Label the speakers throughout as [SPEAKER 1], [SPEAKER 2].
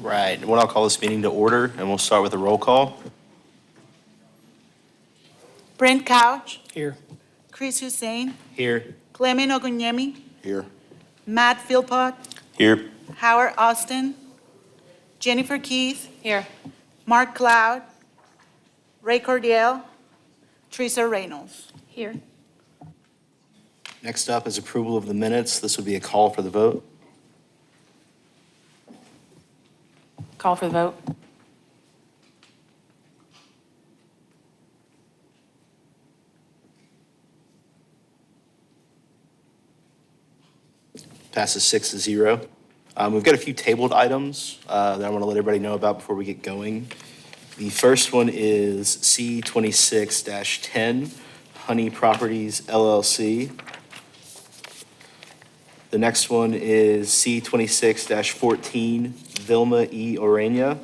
[SPEAKER 1] Right, well, I'll call this meeting to order, and we'll start with a roll call.
[SPEAKER 2] Brent Couch,
[SPEAKER 3] Here.
[SPEAKER 2] Chris Hussein,
[SPEAKER 1] Here.
[SPEAKER 2] Clement Ogonyemi,
[SPEAKER 1] Here.
[SPEAKER 2] Matt Philpott,
[SPEAKER 1] Here.
[SPEAKER 2] Howard Austin, Jennifer Keith,
[SPEAKER 4] Here.
[SPEAKER 2] Mark Cloud, Ray Cordial, Teresa Reynolds.
[SPEAKER 4] Here.
[SPEAKER 1] Next up is approval of the minutes. This would be a call for the vote.
[SPEAKER 4] Call for the vote.
[SPEAKER 1] Passes 6-0. We've got a few tabled items that I want to let everybody know about before we get going. The first one is C26-10, Honey Properties LLC. The next one is C26-14, Vilma E. Orena.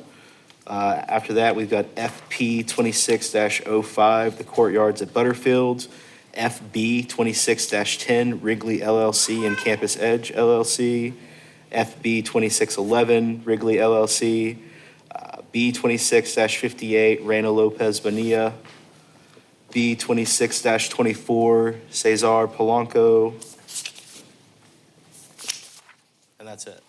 [SPEAKER 1] After that, we've got FP 26-05, The Courtyards at Butterfield. FB 26-10, Wrigley LLC and Campus Edge LLC. FB 2611, Wrigley LLC. B 26-58, Reyna Lopez Bonilla. B 26-24, Cesar Polanco. And that's it.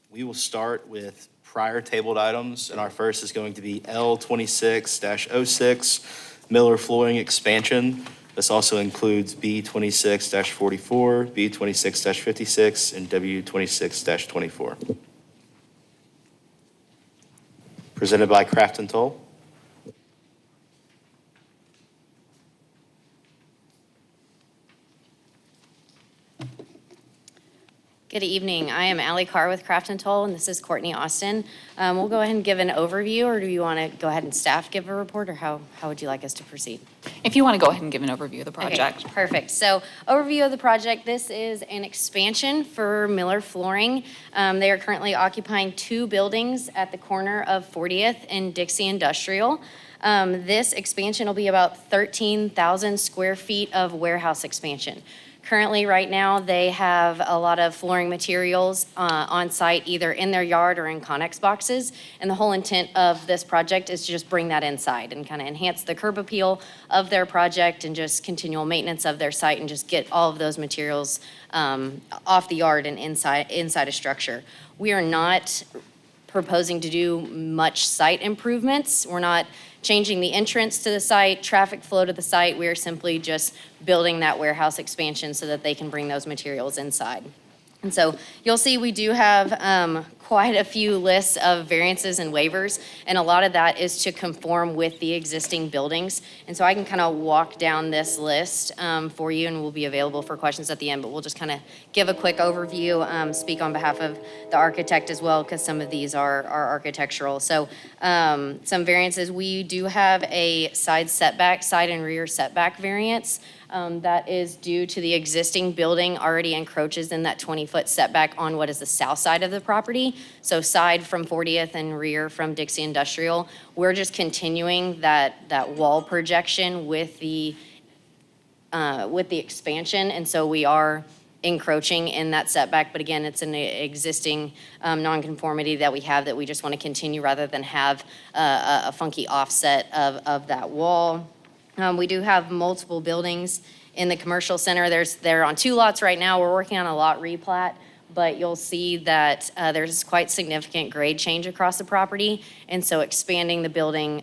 [SPEAKER 1] We will start with prior tabled items, and our first is going to be L 26-06, Miller Flooring Expansion. This also includes B 26-44, B 26-56, and W 26-24. Presented by Craft and Toll.
[SPEAKER 5] Good evening. I am Allie Carr with Craft and Toll, and this is Courtney Austin. We'll go ahead and give an overview, or do you want to go ahead and staff give a report, or how would you like us to proceed?
[SPEAKER 4] If you want to go ahead and give an overview of the project.
[SPEAKER 5] Okay, perfect. So overview of the project. This is an expansion for Miller Flooring. They are currently occupying 2 buildings at the corner of 40th and Dixie Industrial. This expansion will be about 13,000 square feet of warehouse expansion. Currently, right now, they have a lot of flooring materials on site, either in their yard or in Connex boxes. And the whole intent of this project is to just bring that inside and kind of enhance the curb appeal of their project and just continual maintenance of their site and just get all of those materials off the yard and inside a structure. We are not proposing to do much site improvements. We're not changing the entrance to the site, traffic flow to the site. We are simply just building that warehouse expansion so that they can bring those materials inside. And so you'll see we do have quite a few lists of variances and waivers, and a lot of that is to conform with the existing buildings. And so I can kind of walk down this list for you, and we'll be available for questions at the end, but we'll just kind of give a quick overview, speak on behalf of the architect as well, because some of these are architectural. So some variances, we do have a side and rear setback variance. That is due to the existing building already encroaches in that 20-foot setback on what is the south side of the property. So side from 40th and rear from Dixie Industrial. We're just continuing that wall projection with the expansion, and so we are encroaching in that setback. But again, it's an existing nonconformity that we have that we just want to continue rather than have a funky offset of that wall. We do have multiple buildings in the commercial center. They're on 2 lots right now. We're working on a lot replat, but you'll see that there's quite significant grade change across the property. And so expanding the building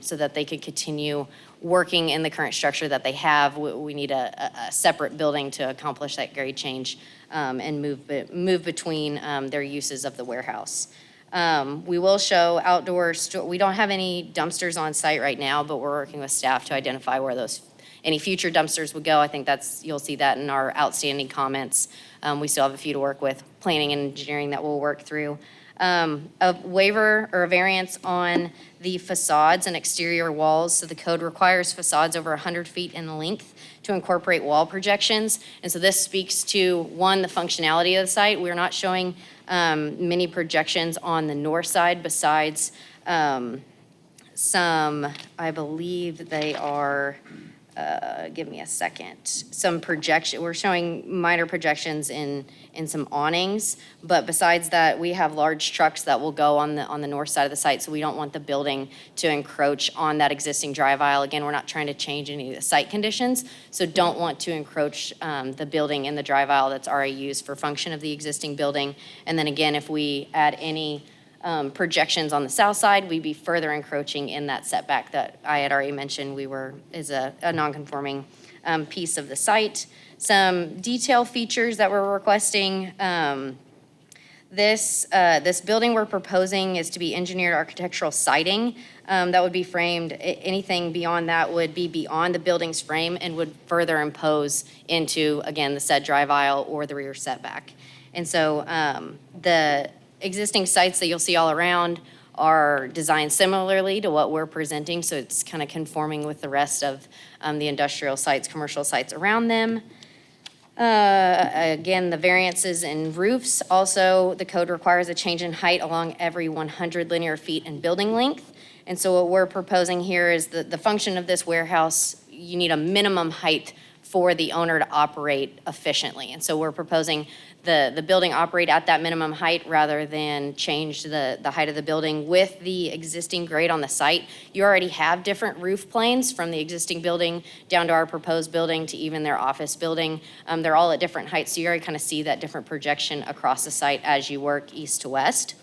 [SPEAKER 5] so that they could continue working in the current structure that they have, we need a separate building to accomplish that grade change and move between their uses of the warehouse. We will show outdoor, we don't have any dumpsters on site right now, but we're working with staff to identify where any future dumpsters would go. I think you'll see that in our outstanding comments. We still have a few to work with, planning and engineering that we'll work through. A waiver or a variance on the facades and exterior walls. So the code requires facades over 100 feet in length to incorporate wall projections. And so this speaks to, one, the functionality of the site. We're not showing many projections on the north side besides some, I believe they are give me a second, some projection, we're showing minor projections in some awnings. But besides that, we have large trucks that will go on the north side of the site, so we don't want the building to encroach on that existing drive aisle. Again, we're not trying to change any of the site conditions, so don't want to encroach the building in the drive aisle that's already used for function of the existing building. And then again, if we add any projections on the south side, we'd be further encroaching in that setback that I had already mentioned is a non-conforming piece of the site. Some detail features that we're requesting. This building we're proposing is to be engineered architectural siding that would be framed. Anything beyond that would be beyond the building's frame and would further impose into, again, the said drive aisle or the rear setback. And so the existing sites that you'll see all around are designed similarly to what we're presenting, so it's kind of conforming with the rest of the industrial sites, commercial sites around them. Again, the variances in roofs, also the code requires a change in height along every 100 linear feet in building length. And so what we're proposing here is the function of this warehouse, you need a minimum height for the owner to operate efficiently. And so we're proposing the building operate at that minimum height rather than change the height of the building with the existing grade on the site. You already have different roof planes from the existing building down to our proposed building to even their office building. They're all at different heights, so you already kind of see that different projection across the site as you work east to west.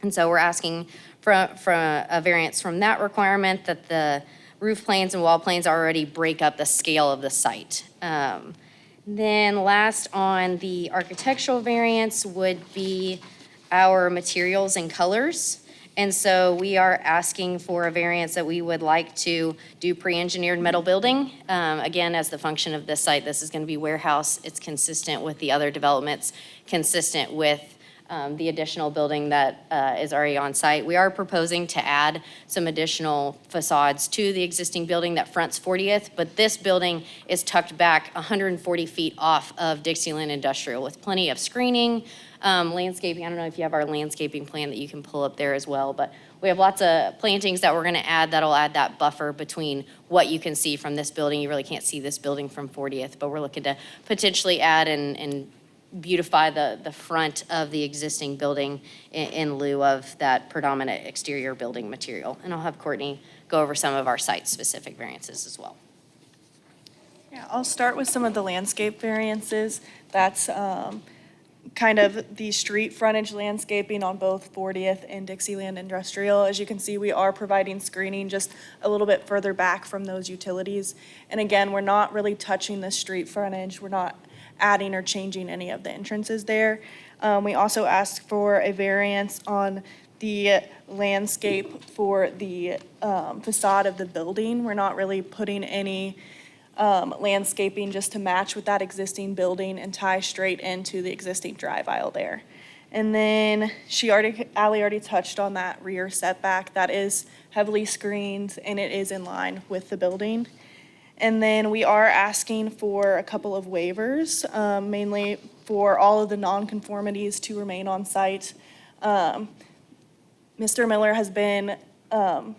[SPEAKER 5] And so we're asking for a variance from that requirement that the roof planes and wall planes already break up the scale of the site. Then last on the architectural variance would be our materials and colors. And so we are asking for a variance that we would like to do pre-engineered metal building. Again, as the function of this site, this is going to be warehouse. It's consistent with the other developments, consistent with the additional building that is already on site. We are proposing to add some additional facades to the existing building that fronts 40th, but this building is tucked back 140 feet off of Dixieland Industrial with plenty of screening, landscaping. I don't know if you have our landscaping plan that you can pull up there as well, but we have lots of plantings that we're going to add that'll add that buffer between what you can see from this building. You really can't see this building from 40th, but we're looking to potentially add and beautify the front of the existing building in lieu of that predominant exterior building material. And I'll have Courtney go over some of our site-specific variances as well.
[SPEAKER 3] Yeah, I'll start with some of the landscape variances. That's kind of the street frontage landscaping on both 40th and Dixieland Industrial. As you can see, we are providing screening just a little bit further back from those utilities. And again, we're not really touching the street frontage. We're not adding or changing any of the entrances there. We also asked for a variance on the landscape for the facade of the building. We're not really putting any landscaping just to match with that existing building and tie straight into the existing drive aisle there. And then Ally already touched on that rear setback. That is heavily screened and it is in line with the building. And then we are asking for a couple of waivers, mainly for all of the nonconformities to remain on site. Mr. Miller has been an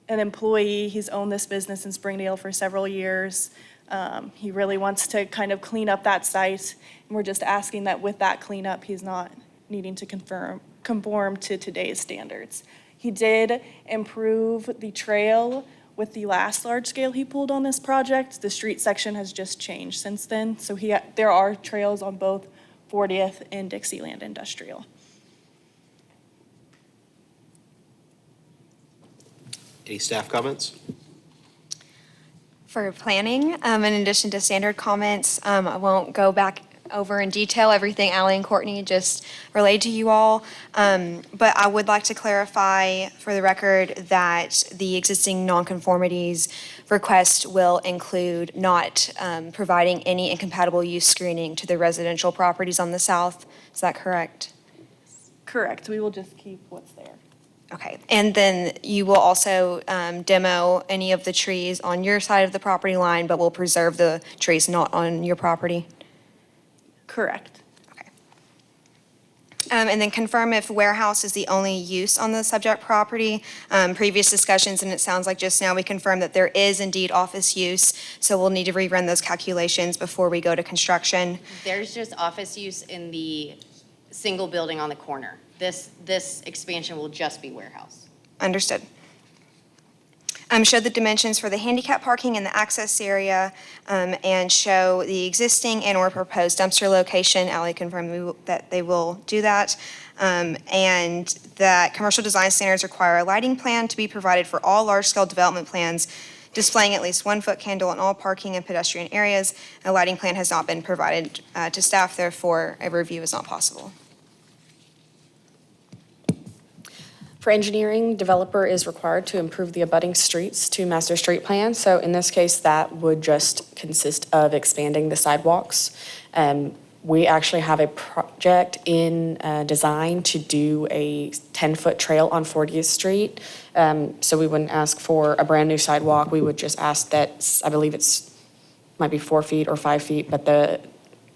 [SPEAKER 3] employee. He's owned this business in Springdale for several years. He really wants to kind of clean up that site. And we're just asking that with that cleanup, he's not needing to conform to today's standards. He did improve the trail with the last large scale he pulled on this project. The street section has just changed since then. So there are trails on both 40th and Dixieland Industrial.
[SPEAKER 6] Any staff comments?
[SPEAKER 7] For planning, in addition to standard comments, I won't go back over in detail everything Ally and Courtney just relayed to you all. But I would like to clarify for the record that the existing nonconformities request will include not providing any incompatible use screening to the residential properties on the south. Is that correct?
[SPEAKER 3] Correct. We will just keep what's there.
[SPEAKER 7] Okay, and then you will also demo any of the trees on your side of the property line, but will preserve the trees not on your property?
[SPEAKER 3] Correct.
[SPEAKER 7] Okay. And then confirm if warehouse is the only use on the subject property. Previous discussions, and it sounds like just now we confirmed that there is indeed office use, so we'll need to rerun those calculations before we go to construction.
[SPEAKER 5] There's just office use in the single building on the corner. This expansion will just be warehouse.
[SPEAKER 7] Understood. Show the dimensions for the handicap parking in the access area, and show the existing and/or proposed dumpster location. Ally confirmed that they will do that. And that commercial design standards require a lighting plan to be provided for all large-scale development plans displaying at least 1-foot candle in all parking and pedestrian areas. A lighting plan has not been provided to staff, therefore a review is not possible.
[SPEAKER 8] For engineering, developer is required to improve the abutting streets to master street plan. So in this case, that would just consist of expanding the sidewalks. We actually have a project in design to do a 10-foot trail on 40th Street. So we wouldn't ask for a brand-new sidewalk. We would just ask that, I believe might be 4 feet or 5 feet, but the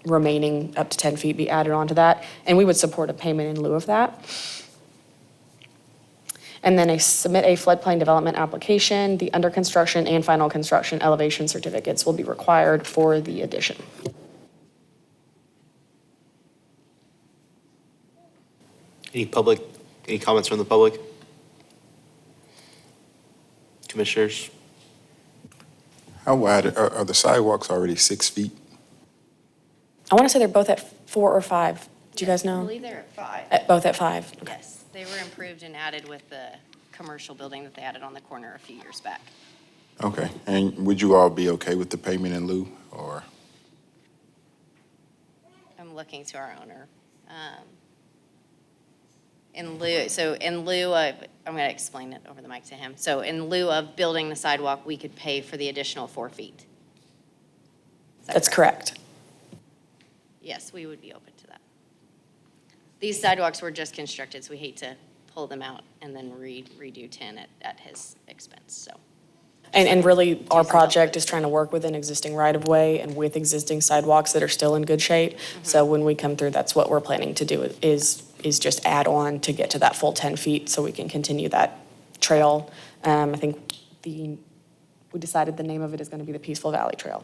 [SPEAKER 8] remaining up to 10 feet be added onto that. And we would support a payment in lieu of that. And then submit a floodplain development application. The under construction and final construction elevation certificates will be required for the addition.
[SPEAKER 6] Any comments from the public? Commissioners?
[SPEAKER 9] How wide are the sidewalks already 6 feet?
[SPEAKER 8] I want to say they're both at 4 or 5. Do you guys
[SPEAKER 5] I
[SPEAKER 8] know?
[SPEAKER 5] believe they're at 5.
[SPEAKER 8] Both at 5. Okay.
[SPEAKER 5] Yes, they were improved and added with the commercial building that they added on the corner a few years back.
[SPEAKER 9] Okay, and would you all be okay with the payment in lieu, or?
[SPEAKER 5] I'm looking to our owner. In lieu of, I'm going to explain it over the mic to him. So in lieu of building the sidewalk, we could pay for the additional 4 feet. Is that
[SPEAKER 8] That's correct.
[SPEAKER 5] Yes, we would be open to that. These sidewalks were just constructed, so we hate to pull them out and then redo 10 at his expense, so.
[SPEAKER 8] And really, our
[SPEAKER 5] some
[SPEAKER 8] project
[SPEAKER 5] help.
[SPEAKER 8] is trying to work with an existing right-of-way and with existing sidewalks that are still in good shape. So when we come through, that's what we're planning to do, is just add on to get to that full 10 feet so we can continue that trail. I think we decided the name of it is going to be the Peaceful Valley Trail.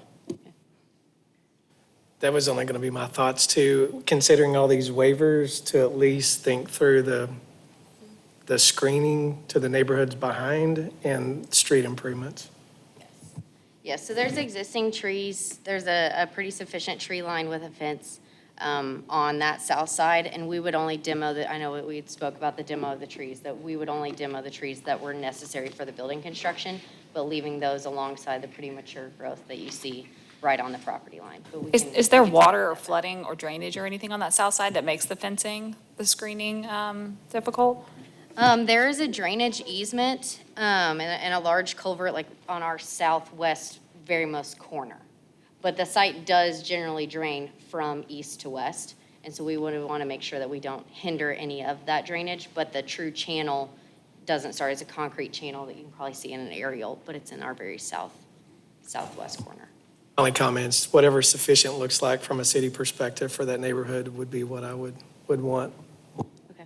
[SPEAKER 10] That was only going to be my thoughts too, considering all these waivers, to at least think through the screening to the neighborhoods behind and street improvements.
[SPEAKER 5] Yes, so there's existing trees. There's a pretty sufficient tree line with a fence on that south side, and we would only demo I know we had spoke about the demo of the trees, that we would only demo the trees that were necessary for the building construction, but leaving those alongside the pretty mature growth that you see right on the property line. But we can-
[SPEAKER 4] Is there water or flooding or drainage or anything on that south side that makes the fencing, the screening difficult?
[SPEAKER 5] There is a drainage easement and a large culvert like on our southwest very most corner. But the site does generally drain from east to west, and so we would want to make sure that we don't hinder any of that drainage, but the true channel doesn't start as a concrete channel that you can probably see in an aerial, but it's in our very southwest corner.
[SPEAKER 10] Only comments, whatever sufficient looks like from a city perspective for that neighborhood would be what I would want.
[SPEAKER 5] Okay.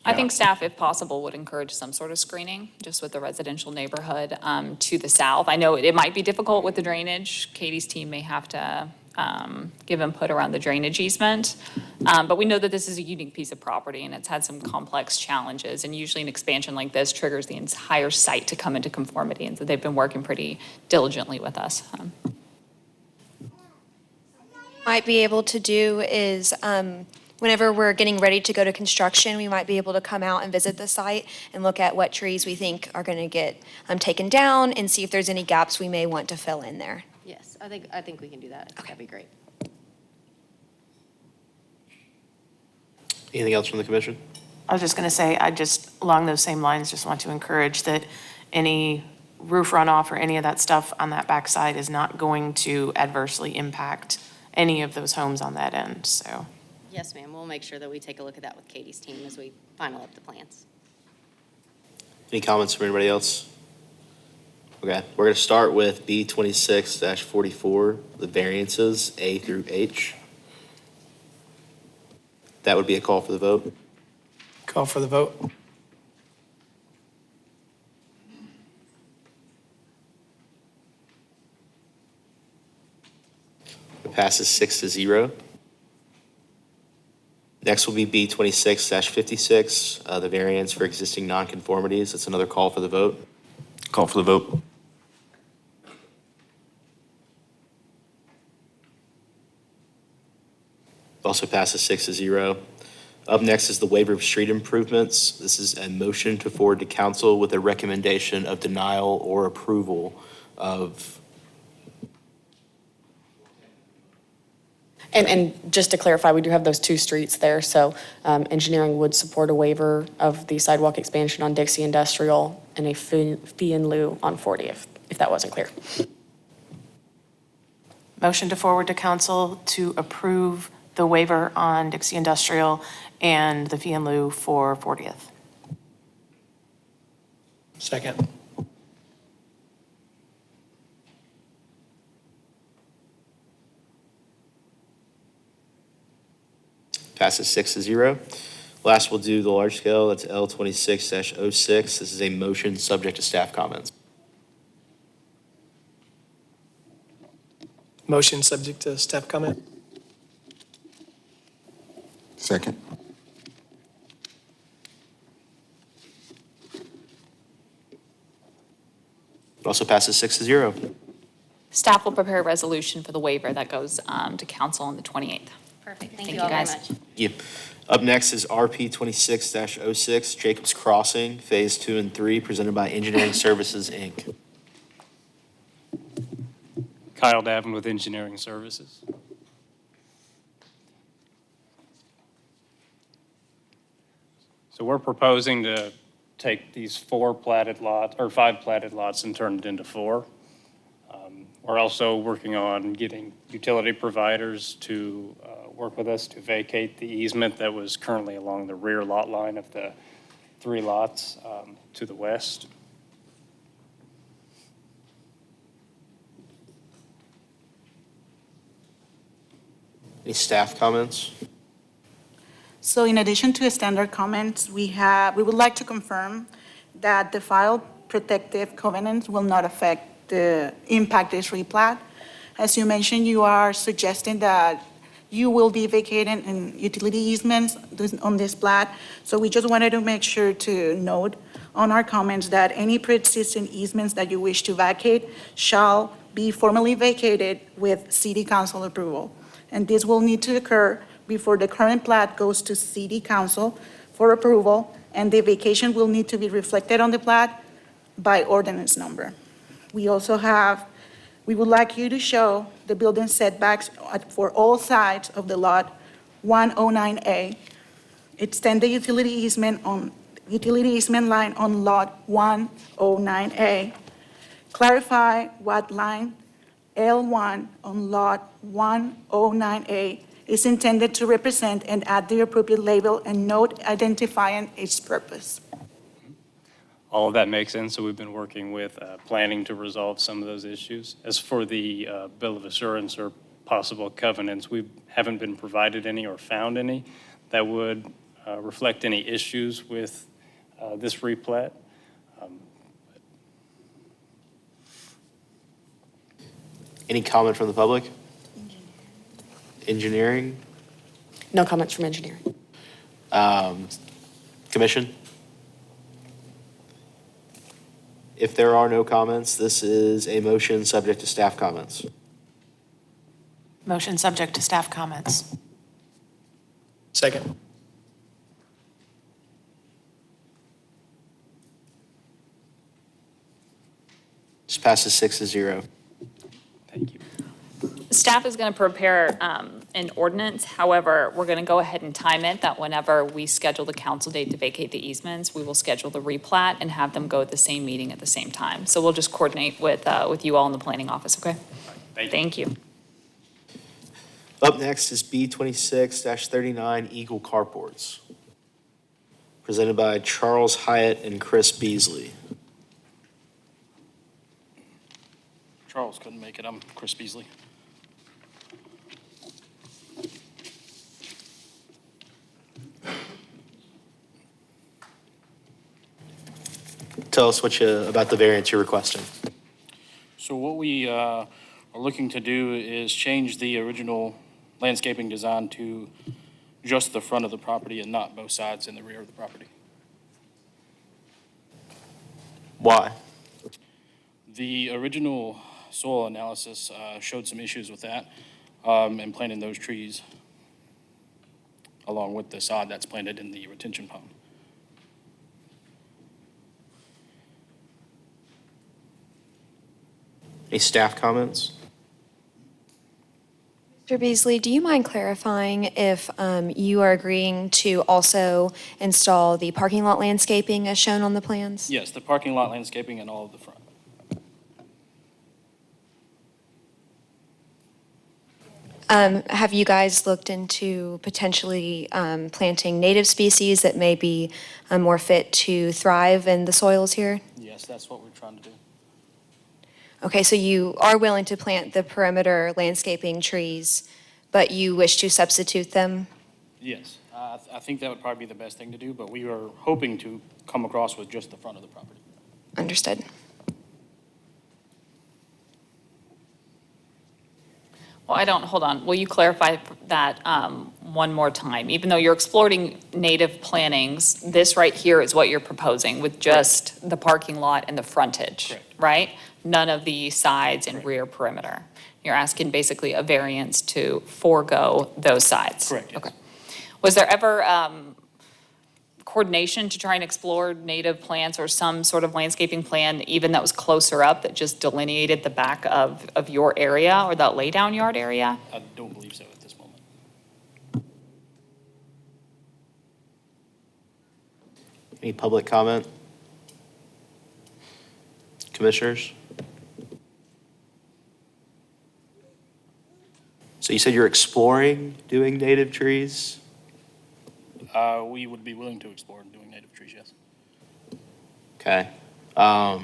[SPEAKER 4] I think staff, if possible, would encourage some sort of screening, just with the residential neighborhood to the south. I know it might be difficult with the drainage. Katie's team may have to give input around the drainage easement. But we know that this is a unique piece of property, and it's had some complex challenges. And usually an expansion like this triggers the entire site to come into conformity, and so they've been working pretty diligently with us.
[SPEAKER 7] Might be able to do is, whenever we're getting ready to go to construction, we might be able to come out and visit the site and look at what trees we think are going to get taken down and see if there's any gaps we may want to fill in there.
[SPEAKER 5] Yes, I think we can do that. That'd be great.
[SPEAKER 6] Anything else from the commission?
[SPEAKER 11] I was just going to say, along those same lines, just want to encourage that any roof runoff or any of that stuff on that backside is not going to adversely impact any of those homes on that end, so.
[SPEAKER 5] Yes, ma'am. We'll make sure that we take a look at that with Katie's team as we final up the plans.
[SPEAKER 6] Any comments from anybody else? Okay, we're going to start with B26-44, the variances A through H. That would be a call for the vote.
[SPEAKER 10] Call for the vote.
[SPEAKER 6] It passes 6-0. Next will be B 26-56, the variance for existing nonconformities. It's another call for the vote.
[SPEAKER 1] Call for the vote.
[SPEAKER 6] Also passes 6-0. Up next is the waiver of street improvements. This is a motion to forward to council with a recommendation of denial or approval of.
[SPEAKER 8] And just to clarify, we do have those two streets there, so engineering would support a waiver of the sidewalk expansion on Dixie Industrial and a fee in lieu on 40th, if that wasn't clear.
[SPEAKER 11] Motion to forward to council to approve the waiver on Dixie Industrial and the fee in lieu for 40th.
[SPEAKER 10] Second.
[SPEAKER 6] Passes 6-0. Last, we'll do the large scale. That's L 26-06. This is a motion subject to staff comments.
[SPEAKER 10] Motion subject to staff comment.
[SPEAKER 9] Second.
[SPEAKER 6] It also passes 6-0.
[SPEAKER 4] Staff will prepare a resolution for the waiver that goes to council on the 28th.
[SPEAKER 5] Perfect. Thank
[SPEAKER 4] Thank
[SPEAKER 5] you
[SPEAKER 4] you,
[SPEAKER 5] all very
[SPEAKER 4] guys.
[SPEAKER 5] much.
[SPEAKER 6] Yep. Up next is RP 26-06, Jacobs Crossing, Phase 2 and 3, presented by Engineering Services, Inc.
[SPEAKER 12] Kyle Davin with Engineering Services. So we're proposing to take these 5 platted lots and turn it into 4. We're also working on getting utility providers to work with us to vacate the easement that was currently along the rear lot line of the 3 lots to the west.
[SPEAKER 6] Any staff comments?
[SPEAKER 2] So in addition to standard comments, we would like to confirm that the file protective covenants will not impact this replat. As you mentioned, you are suggesting that you will be vacating in utility easements on this plat. So we just wanted to make sure to note on our comments that any pre-existing easements that you wish to vacate shall be formally vacated with city council approval. And this will need to occur before the current plat goes to city council for approval, and the vacation will need to be reflected on the plat by ordinance number. We would like you to show the building setbacks for all sides of the lot 109A. Extend the utility easement line on lot 109A. Clarify what line L1 on lot 109A is intended to represent, and add the appropriate label and note identifying its purpose.
[SPEAKER 12] All of that makes sense, so we've been working with planning to resolve some of those issues. As for the bill of assurance or possible covenants, we haven't been provided any or found any that would reflect any issues with this replat.
[SPEAKER 6] Any comment from the public? Engineering?
[SPEAKER 8] No comments from engineering.
[SPEAKER 6] Commission? If there are no comments, this is a motion subject to staff comments.
[SPEAKER 11] Motion subject to staff comments.
[SPEAKER 10] Second.
[SPEAKER 6] This passes 6-0.
[SPEAKER 12] Thank you.
[SPEAKER 4] Staff is going to prepare an ordinance. However, we're going to go ahead and time it that whenever we schedule the council date to vacate the easements, we will schedule the replat and have them go at the same meeting at the same time. So we'll just coordinate with you all in the planning office, okay? Thank you.
[SPEAKER 6] Up next is B 26-39 Eagle Carports, presented by Charles Hyatt and Chris Beasley.
[SPEAKER 13] Charles couldn't make it. I'm Chris Beasley.
[SPEAKER 1] tell us about the variance you're requesting.
[SPEAKER 13] So what we are looking to do is change the original landscaping design to just the front of the property and not both sides and the rear of the property.
[SPEAKER 1] Why?
[SPEAKER 13] The original soil analysis showed some issues with that and planting those trees along with the sod that's planted in the retention pond.
[SPEAKER 1] Any staff comments?
[SPEAKER 7] Mr. Beasley, do you mind clarifying if you are agreeing to also install the parking lot landscaping as shown on the plans?
[SPEAKER 13] Yes, the parking lot landscaping and all of the front.
[SPEAKER 7] Have you guys looked into potentially planting native species that may be more fit to thrive in the soils here?
[SPEAKER 13] Yes, that's what we're trying to do.
[SPEAKER 7] Okay, so you are willing to plant the perimeter landscaping trees, but you wish to substitute them?
[SPEAKER 13] Yes, I think that would probably be the best thing to do, but we are hoping to come across with just the front of the property.
[SPEAKER 7] Understood.
[SPEAKER 4] Well, hold on, will you clarify that one more time? Even though you're exploring native plantings, this right here is what you're proposing with just the parking lot and the frontage,
[SPEAKER 13] Correct.
[SPEAKER 4] right? None of the sides and rear perimeter. You're asking basically a variance to forego those sides?
[SPEAKER 13] Correct, yes.
[SPEAKER 4] Okay. Was there ever coordination to try and explore native plants or some sort of landscaping plan, even that was closer up, that just delineated the back of your area or that laydown yard area?
[SPEAKER 13] I don't believe so at this moment.
[SPEAKER 1] Any public comment? Commissioners? So you said you're exploring doing native trees?
[SPEAKER 13] We would be willing to explore doing native trees, yes.
[SPEAKER 1] Okay. I'll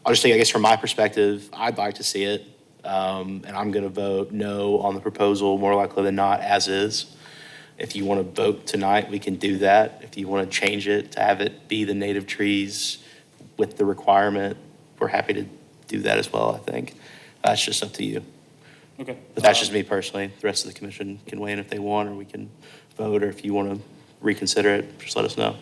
[SPEAKER 1] just say, I guess from my perspective, I'd like to see it. And I'm going to vote no on the proposal, more likely than not, as is. If you want to vote tonight, we can do that. If you want to change it to have it be the native trees with the requirement, we're happy to do that as well, I think. That's just up to you.
[SPEAKER 13] Okay.
[SPEAKER 1] But that's just me personally. The rest of the commission can weigh in if they want, or we can vote, or if you want to reconsider it, just let us know.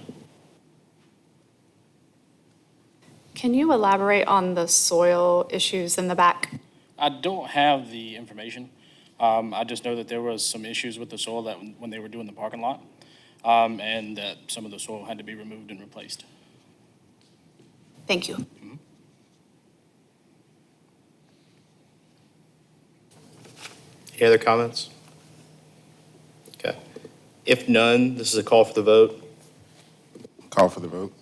[SPEAKER 14] Can you elaborate on the soil issues in the back?
[SPEAKER 13] I don't have the information. I just know that there was some issues with the soil that when they were doing the parking lot, and that some of the soil had to be removed and replaced.
[SPEAKER 14] Thank you.
[SPEAKER 1] Any other comments? Okay. If none, this is a call for the vote.
[SPEAKER 9] Call for the vote.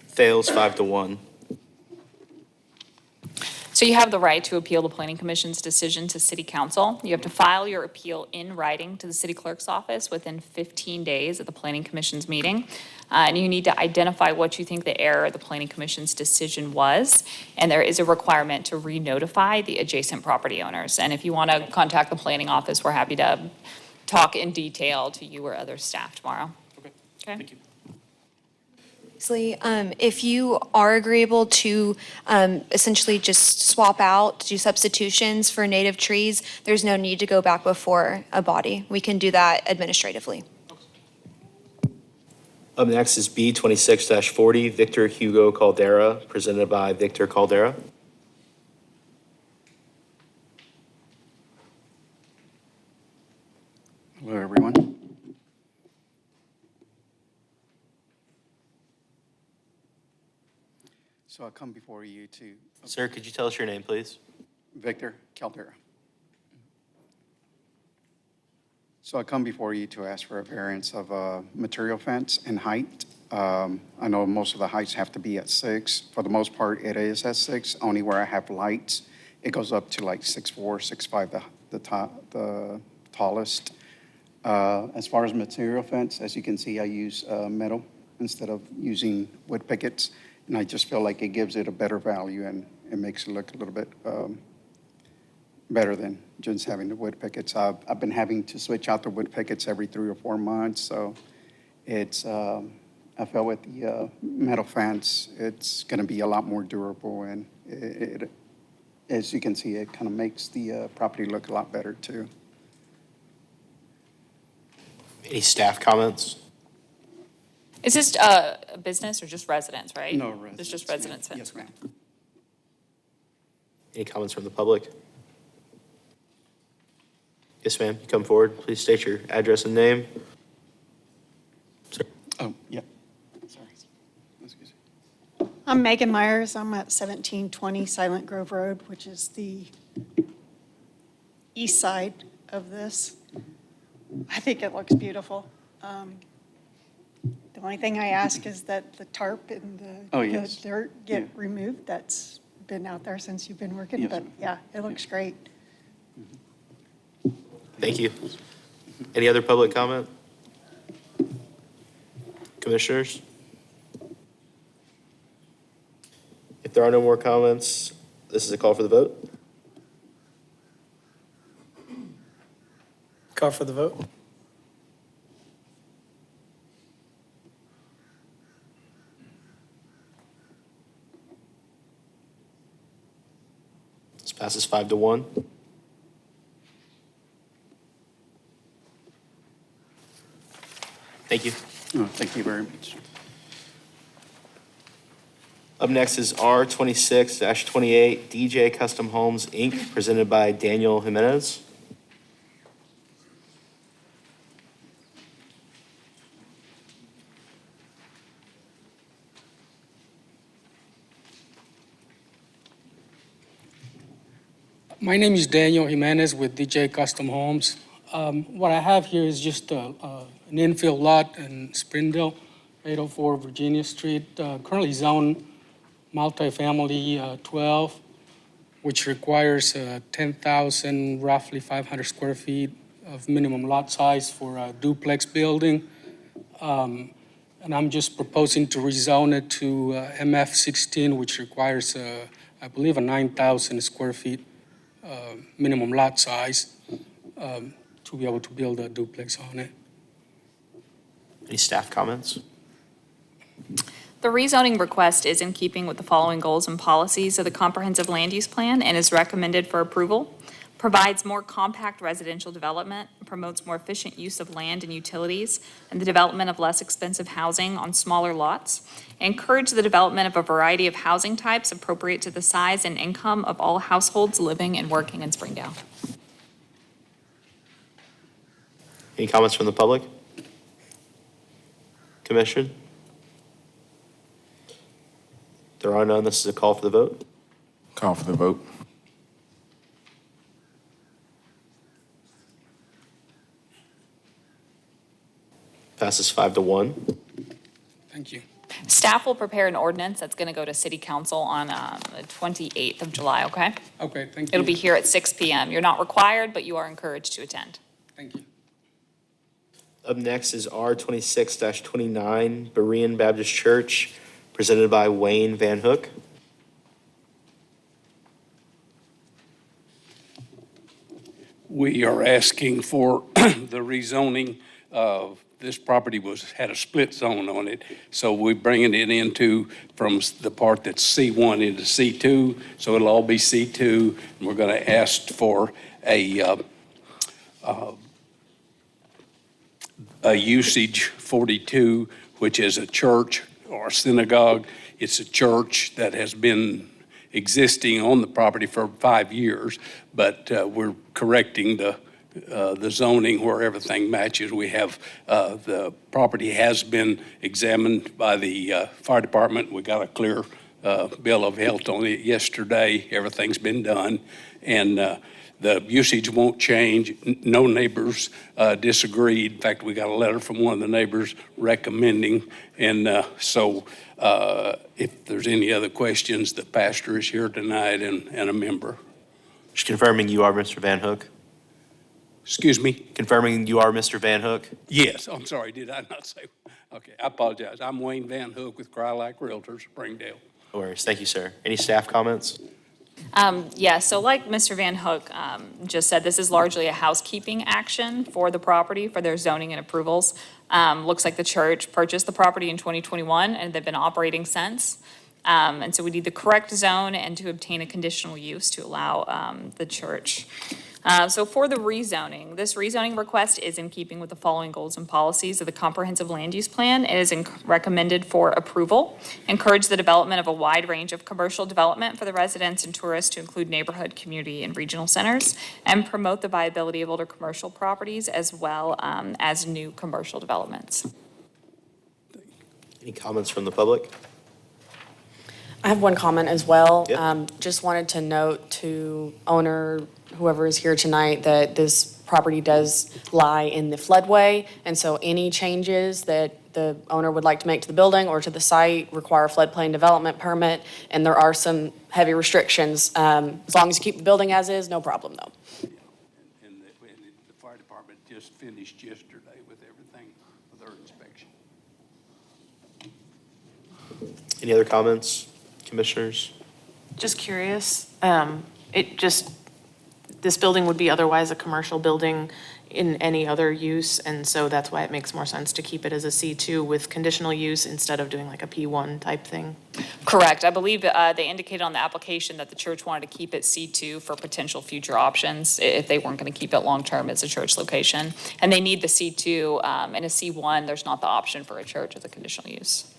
[SPEAKER 1] Fails 5-1.
[SPEAKER 4] So you have the right to appeal the planning commission's decision to city council. You have to file your appeal in writing to the city clerk's office within 15 days of the planning commission's meeting. And you need to identify what you think the error of the planning commission's decision was. And there is a requirement to re-notify the adjacent property owners. And if you want to contact the planning office, we're happy to talk in detail to you or other staff tomorrow.
[SPEAKER 13] Okay,
[SPEAKER 4] Okay?
[SPEAKER 13] thank you.
[SPEAKER 7] If you are agreeable to essentially just swap out, do substitutions for native trees, there's no need to go back before a body. We can do that administratively.
[SPEAKER 1] Up next is B 26-40, Victor Hugo Caldera, presented by Victor Caldera.
[SPEAKER 15] Hello, everyone. So I come before you to,
[SPEAKER 1] Sir, could you tell us your name, please?
[SPEAKER 15] Victor Caldera. So I come before you to ask for a variance of a material fence and height. I know most of the heights have to be at 6. For the most part, it is at 6. Only where I have lights, it goes up to like 6'4", 6'5", the tallest. As far as material fence, as you can see, I use metal instead of using wood pickets. And I just feel like it gives it a better value and it makes it look a little bit better than just having the wood pickets. I've been having to switch out the wood pickets every 3 or 4 months, so it's, I feel with the metal fence, it's going to be a lot more durable, and it, as you can see, it kind of makes the property look a lot better, too.
[SPEAKER 6] Any staff comments?
[SPEAKER 4] Is this a business or just residents, right?
[SPEAKER 15] No,
[SPEAKER 4] It's
[SPEAKER 15] residents,
[SPEAKER 4] just
[SPEAKER 15] ma'am.
[SPEAKER 4] residents.
[SPEAKER 15] Yes, ma'am.
[SPEAKER 6] Any comments from the public? Yes, ma'am. Come forward. Please state your address and name. Sir.
[SPEAKER 15] Oh, yeah. Sorry. Excuse me.
[SPEAKER 16] I'm Megan Myers. I'm at 1720 Silent Grove Road, which is the east side of this. I think it looks beautiful. The only thing I ask is that the tarp and
[SPEAKER 15] Oh,
[SPEAKER 16] the
[SPEAKER 15] yes.
[SPEAKER 16] dirt get removed. That's been out there since you've been working,
[SPEAKER 15] Yes,
[SPEAKER 16] but
[SPEAKER 15] ma'am.
[SPEAKER 16] yeah, it looks great.
[SPEAKER 6] Thank you. Any other public comment? Commissioners? If there are no more comments, this is a call for the vote.
[SPEAKER 10] Call for the vote.
[SPEAKER 6] This passes 5-1. Thank you.
[SPEAKER 15] Oh, thank you very much.
[SPEAKER 6] Up next is R26-28 DJ Custom Homes, Inc., presented by Daniel Jimenez.
[SPEAKER 17] My name is Daniel Jimenez with DJ Custom Homes. What I have here is just an infill lot in Springdale, 804 Virginia Street, currently zoned multifamily 12, which requires 10,000, roughly 500 square feet of minimum lot size for a duplex building. And I'm just proposing to rezone it to MF 16, which requires, I believe, a 9,000 square feet minimum lot size to be able to build a duplex on it.
[SPEAKER 6] Any staff comments?
[SPEAKER 4] The rezoning request is in keeping with the following goals and policies of the Comprehensive Land Use Plan and is recommended for approval. Provides more compact residential development, promotes more efficient use of land and utilities, and the development of less expensive housing on smaller lots. Encourage the development of a variety of housing types appropriate to the size and income of all households living and working in Springdale.
[SPEAKER 6] Any comments from the public? Commission? There are none. This is a call for the vote.
[SPEAKER 9] Call for the vote.
[SPEAKER 6] Passes 5-1.
[SPEAKER 17] Thank you.
[SPEAKER 4] Staff will prepare an ordinance that's going to go to City Council on the 28th of July, okay?
[SPEAKER 17] Okay, thank you.
[SPEAKER 4] It'll be here at 6 PM. You're not required, but you are encouraged to attend.
[SPEAKER 17] Thank you.
[SPEAKER 6] Up next is R26-29 Berean Baptist Church, presented by Wayne Van Hook.
[SPEAKER 18] We are asking for the rezoning of this property had a split zone on it. So we're bringing it into from the part that's C1 into C2. So it'll all be C2. And we're going to ask for a usage 42, which is a church or a synagogue. It's a church that has been existing on the property for 5 years, but we're correcting the zoning where everything matches. We have, the property has been examined by the fire department. We got a clear bill of health on it yesterday. Everything's been done. And the usage won't change. No neighbors disagreed. In fact, we got a letter from one of the neighbors recommending. And so if there's any other questions, the pastor is here tonight and a member.
[SPEAKER 6] Just confirming you are Mr. Van Hook?
[SPEAKER 18] Excuse me?
[SPEAKER 6] Confirming you are Mr. Van Hook?
[SPEAKER 18] Yes, I'm sorry, did I not say? Okay, I apologize. I'm Wayne Van Hook with Crylac Realtors, Springdale.
[SPEAKER 6] No worries. Thank you, sir. Any staff comments?
[SPEAKER 4] Yeah, so like Mr. Van Hook just said, this is largely a housekeeping action for the property, for their zoning and approvals. Looks like the church purchased the property in 2021, and they've been operating since. And so we need the correct zone and to obtain a conditional use to allow the church. So for the rezoning, this rezoning request is in keeping with the following goals and policies of the comprehensive land use plan. It is recommended for approval. Encourage the development of a wide range of commercial development for the residents and tourists to include neighborhood, community, and regional centers, and promote the viability of older commercial properties as well as new commercial developments.
[SPEAKER 6] Any comments from the public?
[SPEAKER 8] I have one comment as well.
[SPEAKER 6] Yep.
[SPEAKER 8] Just wanted to note to owner, whoever is here tonight, that this property does lie in the floodway, and so any changes that the owner would like to make to the building or to the site require a floodplain development permit, and there are some heavy restrictions. As long as you keep the building as is, no problem though.
[SPEAKER 18] And the fire department just finished yesterday with everything, with their inspection.
[SPEAKER 6] Any other comments, commissioners?
[SPEAKER 11] Just curious, this building would be otherwise a commercial building in any other use, and so that's why it makes more sense to keep it as a C2 with conditional use instead of doing like a P1 type thing.
[SPEAKER 4] Correct. I believe they indicated on the application that the church wanted to keep it C2 for potential future options if they weren't going to keep it long-term as a church location. And they need the C2, and a C1, there's not the option for a church as a conditional use.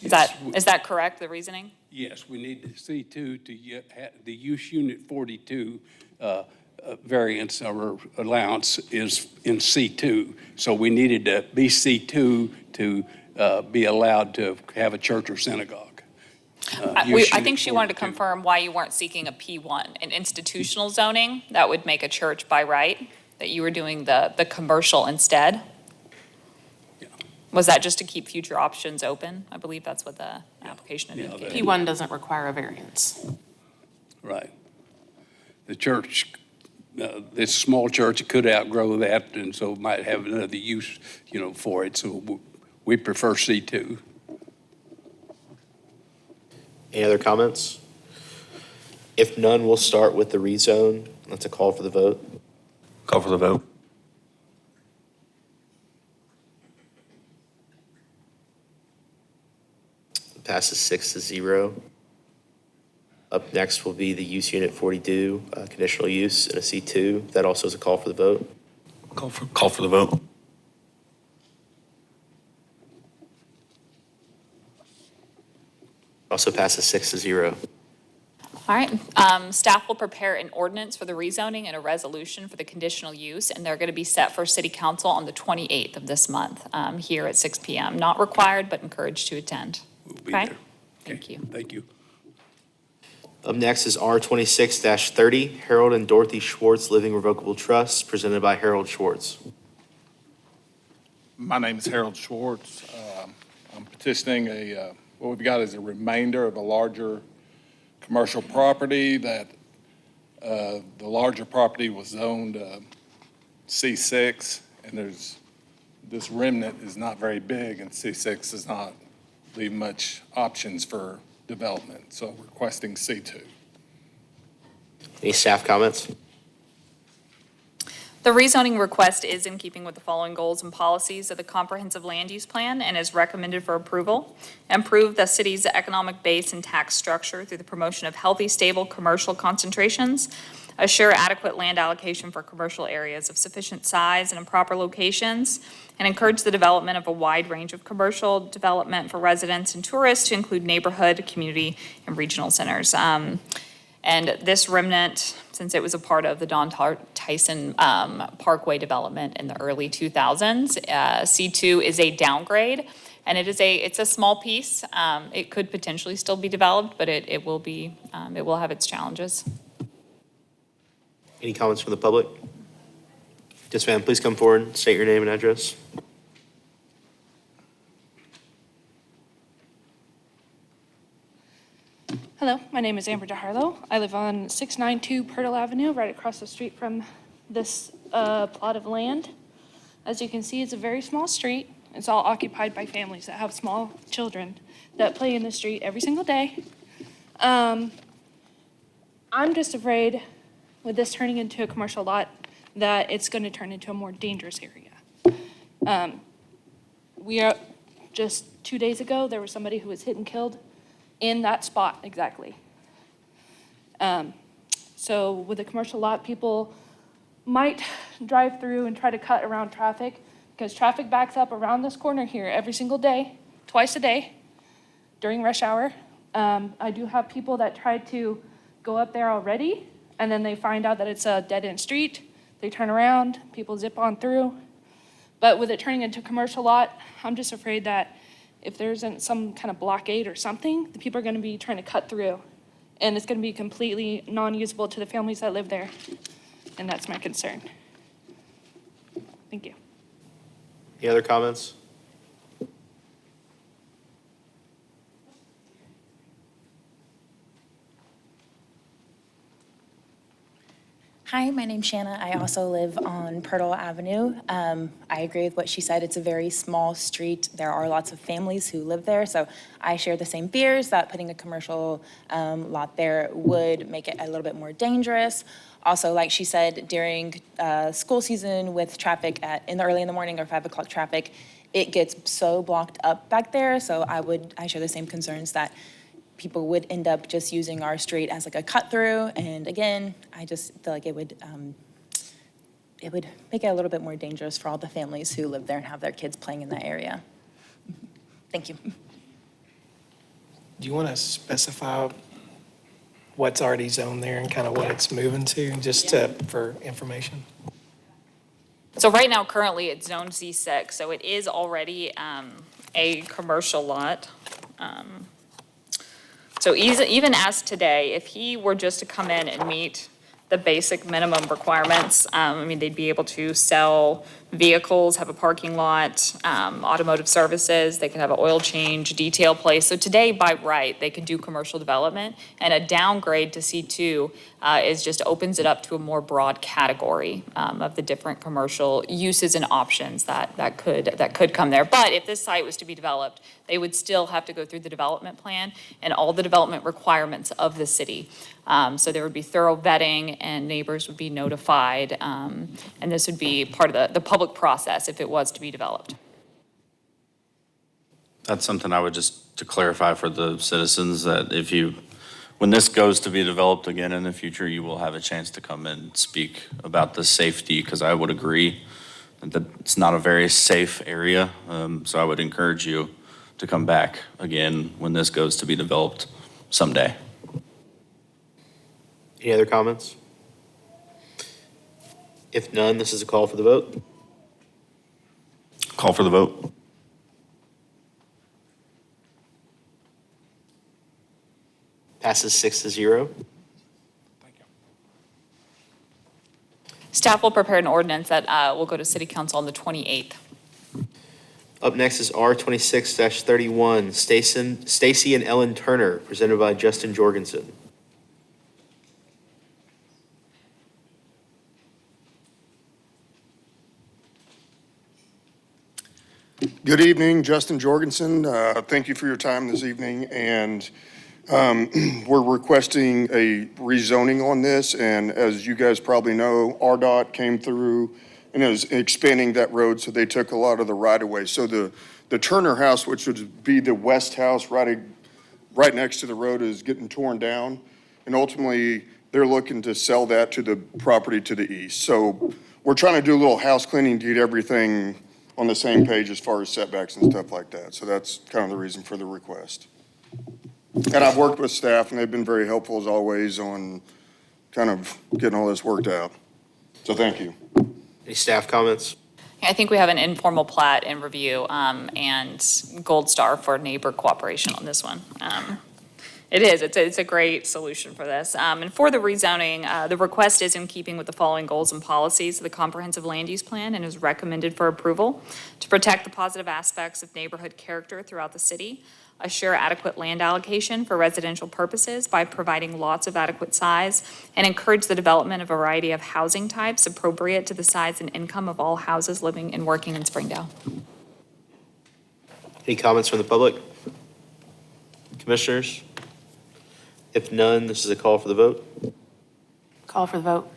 [SPEAKER 4] Is that correct, the reasoning?
[SPEAKER 18] Yes, we need the C2 to the use unit 42 variance or allowance is in C2. So we needed to be C2 to be allowed to have a church or synagogue.
[SPEAKER 4] I think she wanted to confirm why you weren't seeking a P1. In institutional zoning, that would make a church by right, that you were doing the commercial instead. Was that just to keep future options open? I believe that's what the application indicated.
[SPEAKER 11] P1 doesn't require a variance.
[SPEAKER 18] Right. The church, this small church could outgrow that, and so might have another use, for it. So we prefer C2.
[SPEAKER 6] Any other comments? If none, we'll start with the rezone. That's a call for the vote.
[SPEAKER 19] Call for the vote.
[SPEAKER 6] Passes 6-0. Up next will be the use unit 42, conditional use in a C2. That also is a call for the vote.
[SPEAKER 19] Call for the vote.
[SPEAKER 6] Also passes 6-0.
[SPEAKER 4] All right. Staff will prepare an ordinance for the rezoning and a resolution for the conditional use, and they're going to be set for city council on the 28th of this month here at 6 p.m. Not required, but encouraged to attend.
[SPEAKER 18] We'll be
[SPEAKER 4] Okay?
[SPEAKER 18] there.
[SPEAKER 4] Thank you.
[SPEAKER 18] Thank you.
[SPEAKER 6] Up next is R26-30, Harold and Dorothy Schwartz Living Revocable Trust, presented by Harold Schwartz.
[SPEAKER 20] My name is Harold Schwartz. I'm petitioning what we've got is a remainder of a larger commercial property that the larger property was zoned C6, and this remnant is not very big, and C6 does not leave much options for development, so requesting C2.
[SPEAKER 6] Any staff comments?
[SPEAKER 4] The rezoning request is in keeping with the following goals and policies of the comprehensive land use plan and is recommended for approval. Improve the city's economic base and tax structure through the promotion of healthy, stable commercial concentrations. Assure adequate land allocation for commercial areas of sufficient size and in proper locations. And encourage the development of a wide range of commercial development for residents and tourists to include neighborhood, community, and regional centers. And this remnant, since it was a part of the Don Tyson Parkway development in the early 2000s, C2 is a downgrade, and it's a small piece. It could potentially still be developed, but it will have its challenges.
[SPEAKER 6] Any comments from the public? Yes, ma'am, please come forward, state your name and address.
[SPEAKER 21] Hello, my name is Amber DeHarlow. I live on 692 Purtle Avenue, right across the street from this plot of land. As you can see, it's a very small street. It's all occupied by families that have small children that play in the street every single day. I'm just afraid with this turning into a commercial lot, that it's going to turn into a more dangerous area. We are, just 2 days ago, there was somebody who was hit and killed in that spot exactly. So with a commercial lot, people might drive through and try to cut around traffic because traffic backs up around this corner here every single day, twice a day during rush hour. I do have people that try to go up there already, and then they find out that it's a dead-end street. They turn around, people zip on through. But with it turning into a commercial lot, I'm just afraid that if there isn't some kind of blockade or something, the people are gonna be trying to cut through. And it's gonna be completely non-usable to the families that live there. And that's my concern. Thank you.
[SPEAKER 6] Any other comments?
[SPEAKER 3] Hi, my name's Shanna. I also live on Purtle Avenue. I agree with what she said. It's a very small street. There are lots of families who live there, so I share the same fears that putting a commercial lot there would make it a little bit more dangerous. Also, like she said, during school season with traffic in the early in the morning or 5 o'clock traffic, it gets so blocked up back there. So I share the same concerns that people would end up just using our street as like a cut through. And again, I just feel like it would make it a little bit more dangerous for all the families who live there and have their kids playing in that area. Thank you.
[SPEAKER 10] Do you want to specify what's already zoned there and kind of what it's moving to, for information?
[SPEAKER 4] So right now, currently, it's zone C6, so it is already a commercial lot. So even as today, if he were just to come in and meet the basic minimum requirements, they'd be able to sell vehicles, have a parking lot, automotive services, they could have an oil change, detail place. So today, by right, they could do commercial development, and a downgrade to C2 just opens it up to a more broad category of the different commercial uses and options that could come there. But if this site was to be developed, they would still have to go through the development plan and all the development requirements of the city. So there would be thorough vetting and neighbors would be notified. And this would be part of the public process if it was to be developed.
[SPEAKER 19] That's something I would just, to clarify for the citizens, that when this goes to be developed again in the future, you will have a chance to come and speak about the safety, because I would agree that it's not a very safe area. So I would encourage you to come back again when this goes to be developed someday.
[SPEAKER 6] Any other comments? If none, this is a call for the vote.
[SPEAKER 19] Call for the vote.
[SPEAKER 6] Passes 6-0.
[SPEAKER 4] Staff will prepare an ordinance that will go to city council on the 28th.
[SPEAKER 6] Up next is R26-31, Stacy and Ellen Turner, presented by Justin Jorgensen.
[SPEAKER 22] Good evening, Justin Jorgensen. Thank you for your time this evening, and we're requesting a rezoning on this, and as you guys probably know, RDOT came through and is expanding that road, so they took a lot of the right-of-way. So the Turner house, which would be the west house right next to the road, is getting torn down, and ultimately, they're looking to sell that to the property to the east. So we're trying to do a little house cleaning to get everything on the same page as far as setbacks and stuff like that. So that's kind of the reason for the request. And I've worked with staff, and they've been very helpful as always on kind of getting all this worked out. So thank you.
[SPEAKER 6] Any staff comments?
[SPEAKER 4] I think we have an informal plat in review and gold star for neighbor cooperation on this one. It's a great solution for this. And for the rezoning, the request is in keeping with the following goals and policies of the comprehensive land use plan and is recommended for approval: to protect the positive aspects of neighborhood character throughout the city, assure adequate land allocation for residential purposes by providing lots of adequate size, and encourage the development of a variety of housing types appropriate to the size and income of all houses living and working in Springdale.
[SPEAKER 6] Any comments from the public? Commissioners? If none, this is a call for the vote.
[SPEAKER 11] Call for the vote.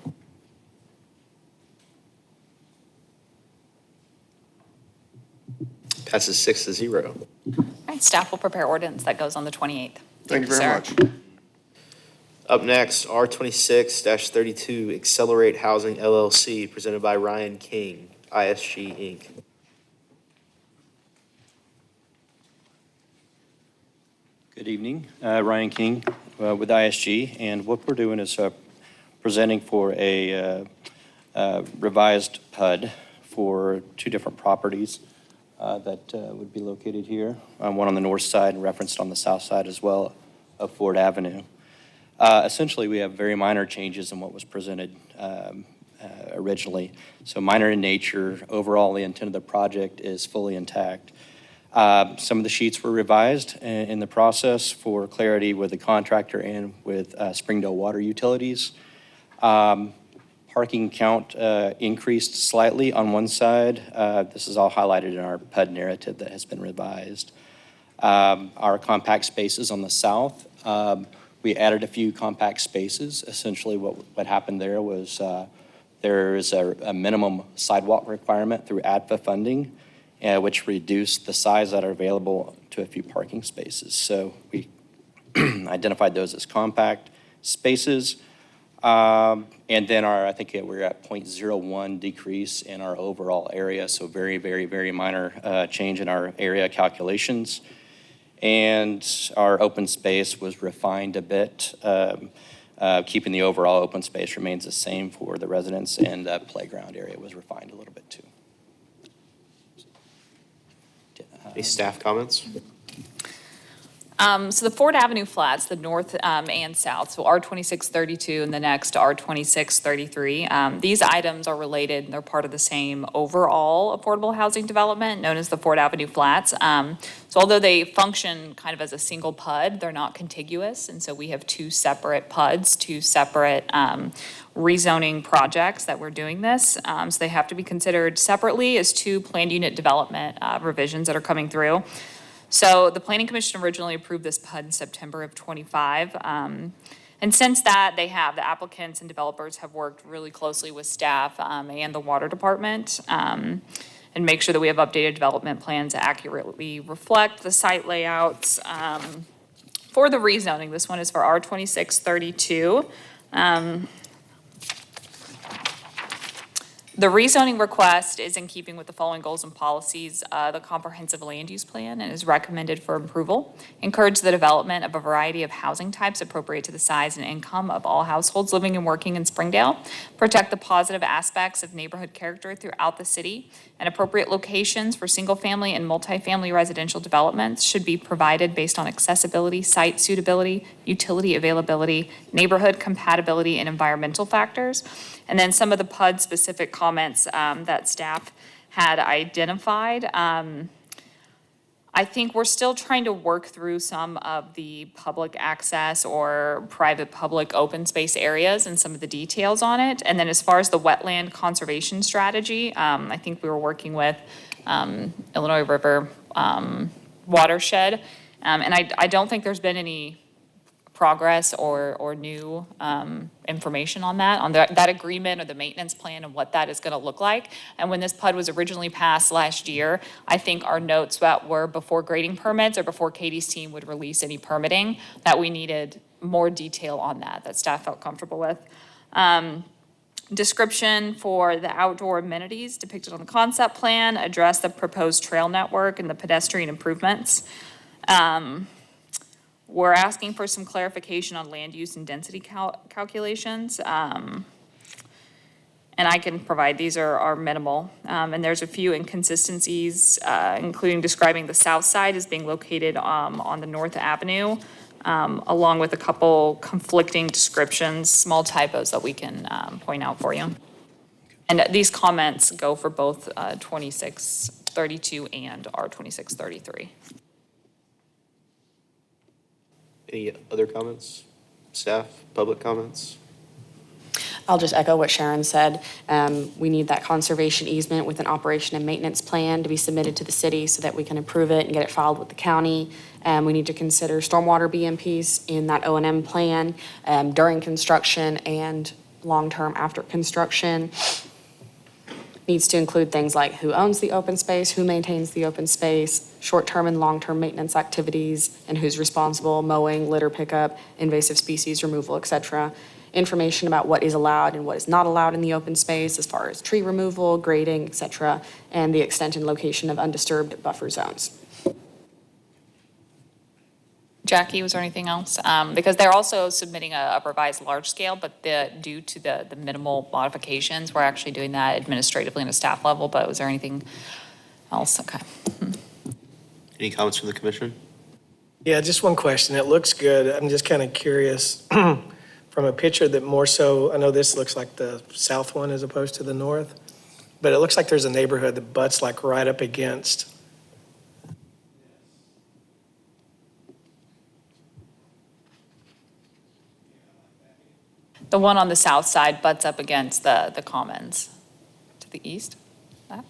[SPEAKER 6] Passes 6-0.
[SPEAKER 4] All right, staff will prepare ordinance that goes on the 28th.
[SPEAKER 22] Thank you very
[SPEAKER 4] Sarah.
[SPEAKER 22] much.
[SPEAKER 6] Up next, R26-32, Accelerate Housing LLC, presented by Ryan King, ISG Inc.
[SPEAKER 2] Good evening, Ryan King with ISG, and what we're doing is presenting for a revised PUD for two different properties that would be located here, one on the north side and referenced on the south side as well of Ford Avenue. Essentially, we have very minor changes in what was presented originally. So minor in nature. Overall, the intent of the project is fully intact. Some of the sheets were revised in the process for clarity with the contractor and with Springdale Water Utilities. Parking count increased slightly on one side. This is all highlighted in our PUD narrative that has been revised. Our compact spaces on the south, we added a few compact spaces. Essentially, what happened there was there is a minimum sidewalk requirement through ADFA funding, which reduced the size that are available to a few parking spaces. So we identified those as compact spaces. And then I think we're at 0.01 decrease in our overall area. So very, very, very minor change in our area calculations. And our open space was refined a bit, keeping the overall open space remains the same for the residents, and the playground area was refined a little bit too.
[SPEAKER 6] Any staff comments?
[SPEAKER 4] So the Ford Avenue flats, the north and south, so R2632 and the next R2633, these items are related and they're part of the same overall affordable housing development known as the Ford Avenue flats. So although they function kind of as a single PUD, they're not contiguous. And so we have two separate PUDs, two separate rezoning projects that we're doing this. So they have to be considered separately as two planned unit development revisions that are coming through. So the Planning Commission originally approved this PUD in September of '25. And since that, the applicants and developers have worked really closely with staff and the water department and make sure that we have updated development plans that accurately reflect the site layouts. For the rezoning, this one is for R2632. The rezoning request is in keeping with the following goals and policies, the comprehensive land use plan, and is recommended for approval. Encourage the development of a variety of housing types appropriate to the size and income of all households living and working in Springdale. Protect the positive aspects of neighborhood character throughout the city, and appropriate locations for single-family and multifamily residential developments should be provided based on accessibility, site suitability, utility availability, neighborhood compatibility, and environmental factors. And then some of the PUD-specific comments that staff had identified. I think we're still trying to work through some of the public access or private-public open space areas and some of the details on it. And then as far as the wetland conservation strategy, I think we were working with Illinois River Watershed. And I don't think there's been any progress or new information on that agreement or the maintenance plan and what that is going to look like. And when this PUD was originally passed last year, I think our notes that were before grading permits or before Katie's team would release any permitting, that we needed more detail on that staff felt comfortable with. Description for the outdoor amenities depicted on the concept plan, address the proposed trail network and the pedestrian improvements. We're asking for some clarification on land use and density calculations. And I can provide, these are minimal. And there's a few inconsistencies, including describing the south side as being located on the North Avenue, along with a couple conflicting descriptions, small typos that we can point out for you. And these comments go for both 2632 and R2633.
[SPEAKER 6] Any other comments? Staff, public comments?
[SPEAKER 8] I'll just echo what Sharon said. We need that conservation easement with an operation and maintenance plan to be submitted to the city so that we can approve it and get it filed with the county. We need to consider stormwater BMPs in that O&M plan during construction and long-term after construction. Needs to include things like who owns the open space, who maintains the open space, short-term and long-term maintenance activities, and who's responsible, mowing, litter pickup, invasive species removal, et cetera. Information about what is allowed and what is not allowed in the open space as far as tree removal, grading, et cetera, and the extent and location of undisturbed buffer zones.
[SPEAKER 4] Jackie, was there anything else? Because they're also submitting a revised large scale, but due to the minimal modifications, we're actually doing that administratively in a staff level, but was there anything else? Okay.
[SPEAKER 6] Any comments from the commission?
[SPEAKER 10] Yeah, just one question. It looks good. I'm just kind of curious from a picture that more so, I know this looks like the south one as opposed to the north, but it looks like there's a neighborhood that butts like right up against.
[SPEAKER 4] The one on the south side butts up against the commons to the east. That?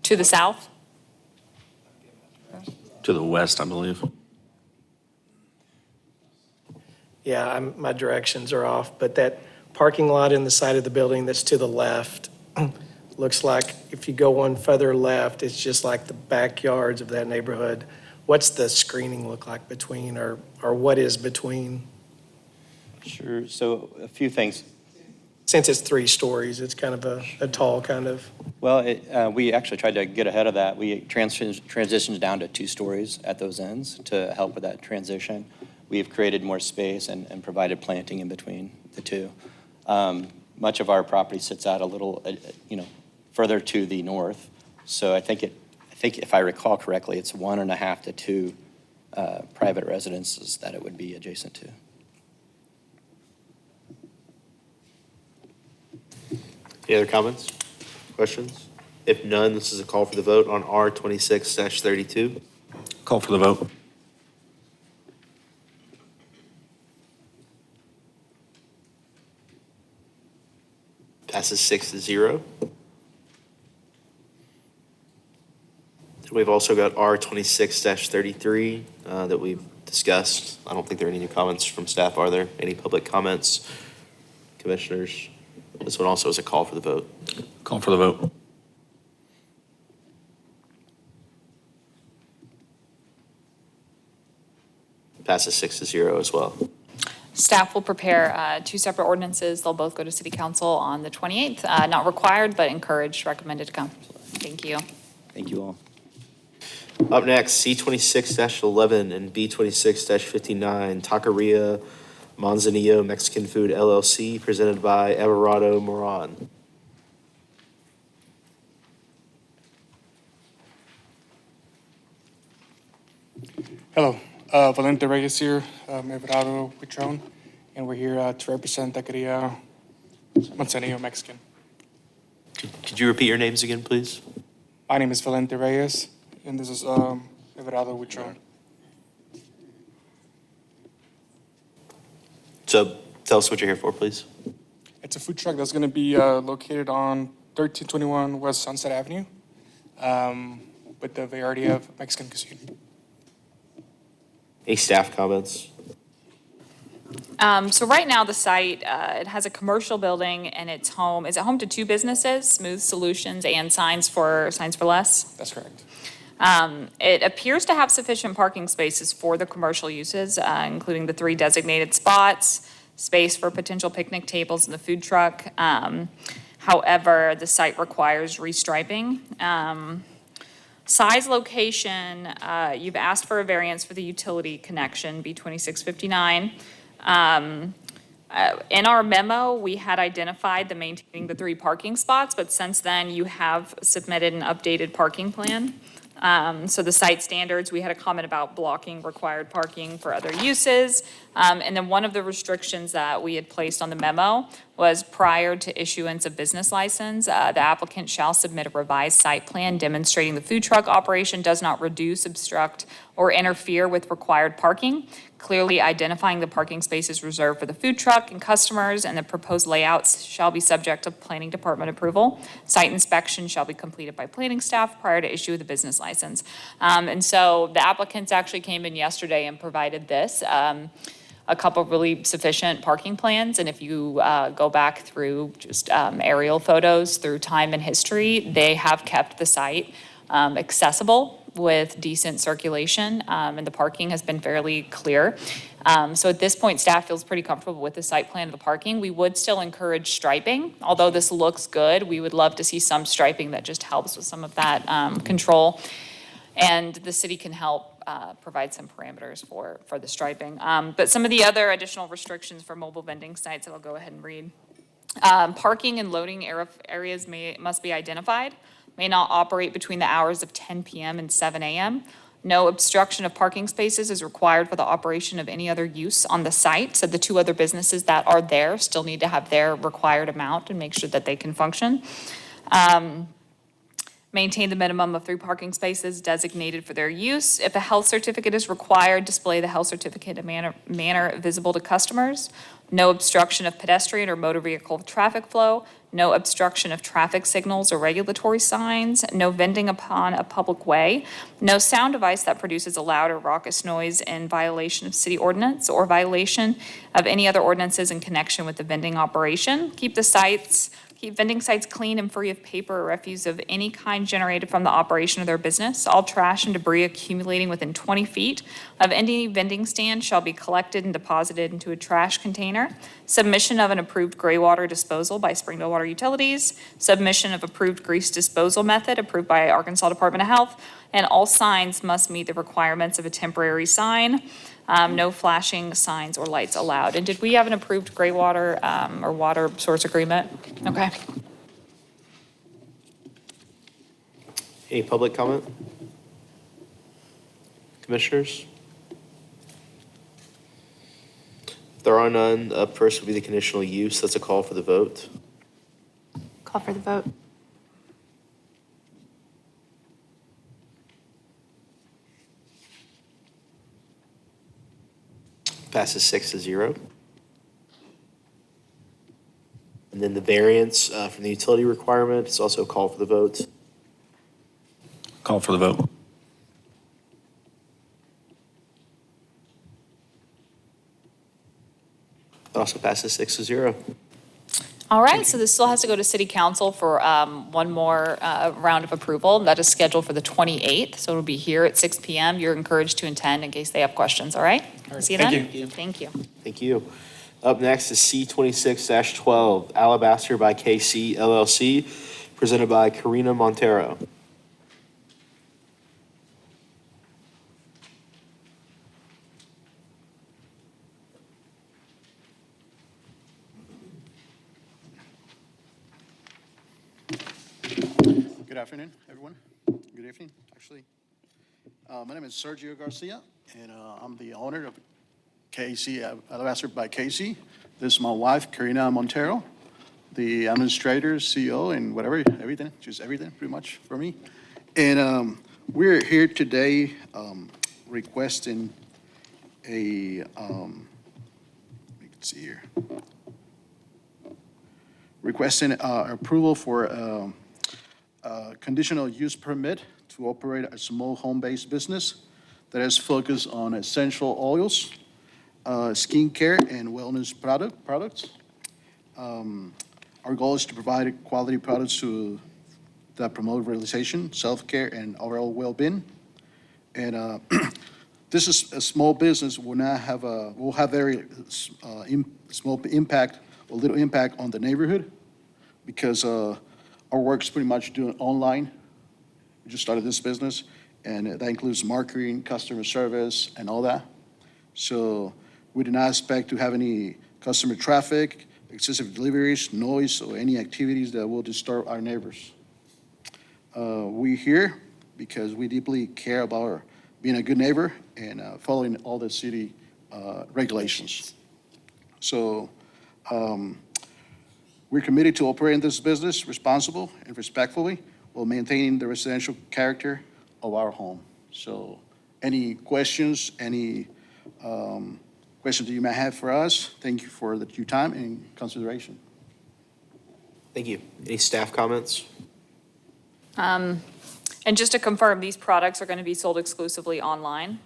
[SPEAKER 4] To the south?
[SPEAKER 19] To the west, I believe.
[SPEAKER 10] Yeah, my directions are off, but that parking lot in the side of the building that's to the left looks like if you go one further left, it's just like the backyards of that neighborhood. What's the screening look like between, or what is between?
[SPEAKER 2] Sure, so a few things.
[SPEAKER 10] Since it's 3 stories, it's kind of a tall kind of.
[SPEAKER 2] Well, we actually tried to get ahead of that. We transitioned down to 2 stories at those ends to help with that transition. We've created more space and provided planting in between the 2. Much of our property sits out a little, further to the north. So I think if I recall correctly, it's 1.5 to 2 private residences that it would be adjacent to.
[SPEAKER 6] Any other comments, questions? If none, this is a call for the vote on R 26-32.
[SPEAKER 19] Call for the vote.
[SPEAKER 6] Passes 6-0. We've also got R 26-33 that we've discussed. I don't think there are any new comments from staff, are there? Any public comments, commissioners? This one also is a call for the vote.
[SPEAKER 19] Call for the vote.
[SPEAKER 6] Passes 6-0 as well.
[SPEAKER 4] Staff will prepare 2 separate ordinances. They'll both go to city council on the 28th. Not required, but encouraged, recommended to come. Thank you.
[SPEAKER 2] Thank you all.
[SPEAKER 6] Up next, C 26-11 and B 26-59, Taqueria Manzanillo Mexican Food LLC, presented by Everardo Moran.
[SPEAKER 5] Hello, Valente Reyes here, Everardo Patron, and we're here to represent Taqueria Manzanillo Mexican.
[SPEAKER 6] Could you repeat your names again, please?
[SPEAKER 5] My name is Valente Reyes, and this is Everardo Patron.
[SPEAKER 6] So tell us what you're here for, please.
[SPEAKER 5] It's a food truck that's going to be located on 1321 West Sunset Avenue with the variety of Mexican cuisine.
[SPEAKER 6] Any staff comments?
[SPEAKER 4] So right now, the site, it has a commercial building and it's home. Is it home to 2 businesses, Smooth Solutions and Signs for Less?
[SPEAKER 5] That's correct.
[SPEAKER 4] It appears to have sufficient parking spaces for the commercial uses, including the 3 designated spots, space for potential picnic tables in the food truck. However, the site requires restriping. Size, location, you've asked for a variance for the utility connection, B 2659. In our memo, we had identified the maintaining the 3 parking spots, but since then you have submitted an updated parking plan. So the site standards, we had a comment about blocking required parking for other uses. And then one of the restrictions that we had placed on the memo was prior to issuance of business license. The applicant shall submit a revised site plan demonstrating the food truck operation does not reduce, obstruct, or interfere with required parking, clearly identifying the parking spaces reserved for the food truck and customers, and the proposed layouts shall be subject to planning department approval. Site inspection shall be completed by planning staff prior to issue of the business license. And so the applicants actually came in yesterday and provided this. A couple of really sufficient parking plans, and if you go back through just aerial photos through time and history, they have kept the site accessible with decent circulation, and the parking has been fairly clear. So at this point, staff feels pretty comfortable with the site plan of the parking. We would still encourage striping. Although this looks good, we would love to see some striping that just helps with some of that control. And the city can help provide some parameters for the striping. But some of the other additional restrictions for mobile vending sites, I'll go ahead and read. Parking and loading areas must be identified, may not operate between the hours of 10 p.m. and 7 a.m. No obstruction of parking spaces is required for the operation of any other use on the site. So the two other businesses that are there still need to have their required amount and make sure that they can function. Maintain the minimum of 3 parking spaces designated for their use. If a health certificate is required, display the health certificate in a manner visible to customers. No obstruction of pedestrian or motor vehicle traffic flow. No obstruction of traffic signals or regulatory signs. No vending upon a public way. No sound device that produces a loud or raucous noise in violation of city ordinance or violation of any other ordinances in connection with the vending operation. Keep vending sites clean and free of paper or refuse of any kind generated from the operation of their business. All trash and debris accumulating within 20 feet of any vending stand shall be collected and deposited into a trash container. Submission of an approved gray water disposal by Springdale Water Utilities. Submission of approved grease disposal method approved by Arkansas Department of Health. And all signs must meet the requirements of a temporary sign. No flashing signs or lights allowed. And did we have an approved gray water or water source agreement? Okay.
[SPEAKER 6] Any public comment? Commissioners? If there are none, up first will be the conditional use. That's a call for the vote.
[SPEAKER 11] Call for the vote.
[SPEAKER 6] Passes 6-0. And then the variance from the utility requirement is also a call for the vote.
[SPEAKER 19] Call for the vote.
[SPEAKER 6] It also passes 6-0.
[SPEAKER 4] All right, so this still has to go to city council for one more round of approval. That is scheduled for the 28th, so it'll be here at 6 p.m. You're encouraged to attend in case they have questions, all right? See you then.
[SPEAKER 6] Thank you.
[SPEAKER 4] Thank you.
[SPEAKER 6] Thank you. Up next is C26-12, Alabaster by KC LLC, presented by Karina Montero.
[SPEAKER 12] Good afternoon, everyone. Good evening, actually. My name is Sergio Garcia, and I'm the owner of KC, Alabaster by KC. This is my wife, Karina Montero, the administrator, CEO, and whatever, everything, just everything, pretty much, for me. And we're here today requesting a, let's see here, requesting approval for conditional use permit to operate a small home-based business that is focused on essential oils, skincare, and wellness products. Our goal is to provide quality products that promote relaxation, self-care, and overall well-being. And this is a small business. Will have very small impact, or little impact on the neighborhood, because our work's pretty much doing online. We just started this business, and that includes marketing, customer service, and all that. So we do not expect to have any customer traffic, excessive deliveries, noise, or any activities that will disturb our neighbors. We're here because we deeply care about being a good neighbor and following all the city regulations. So We're committed to operating this business responsible and respectfully while maintaining the residential character of our home. So any questions, questions that you may have for us, thank you for your time and consideration.
[SPEAKER 6] Thank you. Any staff comments?
[SPEAKER 4] And just to confirm, these products are going to be sold exclusively online?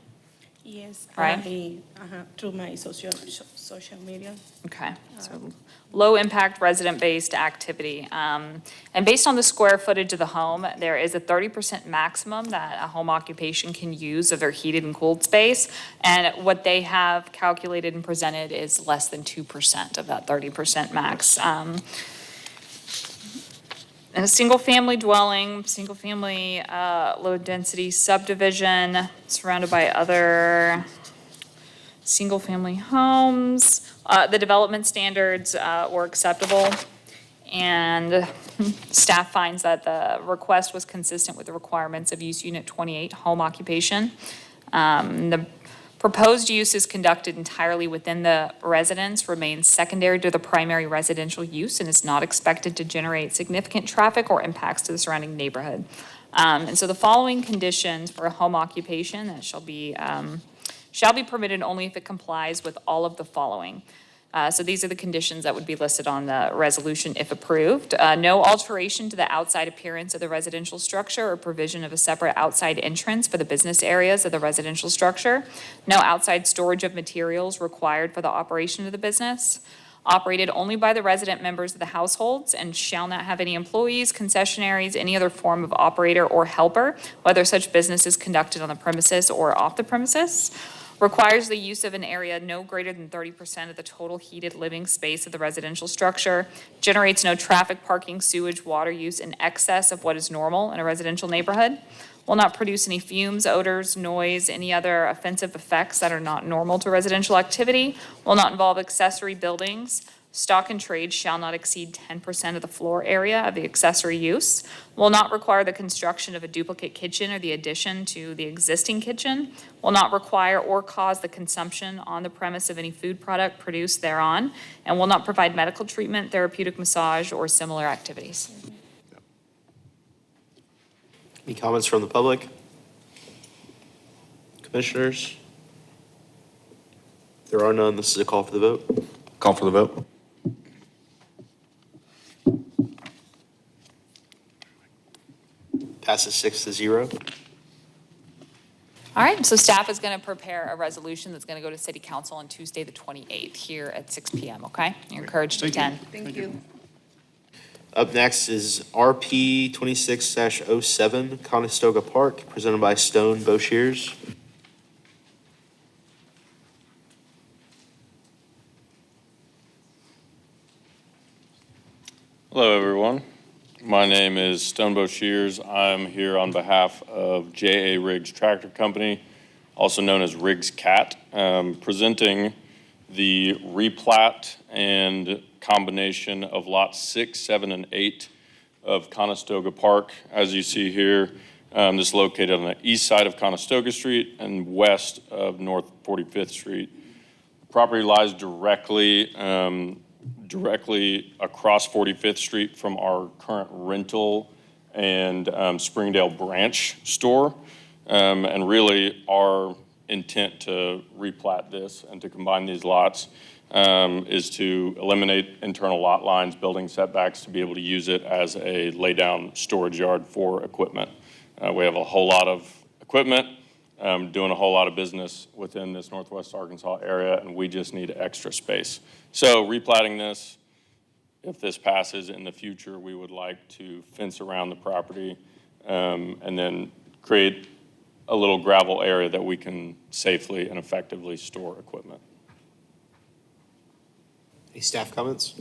[SPEAKER 13] Yes,
[SPEAKER 4] Right.
[SPEAKER 13] Through my social media.
[SPEAKER 4] Okay, so low-impact resident-based activity. And based on the square footage of the home, there is a 30% maximum that a home occupation can use of their heated and cooled space. And what they have calculated and presented is less than 2% of that 30% max. And a single-family dwelling, single-family low-density subdivision surrounded by other single-family homes. The development standards were acceptable, and staff finds that the request was consistent with the requirements of Use Unit 28 home occupation. The proposed use is conducted entirely within the residence, remains secondary to the primary residential use, and is not expected to generate significant traffic or impacts to the surrounding neighborhood. And so the following conditions for a home occupation that shall be permitted only if it complies with all of the following. So these are the conditions that would be listed on the resolution if approved. No alteration to the outside appearance of the residential structure or provision of a separate outside entrance for the business areas of the residential structure. No outside storage of materials required for the operation of the business. Operated only by the resident members of the households and shall not have any employees, concessionaries, any other form of operator or helper, whether such business is conducted on the premises or off the premises. Requires the use of an area no greater than 30% of the total heated living space of the residential structure, generates no traffic, parking, sewage, water use in excess of what is normal in a residential neighborhood, will not produce any fumes, odors, noise, any other offensive effects that are not normal to residential activity, will not involve accessory buildings. Stock and trade shall not exceed 10% of the floor area of the accessory use, will not require the construction of a duplicate kitchen or the addition to the existing kitchen, will not require or cause the consumption on the premise of any food product produced thereon, and will not provide medical treatment, therapeutic massage, or similar activities.
[SPEAKER 6] Any comments from the public? Commissioners? If there are none, this is a call for the vote.
[SPEAKER 19] Call for the vote.
[SPEAKER 6] Passes 6-0.
[SPEAKER 4] All right, so staff is going to prepare a resolution that's going to go to City Council on Tuesday, the 28th, here at 6 p.m., okay? You're encouraged to attend.
[SPEAKER 16] Thank you.
[SPEAKER 6] Up next is RP 26-07 Conestoga Park, presented by Stone Boshiers.
[SPEAKER 14] Hello, everyone. My name is Stone Boshiers. I'm here on behalf of J.A. Riggs Tractor Company, also known as Riggs Cat, presenting the replat and combination of lots 6, 7, and 8 of Conestoga Park. As you see here, this is located on the east side of Conestoga Street and west of North 45th Street. The property lies directly across 45th Street from our current rental and Springdale branch store. And really our intent to replat this and to combine these lots is to eliminate internal lot lines, building setbacks, to be able to use it as a lay-down storage yard for equipment. We have a whole lot of equipment, doing a whole lot of business within this Northwest Arkansas area, and we just need extra space. So replatting this, if this passes in the future, we would like to fence around the property and then create a little gravel area that we can safely and effectively store equipment.
[SPEAKER 6] Any staff comments?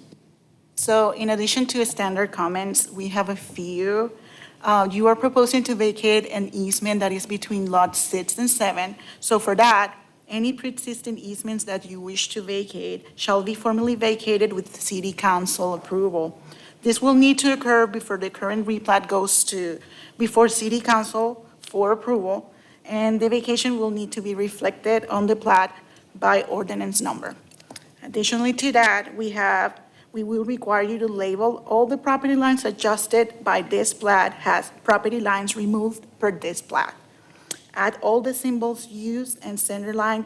[SPEAKER 16] So in addition to standard comments, we have a few. You are proposing to vacate an easement that is between lots 6 and 7. So for that, any pre-existing easements that you wish to vacate shall be formally vacated with city council approval. This will need to occur before the current replat goes before city council for approval, and the vacation will need to be reflected on the plat by ordinance number. Additionally to that, we will require you to label all the property lines adjusted by this plat has property lines removed per this plat. Add all the symbols used and center line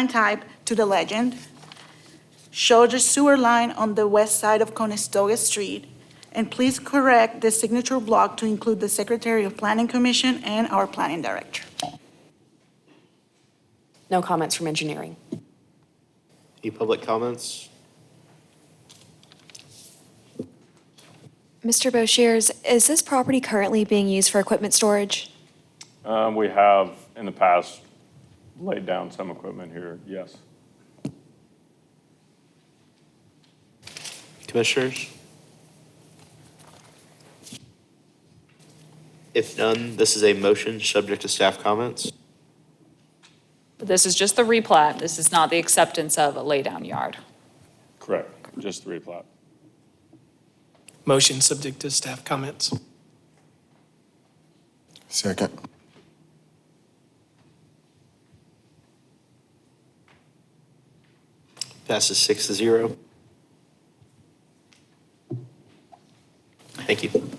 [SPEAKER 16] type to the legend. Show the sewer line on the west side of Conestoga Street. And please correct the signature block to include the Secretary of Planning Commission and our Planning Director.
[SPEAKER 8] No comments from engineering.
[SPEAKER 6] Any public comments?
[SPEAKER 1] Mr. Boshiers, is this property currently being used for equipment storage?
[SPEAKER 14] We have in the past laid down some equipment here, yes.
[SPEAKER 6] Commissioners? If none, this is a motion subject to staff comments.
[SPEAKER 4] This is just the replat. This is not the acceptance of a laydown yard.
[SPEAKER 14] Correct, just the replat.
[SPEAKER 10] Motion subject to staff comments.
[SPEAKER 9] Second.
[SPEAKER 6] Passes 6-0. Thank you.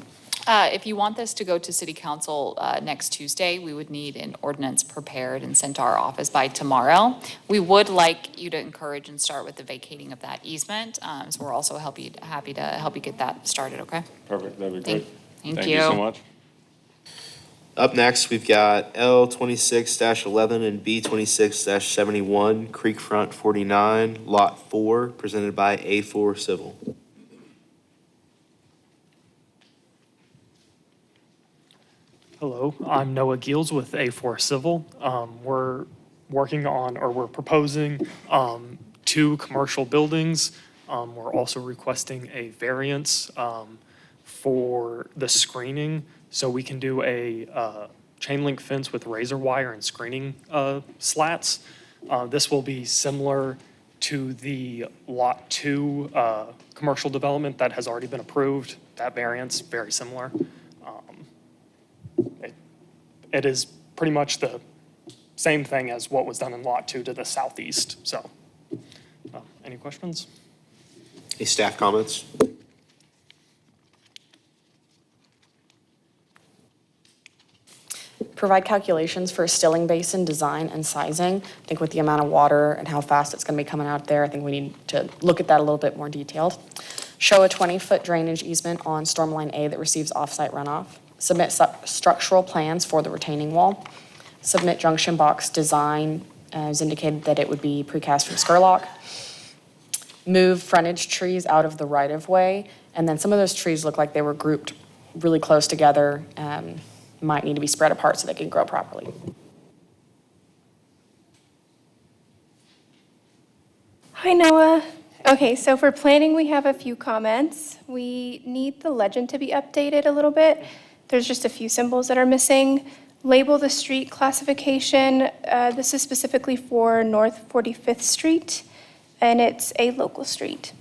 [SPEAKER 4] If you want this to go to city council next Tuesday, we would need an ordinance prepared and sent to our office by tomorrow. We would like you to encourage and start with the vacating of that easement. So we're also happy to help you get that started, okay?
[SPEAKER 14] Perfect, that'd be great.
[SPEAKER 4] Thank
[SPEAKER 14] you so much.
[SPEAKER 6] Up next, we've got L 26-11 and B 26-71, Creekfront 49, Lot 4, presented by A4 Civil.
[SPEAKER 7] Hello, I'm Noah Giels with A4 Civil. We're working on, or we're proposing 2 commercial buildings. We're also requesting a variance for the screening, so we can do a chain link fence with razor wire and screening slats. This will be similar to the Lot 2 commercial development that has already been approved. That variance, very similar. It is pretty much the same thing as what was done in Lot 2 to the southeast, so. Any questions?
[SPEAKER 6] Any staff comments?
[SPEAKER 8] Provide calculations for stilling basin design and sizing. I think with the amount of water and how fast it's going to be coming out there, I think we need to look at that a little bit more detailed. Show a 20-foot drainage easement on Stormline A that receives off-site runoff. Submit structural plans for the retaining wall. Submit junction box design, as indicated that it would be precast from Scurlock. Move frontage trees out of the right-of-way, and then some of those trees look like they were grouped really close together. Might need to be spread apart so they can grow properly.
[SPEAKER 23] Hi, Noah. Okay, so for planning, we have a few comments. We need the legend to be updated a little bit. There's just a few symbols that are missing. Label the street classification. This is specifically for North 45th Street, and it's a local street.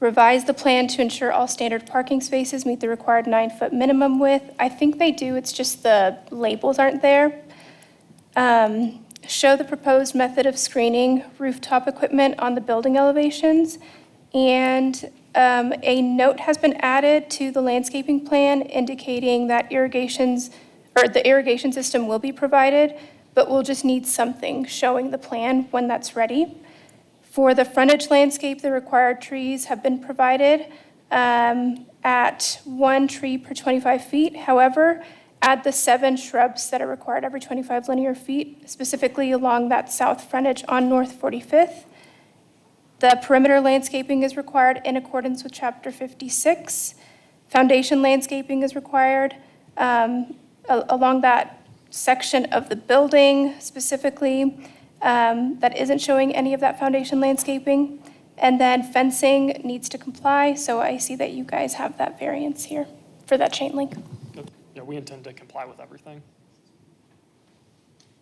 [SPEAKER 23] Revise the plan to ensure all standard parking spaces meet the required 9-foot minimum width. I think they do, it's just the labels aren't there. Show the proposed method of screening rooftop equipment on the building elevations. And a note has been added to the landscaping plan indicating that the irrigation system will be provided, but we'll just need something showing the plan when that's ready. For the frontage landscape, the required trees have been provided at 1 tree per 25 feet. However, add the 7 shrubs that are required every 25 linear feet, specifically along that south frontage on North 45th. The perimeter landscaping is required in accordance with Chapter 56. Foundation landscaping is required along that section of the building specifically that isn't showing any of that foundation landscaping. And then fencing needs to comply, so I see that you guys have that variance here for that chain link.
[SPEAKER 7] Yeah, we intend to comply with everything.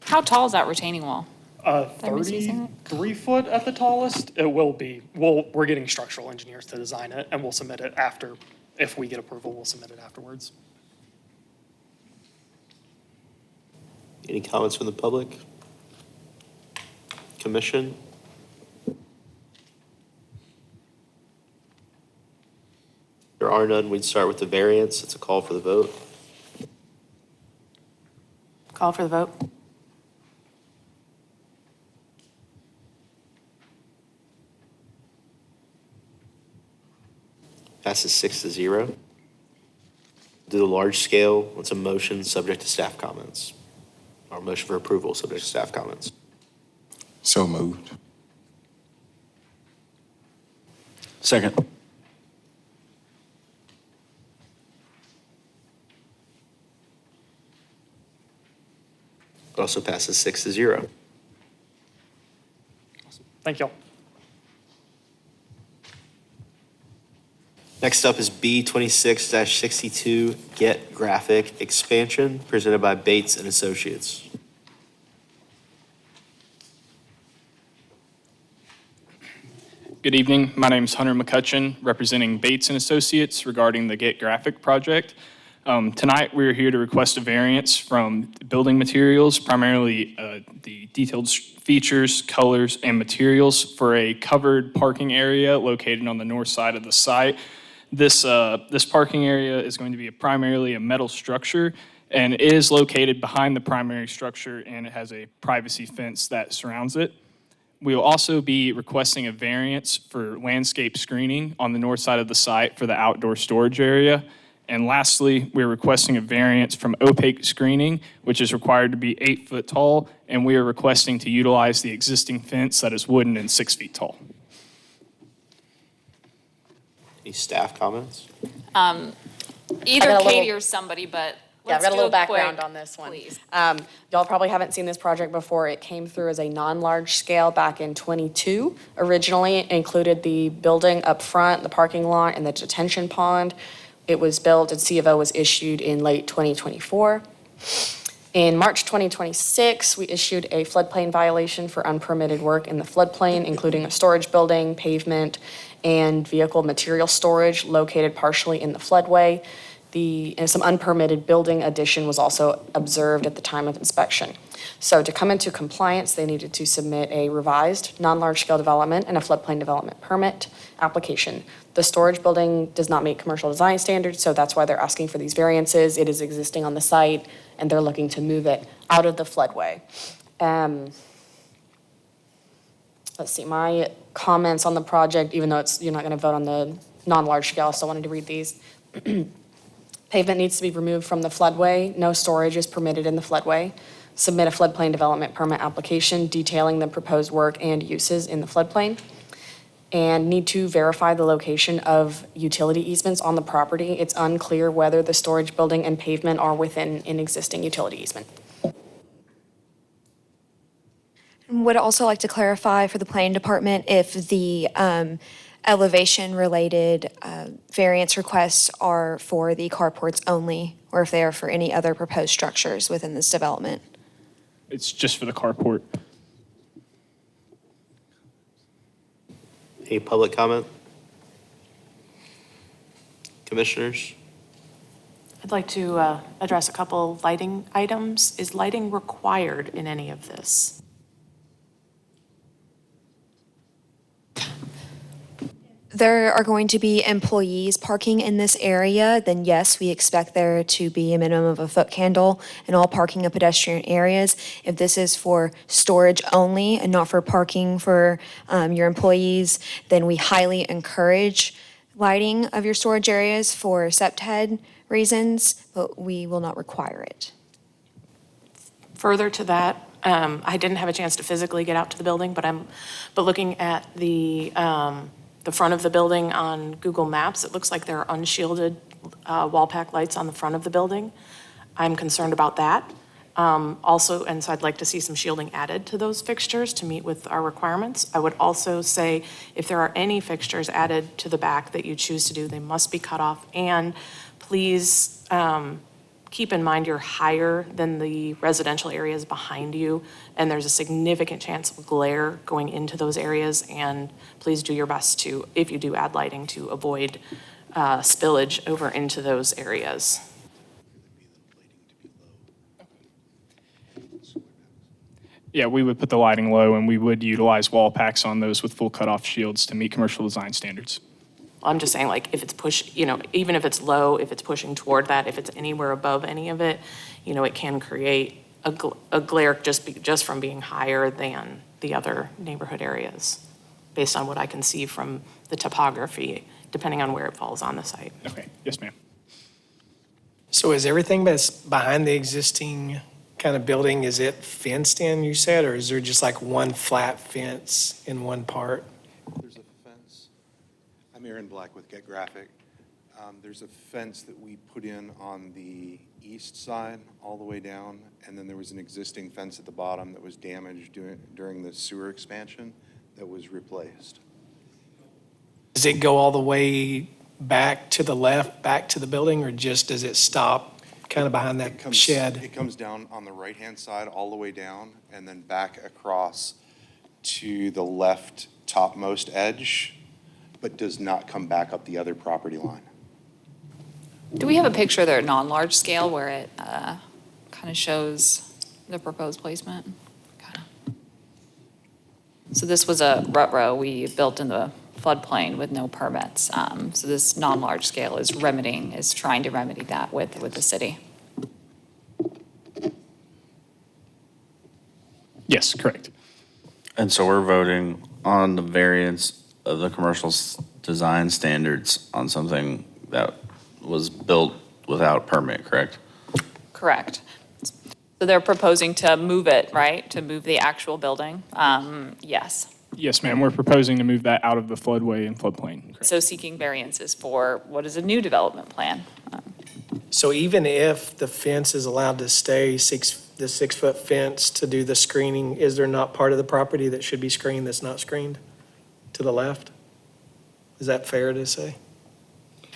[SPEAKER 4] How tall is that retaining wall?
[SPEAKER 7] 33 foot at the tallest. It will be, we're getting structural engineers to design it, and we'll submit it after, if we get approval, we'll submit it afterwards.
[SPEAKER 6] Any comments from the public? Commission? There are none. We'd start with the variance. It's a call for the vote.
[SPEAKER 11] Call for the vote.
[SPEAKER 6] Passes 6-0. Do the large scale. It's a motion subject to staff comments. Or motion for approval subject to staff comments.
[SPEAKER 9] So moved.
[SPEAKER 19] Second.
[SPEAKER 6] Also passes 6-0.
[SPEAKER 7] Thank y'all.
[SPEAKER 6] Next up is B 26-62, Get Graphic Expansion, presented by Bates and Associates.
[SPEAKER 15] Good evening. My name is Hunter McCutcheon, representing Bates and Associates regarding the Get Graphic project. Tonight, we're here to request a variance from building materials, primarily the detailed features, colors, and materials for a covered parking area located on the north side of the site. This parking area is going to be primarily a metal structure, and it is located behind the primary structure, and it has a privacy fence that surrounds it. We will also be requesting a variance for landscape screening on the north side of the site for the outdoor storage area. And lastly, we're requesting a variance from opaque screening, which is required to be 8 foot tall, and we are requesting to utilize the existing fence that is wooden and 6 feet tall.
[SPEAKER 6] Any staff comments?
[SPEAKER 4] Either Katie or somebody, but
[SPEAKER 8] Yeah, I've
[SPEAKER 4] let's
[SPEAKER 8] got a
[SPEAKER 4] do
[SPEAKER 8] little
[SPEAKER 4] a
[SPEAKER 8] background
[SPEAKER 4] quick,
[SPEAKER 8] on this one.
[SPEAKER 4] please.
[SPEAKER 8] Y'all probably haven't seen this project before. It came through as a non-large scale back in '22. Originally, it included the building up front, the parking lot, and the detention pond. It was built and C of O was issued in late 2024. In March 2026, we issued a floodplain violation for unpermitted work in the floodplain, including a storage building, pavement, and vehicle material storage located partially in the floodway. And some unpermitted building addition was also observed at the time of inspection. So to come into compliance, they needed to submit a revised non-large scale development and a floodplain development permit application. The storage building does not meet commercial design standards, so that's why they're asking for these variances. It is existing on the site, and they're looking to move it out of the floodway. Let's see, my comments on the project, even though you're not going to vote on the non-large scale, I still wanted to read these. Pavement needs to be removed from the floodway. No storage is permitted in the floodway. Submit a floodplain development permit application detailing the proposed work and uses in the floodplain. And need to verify the location of utility easements on the property. It's unclear whether the storage building and pavement are within an existing utility easement.
[SPEAKER 1] Would also like to clarify for the planning department if the elevation-related variance requests are for the carports only, or if they are for any other proposed structures within this development.
[SPEAKER 15] It's just for the carport.
[SPEAKER 6] Any public comment? Commissioners?
[SPEAKER 11] I'd like to address a couple lighting items. Is lighting required in any of this?
[SPEAKER 1] There are going to be employees parking in this area, then yes, we expect there to be a minimum of a foot candle in all parking and pedestrian areas. If this is for storage only and not for parking for your employees, then we highly encourage lighting of your storage areas for SEPTED reasons, but we will not require it.
[SPEAKER 11] Further to that, I didn't have a chance to physically get out to the building, but looking at the front of the building on Google Maps, it looks like there are unshielded wall pack lights on the front of the building. I'm concerned about that. Also, and so I'd like to see some shielding added to those fixtures to meet with our requirements. I would also say if there are any fixtures added to the back that you choose to do, they must be cut off. And please keep in mind you're higher than the residential areas behind you, and there's a significant chance of glare going into those areas. And please do your best to, if you do add lighting, to avoid spillage over into those areas.
[SPEAKER 15] Yeah, we would put the lighting low, and we would utilize wall packs on those with full cutoff shields to meet commercial design standards.
[SPEAKER 11] I'm just saying, like, if it's even if it's low, if it's pushing toward that, if it's anywhere above any of it, it can create a glare just from being higher than the other neighborhood areas, based on what I can see from the topography, depending on where it falls on the site.
[SPEAKER 15] Okay, yes, ma'am.
[SPEAKER 10] So is everything that's behind the existing kind of building, is it fenced in, you said, or is there just like one flat fence in one part?
[SPEAKER 17] There's a fence. I'm Aaron Black with Get Graphic. There's a fence that we put in on the east side all the way down, and then there was an existing fence at the bottom that was damaged during the sewer expansion that was replaced.
[SPEAKER 10] Does it go all the way back to the left, back to the building, or just does it stop kind of behind that shed?
[SPEAKER 17] It comes down on the right-hand side all the way down, and then back across to the left topmost edge, but does not come back up the other property line.
[SPEAKER 4] Do we have a picture there at non-large scale where it kind of shows the proposed placement? Kinda. So this was a rut row we built in the floodplain with no permits. So this non-large scale is trying to remedy that with the city.
[SPEAKER 15] Yes, correct.
[SPEAKER 19] And so we're voting on the variance of the commercial design standards on something that was built without permit, correct?
[SPEAKER 4] Correct. So they're proposing to move it, right? To move the actual building? Yes.
[SPEAKER 15] Yes, ma'am, we're proposing to move that out of the floodway and floodplain. Correct.
[SPEAKER 4] So seeking variances for what is a new development plan.
[SPEAKER 10] So even if the fence is allowed to stay the 6-foot fence to do the screening, is there not part of the property that should be screened that's not screened to the left? Is that fair to say?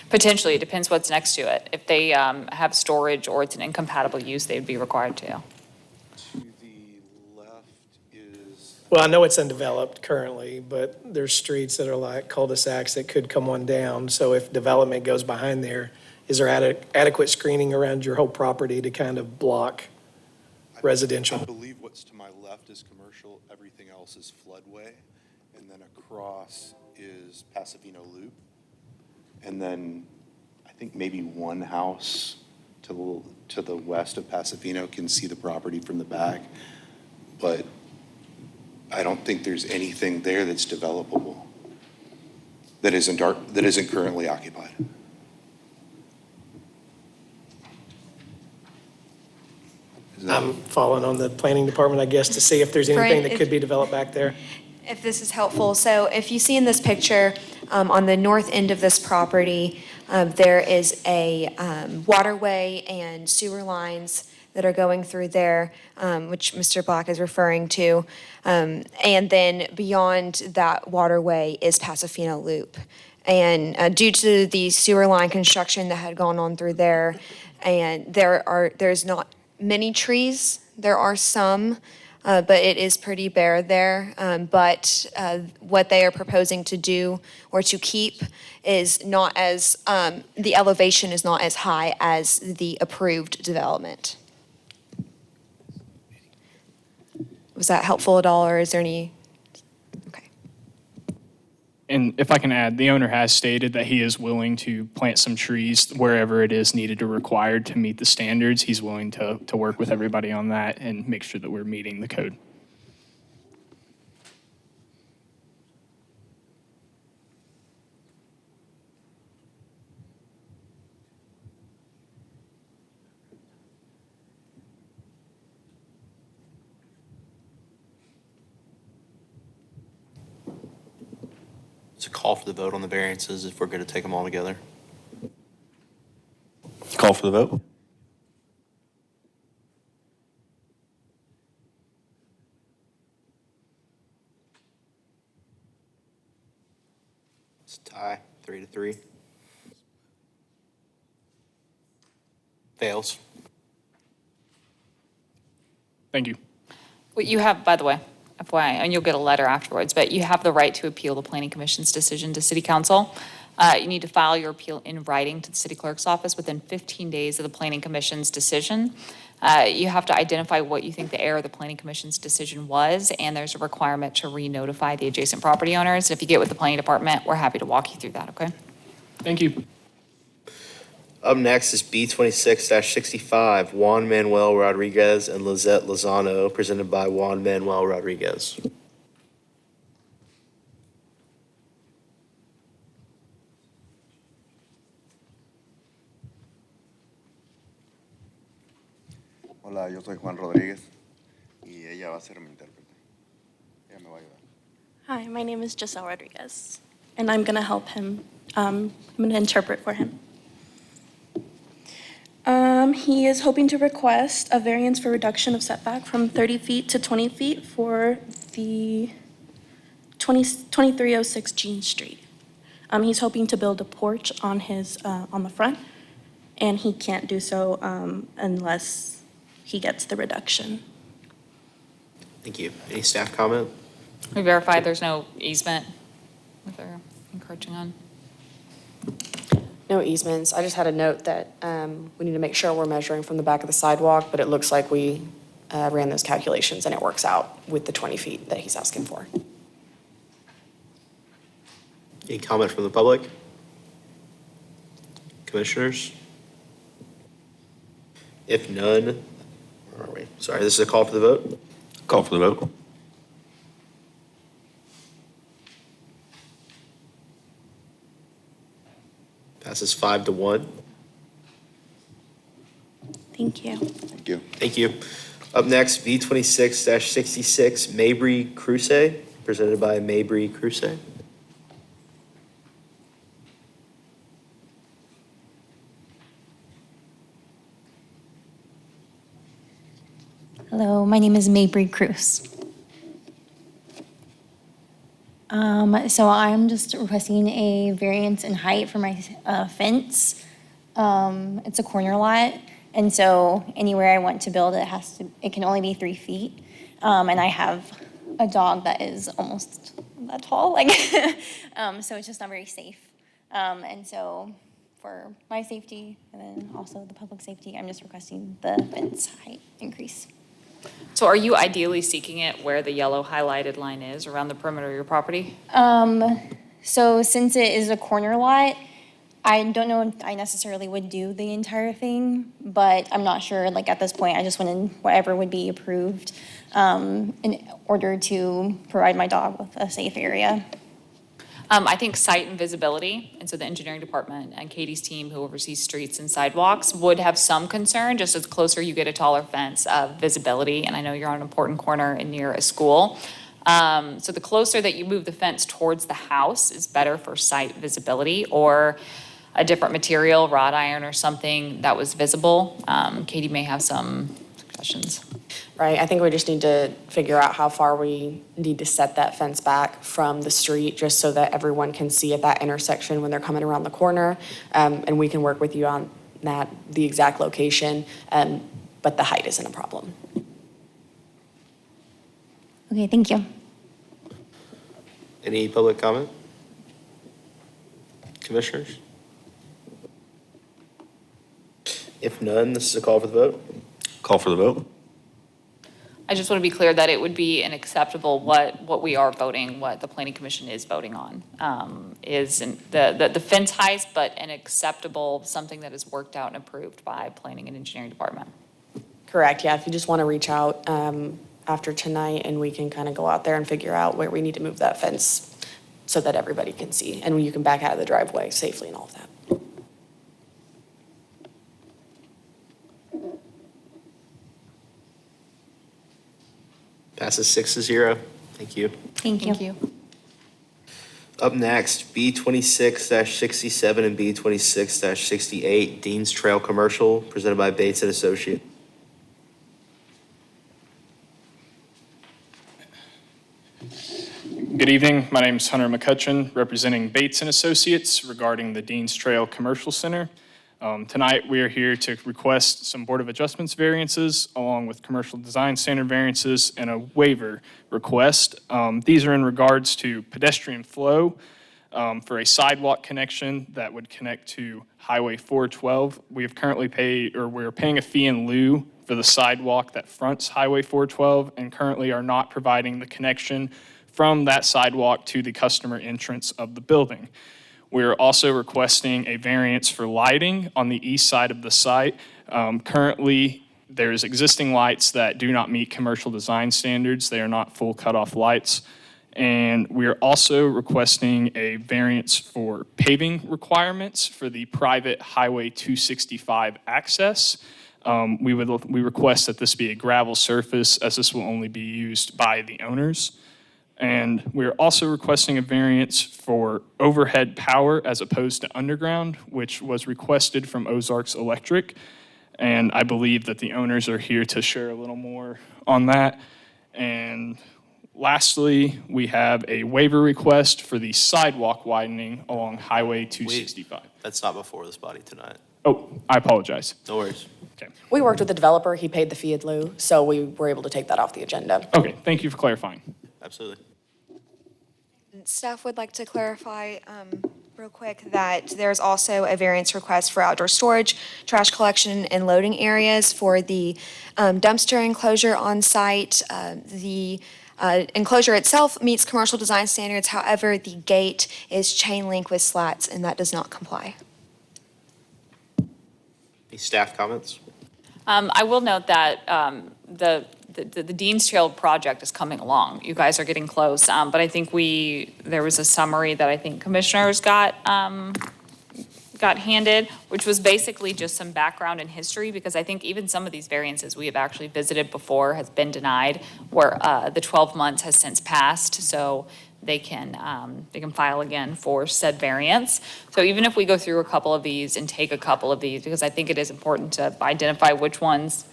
[SPEAKER 4] Potentially, it depends what's next to it. If they have storage or it's an incompatible use, they'd be required to.
[SPEAKER 17] To the left is,
[SPEAKER 10] Well, I know it's undeveloped currently, but there's streets that are like cul-de-sacs that could come on down. So if development goes behind there, is there adequate screening around your whole property to kind of block residential?
[SPEAKER 17] I believe what's to my left is commercial, everything else is floodway, and then across is Pasofino Loop. And then I think maybe one house to the west of Pasofino can see the property from the back, but I don't think there's anything there that's developable that isn't currently occupied.
[SPEAKER 10] I'm following on the planning department, I guess, to see if there's anything that could be developed back there.
[SPEAKER 1] If this is helpful, so if you see in this picture, on the north end of this property, there is a waterway and sewer lines that are going through there, which Mr. Black is referring to. And then beyond that waterway is Pasofino Loop. And due to the sewer line construction that had gone on through there, and there's not many trees, there are some, but it is pretty bare there. But what they are proposing to do or to keep is not as, the elevation is not as high as the approved development. Was that helpful at all, or is there any?
[SPEAKER 15] And if I can add, the owner has stated that he is willing to plant some trees wherever it is needed or required to meet the standards. He's willing to work with everybody on that and make sure that we're meeting the code.
[SPEAKER 6] It's a call for the vote on the variances if we're going to take them all together.
[SPEAKER 19] Call for the vote.
[SPEAKER 6] It's a tie, 3-3. Fails.
[SPEAKER 15] Thank you.
[SPEAKER 4] What you have, by the way, FYI, and you'll get a letter afterwards, but you have the right to appeal the Planning Commission's decision to City Council. You need to file your appeal in writing to the City Clerk's office within 15 days of the Planning Commission's decision. You have to identify what you think the error of the Planning Commission's decision was, and there's a requirement to re-notify the adjacent property owners. If you get with the Planning Department, we're happy to walk you through that, okay?
[SPEAKER 15] Thank you.
[SPEAKER 6] Up next is B 26-65, Juan Manuel Rodriguez and Lizette Lozano, presented by Juan Manuel Rodriguez.
[SPEAKER 18] Hola, yo soy Juan Rodríguez y ella va a ser mi intérprete. Ella me va a ayudar.
[SPEAKER 20] Hi, my name is Giselle Rodriguez, and I'm going to help him. I'm going to interpret for him. He is hoping to request a variance for reduction of setback from 30 feet to 20 feet for the 2306 Jean Street. He's hoping to build a porch on the front, and he can't do so unless he gets the reduction.
[SPEAKER 6] Thank you. Any staff comment?
[SPEAKER 4] We verified there's no easement that they're encroaching on.
[SPEAKER 8] No easements. I just had a note that we need to make sure we're measuring from the back of the sidewalk, but it looks like we ran those calculations and it works out with the 20 feet that he's asking for.
[SPEAKER 6] Any comment from the public? Commissioners? If none, where are we? Sorry, this is a call for the vote.
[SPEAKER 19] Call for the vote.
[SPEAKER 6] Passes 5-1.
[SPEAKER 20] Thank you.
[SPEAKER 18] Thank you.
[SPEAKER 6] Thank you. Up next, V 26-66, Mabry Cruce, presented by Mabry Cruce.
[SPEAKER 21] Hello, my name is Mabry Cruz. So I'm just requesting a variance in height for my fence. It's a corner lot, and so anywhere I want to build it can only be 3 feet. And I have a dog that is almost that tall, so it's just not very safe. And so for my safety and then also the public safety, I'm just requesting the fence height increase.
[SPEAKER 4] So are you ideally seeking it where the yellow highlighted line is, around the perimeter of your property?
[SPEAKER 21] So since it is a corner lot, I don't know if I necessarily would do the entire thing, but I'm not sure, at this point, I just wanted whatever would be approved in order to provide my dog with a safe area.
[SPEAKER 4] I think sight and visibility, and so the engineering department and Katie's team who oversees streets and sidewalks would have some concern, just as closer you get a taller fence of visibility, and I know you're on an important corner and near a school. So the closer that you move the fence towards the house is better for sight visibility, or a different material, wrought iron or something that was visible. Katie may have some suggestions.
[SPEAKER 8] Right, I think we just need to figure out how far we need to set that fence back from the street, just so that everyone can see at that intersection when they're coming around the corner. And we can work with you on that, the exact location, but the height isn't a problem.
[SPEAKER 21] Okay, thank you.
[SPEAKER 6] Any public comment? Commissioners? If none, this is a call for the vote.
[SPEAKER 19] Call for the vote.
[SPEAKER 4] I just want to be clear that it would be an acceptable, what we are voting, what the planning commission is voting on, is the fence height, but an acceptable, something that is worked out and approved by planning and engineering department.
[SPEAKER 8] Correct, yeah, if you just want to reach out after tonight, and we can kind of go out there and figure out where we need to move that fence so that everybody can see, and you can back out of the driveway safely and all of that.
[SPEAKER 6] Passes 6-0. Thank you.
[SPEAKER 21] Thank you.
[SPEAKER 6] Up next, B 26-67 and B 26-68, Dean's Trail Commercial, presented by Bates and Associates.
[SPEAKER 15] Good evening. My name is Hunter McCutcheon, representing Bates and Associates regarding the Dean's Trail Commercial Center. Tonight, we are here to request some Board of Adjustments variances, along with commercial design standard variances and a waiver request. These are in regards to pedestrian flow for a sidewalk connection that would connect to Highway 412. We have currently paid, or we're paying a fee in lieu for the sidewalk that fronts Highway 412, and currently are not providing the connection from that sidewalk to the customer entrance of the building. We're also requesting a variance for lighting on the east side of the site. Currently, there's existing lights that do not meet commercial design standards. They are not full cutoff lights. And we are also requesting a variance for paving requirements for the private Highway 265 access. We request that this be a gravel surface, as this will only be used by the owners. And we're also requesting a variance for overhead power as opposed to underground, which was requested from Ozarks Electric. And I believe that the owners are here to share a little more on that. And lastly, we have a waiver request for the sidewalk widening along Highway 265.
[SPEAKER 6] That's not before this body tonight.
[SPEAKER 15] Oh, I apologize.
[SPEAKER 6] No worries.
[SPEAKER 15] Okay.
[SPEAKER 8] We worked with the developer, he paid the fee in lieu, so we were able to take that off the agenda.
[SPEAKER 15] Okay, thank you for clarifying.
[SPEAKER 6] Absolutely.
[SPEAKER 1] Staff would like to clarify real quick that there's also a variance request for outdoor storage, trash collection, and loading areas for the dumpster enclosure on site. The enclosure itself meets commercial design standards. However, the gate is chain link with slats, and that does not comply.
[SPEAKER 6] Any staff comments?
[SPEAKER 4] I will note that the Dean's Trail project is coming along. You guys are getting close, but I think there was a summary that I think commissioners got handed, which was basically just some background and history, because I think even some of these variances we have actually visited before has been denied, where the 12 months has since passed, so they can file again for said variance. So even if we go through a couple of these and take a couple of these, because I think it is important to identify which ones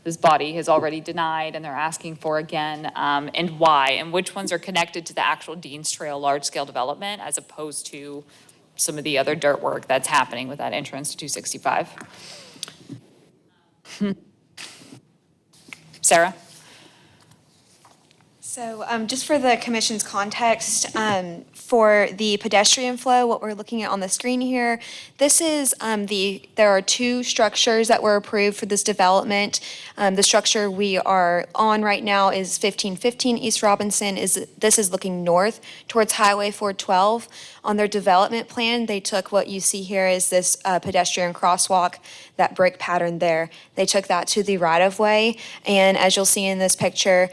[SPEAKER 4] this body has already denied and they're asking for again, and why, and which ones are connected to the actual Dean's Trail large-scale development as opposed to some of the other dirt work that's happening with that entrance to 265. Sarah?
[SPEAKER 1] So just for the commission's context, for the pedestrian flow, what we're looking at on the screen here, this is there are two structures that were approved for this development. The structure we are on right now is 1515 East Robinson. This is looking north towards Highway 412. On their development plan, they took what you see here is this pedestrian crosswalk, that brick pattern there. They took that to the right-of-way, and as you'll see in this picture,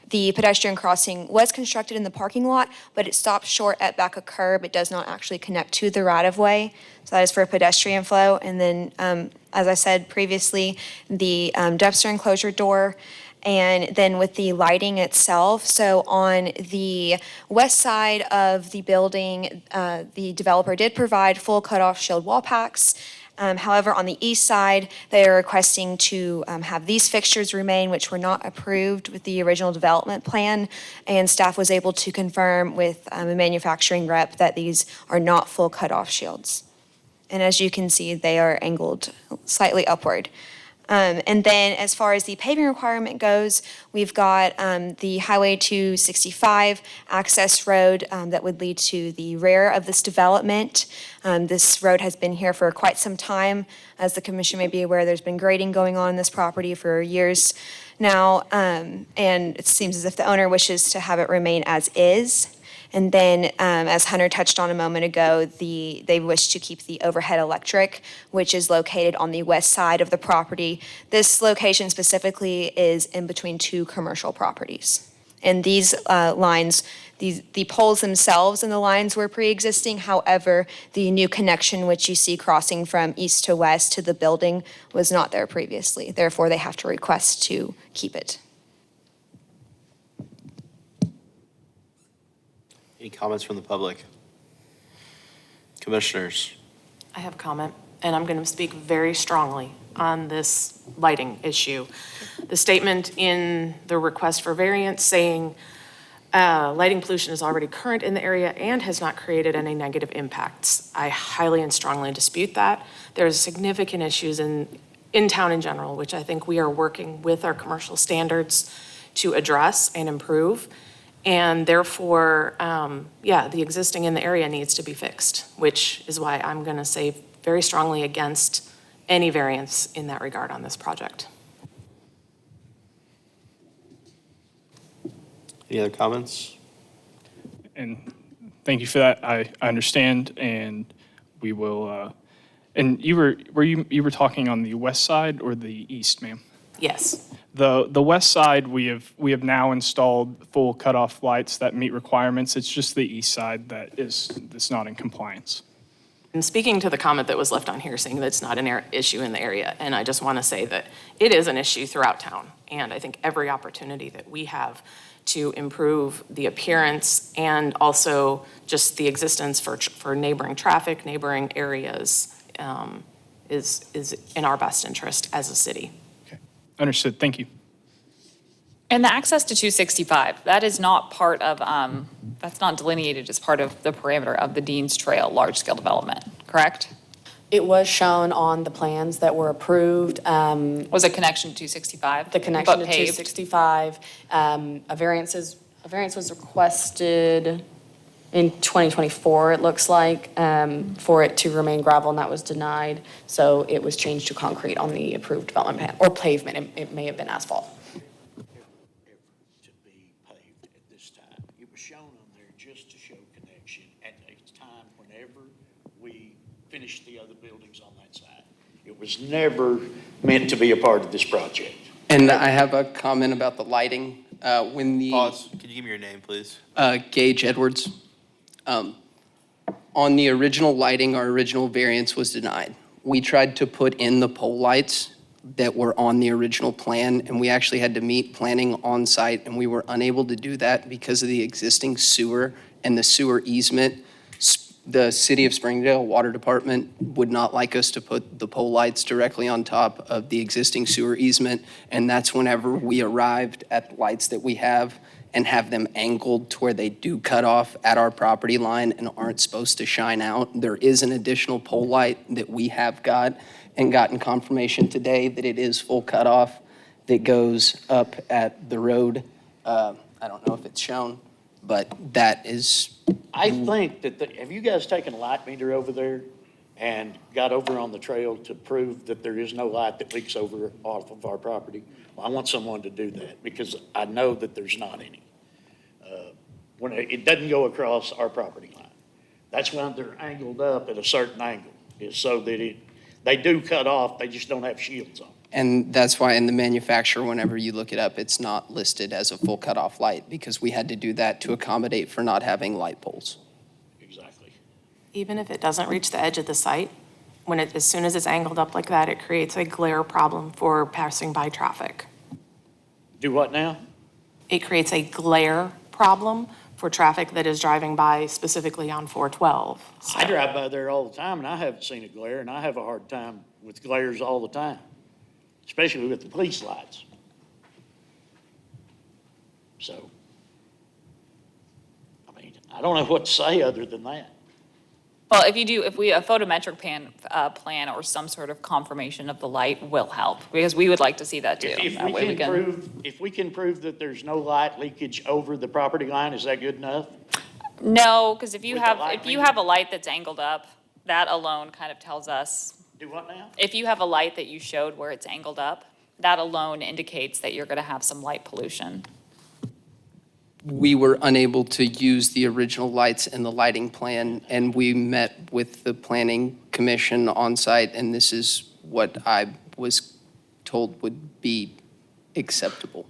[SPEAKER 1] the pedestrian crossing was constructed in the parking lot, but it stops short at back of curb. It does not actually connect to the right-of-way. So that is for pedestrian flow. And then, as I said previously, the dumpster enclosure door. And then with the lighting itself, so on the west side of the building, the developer did provide full cutoff shield wall packs. However, on the east side, they are requesting to have these fixtures remain, which were not approved with the original development plan. And staff was able to confirm with a manufacturing rep that these are not full cutoff shields. And as you can see, they are angled slightly upward. And then as far as the paving requirement goes, we've got the Highway 265 access road that would lead to the rear of this development. This road has been here for quite some time. As the commission may be aware, there's been grading going on in this property for years now, and it seems as if the owner wishes to have it remain as is. And then, as Hunter touched on a moment ago, they wish to keep the overhead electric, which is located on the west side of the property. This location specifically is in between two commercial properties. And these lines, the poles themselves and the lines were pre-existing. However, the new connection, which you see crossing from east to west to the building, was not there previously. Therefore, they have to request to keep it.
[SPEAKER 6] Any comments from the public? Commissioners?
[SPEAKER 11] I have comment, and I'm going to speak very strongly on this lighting issue. The statement in the request for variance saying lighting pollution is already current in the area and has not created any negative impacts. I highly and strongly dispute that. There's significant issues in town in general, which I think we are working with our commercial standards to address and improve. And therefore, the existing in the area needs to be fixed, which is why I'm going to say very strongly against any variance in that regard on this project.
[SPEAKER 6] Any other comments?
[SPEAKER 15] And Thank you for that. I understand, and we will, and you were talking on the west side or the east, ma'am?
[SPEAKER 11] Yes.
[SPEAKER 15] The west side, we have now installed full cutoff lights that meet requirements. It's just the east side that's not in compliance.
[SPEAKER 11] And speaking to the comment that was left on here, saying that it's not an issue in the area, and I just want to say that it is an issue throughout town. And I think every opportunity that we have to improve the appearance and also just the existence for neighboring traffic, neighboring areas, is in our best interest as a city.
[SPEAKER 15] Understood. Thank you.
[SPEAKER 4] And the access to 265, that is not part of, that's not delineated as part of the parameter of the Dean's Trail large-scale development, correct?
[SPEAKER 8] It was shown on the plans that were approved.
[SPEAKER 4] Was a connection to 265?
[SPEAKER 8] The connection to
[SPEAKER 4] but paved?
[SPEAKER 8] 265. A variance was requested in 2024, it looks like, for it to remain gravel, and that was denied. So it was changed to concrete on the approved development plan, or pavement. It may have been asphalt.
[SPEAKER 2] To be paved at this time. It was shown on there just to show connection at a time whenever we finished the other buildings on that side. It was never meant to be a part of this project.
[SPEAKER 3] And I have a comment about the lighting. When the
[SPEAKER 6] Pause. Could you give me your name, please?
[SPEAKER 3] Gage Edwards. On the original lighting, our original variance was denied. We tried to put in the pole lights that were on the original plan, and we actually had to meet planning on site, and we were unable to do that because of the existing sewer and the sewer easement. The City of Springdale Water Department would not like us to put the pole lights directly on top of the existing sewer easement, and that's whenever we arrived at the lights that we have and have them angled to where they do cut off at our property line and aren't supposed to shine out. There is an additional pole light that we have got and gotten confirmation today that it is full cutoff that goes up at the road. I don't know if it's shown, but that is.
[SPEAKER 2] I think that, have you guys taken a light meter over there and got over on the trail to prove that there is no light that leaks over off of our property? Well, I want someone to do that because I know that there's not any. When it doesn't go across our property line. That's when they're angled up at a certain angle, is so that they do cut off, they just don't have shields on.
[SPEAKER 3] And that's why in the manufacturer, whenever you look it up, it's not listed as a full cutoff light because we had to do that to accommodate for not having light poles.
[SPEAKER 2] Exactly.
[SPEAKER 11] Even if it doesn't reach the edge of the site, as soon as it's angled up like that, it creates a glare problem for passing by traffic.
[SPEAKER 2] Do what now?
[SPEAKER 11] It creates a glare problem for traffic that is driving by specifically on 412.
[SPEAKER 2] I drive by there all the time and I haven't seen a glare, and I have a hard time with glares all the time, especially with the police lights. So, I mean, I don't know what to say other than that.
[SPEAKER 4] Well, if a photometric plan or some sort of confirmation of the light will help, because we would like to see that too.
[SPEAKER 2] If we can prove that there's no light leakage over the property line, is that good enough?
[SPEAKER 4] No, because if you
[SPEAKER 2] With the light
[SPEAKER 4] have a light that's angled up, that alone kind of tells us.
[SPEAKER 2] Do what now?
[SPEAKER 4] If you have a light that you showed where it's angled up, that alone indicates that you're going to have some light pollution.
[SPEAKER 3] We were unable to use the original lights in the lighting plan, and we met with the planning commission on site, and this is what I was told would be acceptable.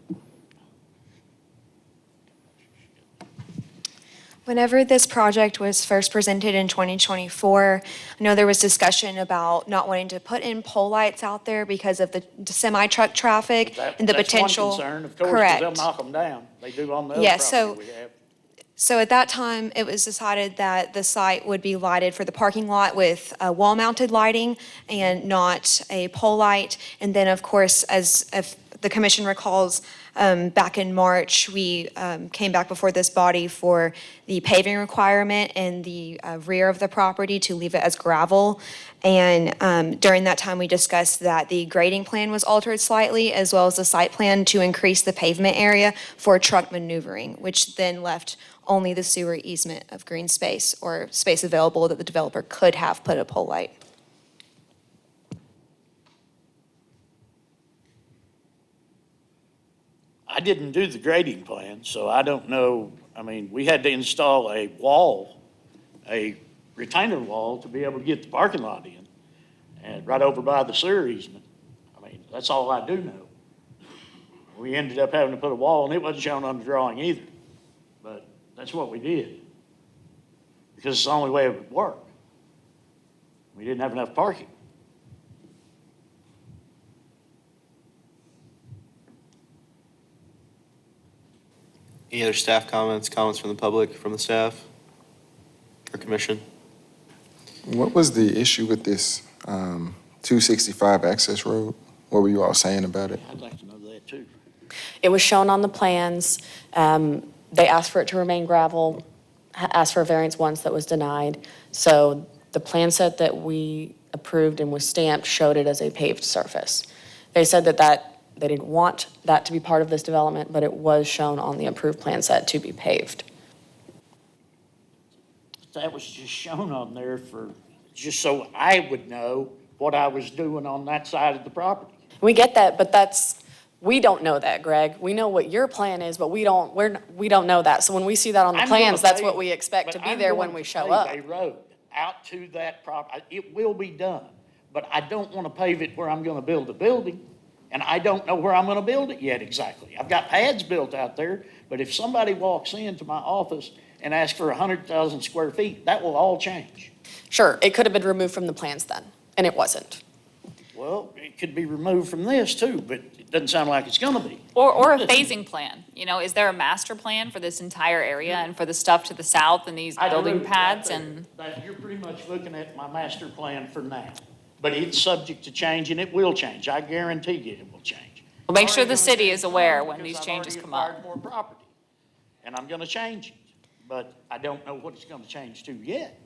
[SPEAKER 1] Whenever this project was first presented in 2024, I know there was discussion about not wanting to put in pole lights out there because of the semi-truck traffic and the potential.
[SPEAKER 2] That's one concern, of course,
[SPEAKER 1] Correct.
[SPEAKER 2] because they'll knock them down. They do on the other
[SPEAKER 1] Yes,
[SPEAKER 2] property we have.
[SPEAKER 1] So at that time, it was decided that the site would be lighted for the parking lot with wall-mounted lighting and not a pole light. And then, of course, as if the commission recalls, back in March, we came back before this body for the paving requirement in the rear of the property to leave it as gravel. And during that time, we discussed that the grading plan was altered slightly, as well as the site plan to increase the pavement area for truck maneuvering, which then left only the sewer easement of green space or space available that the developer could have put a pole light.
[SPEAKER 2] I didn't do the grading plan, so I don't know. I mean, we had to install a wall a retainer wall to be able to get the parking lot in, and right over by the sewer easement. I mean, that's all I do know. We ended up having to put a wall, and it wasn't shown on the drawing either, but that's what we did. Because it's the only way it would work. We didn't have enough parking.
[SPEAKER 6] Any other staff comments from the public, from the staff or commission?
[SPEAKER 9] What was the issue with this 265 access road? What were you all saying about it?
[SPEAKER 2] I'd like to know that too.
[SPEAKER 8] It was shown on the plans. They asked for it to remain gravel, asked for a variance once that was denied. So the plan set that we approved and was stamped showed it as a paved surface. They said that they didn't want that to be part of this development, but it was shown on the approved plan set to be paved.
[SPEAKER 2] That was just shown on there just so I would know what I was doing on that side of the property.
[SPEAKER 8] We get that, but we don't know that, Greg. We know what your plan is, but we don't know that. So when we see that on the
[SPEAKER 2] I'm gonna
[SPEAKER 8] plans, that's
[SPEAKER 2] pave-
[SPEAKER 8] what we expect to
[SPEAKER 2] but
[SPEAKER 8] be
[SPEAKER 2] I'm
[SPEAKER 8] there
[SPEAKER 2] going
[SPEAKER 8] when we
[SPEAKER 2] to
[SPEAKER 8] show
[SPEAKER 2] pave
[SPEAKER 8] up.
[SPEAKER 2] a road out to that property. It will be done, but I don't want to pave it where I'm going to build a building, and I don't know where I'm going to build it yet exactly. I've got pads built out there, but if somebody walks into my office and asks for 100,000 square feet, that will all change.
[SPEAKER 8] Sure, it could have been removed from the plans then, and it wasn't.
[SPEAKER 2] Well, it could be removed from this too, but it doesn't sound like it's going to be.
[SPEAKER 4] Or a phasing plan, you know, is there a master plan for this entire area and for the stuff to the south and these
[SPEAKER 2] I
[SPEAKER 4] building
[SPEAKER 2] agree
[SPEAKER 4] pads
[SPEAKER 2] right
[SPEAKER 4] and?
[SPEAKER 2] there. You're pretty much looking at my master plan for now, but it's subject to change and it will change. I guarantee you it will change.
[SPEAKER 4] Well, make sure the city is aware
[SPEAKER 2] Because
[SPEAKER 4] when these
[SPEAKER 2] I've
[SPEAKER 4] changes
[SPEAKER 2] already
[SPEAKER 4] come up.
[SPEAKER 2] acquired more property, and I'm gonna change it, but I don't know what it's gonna change to yet.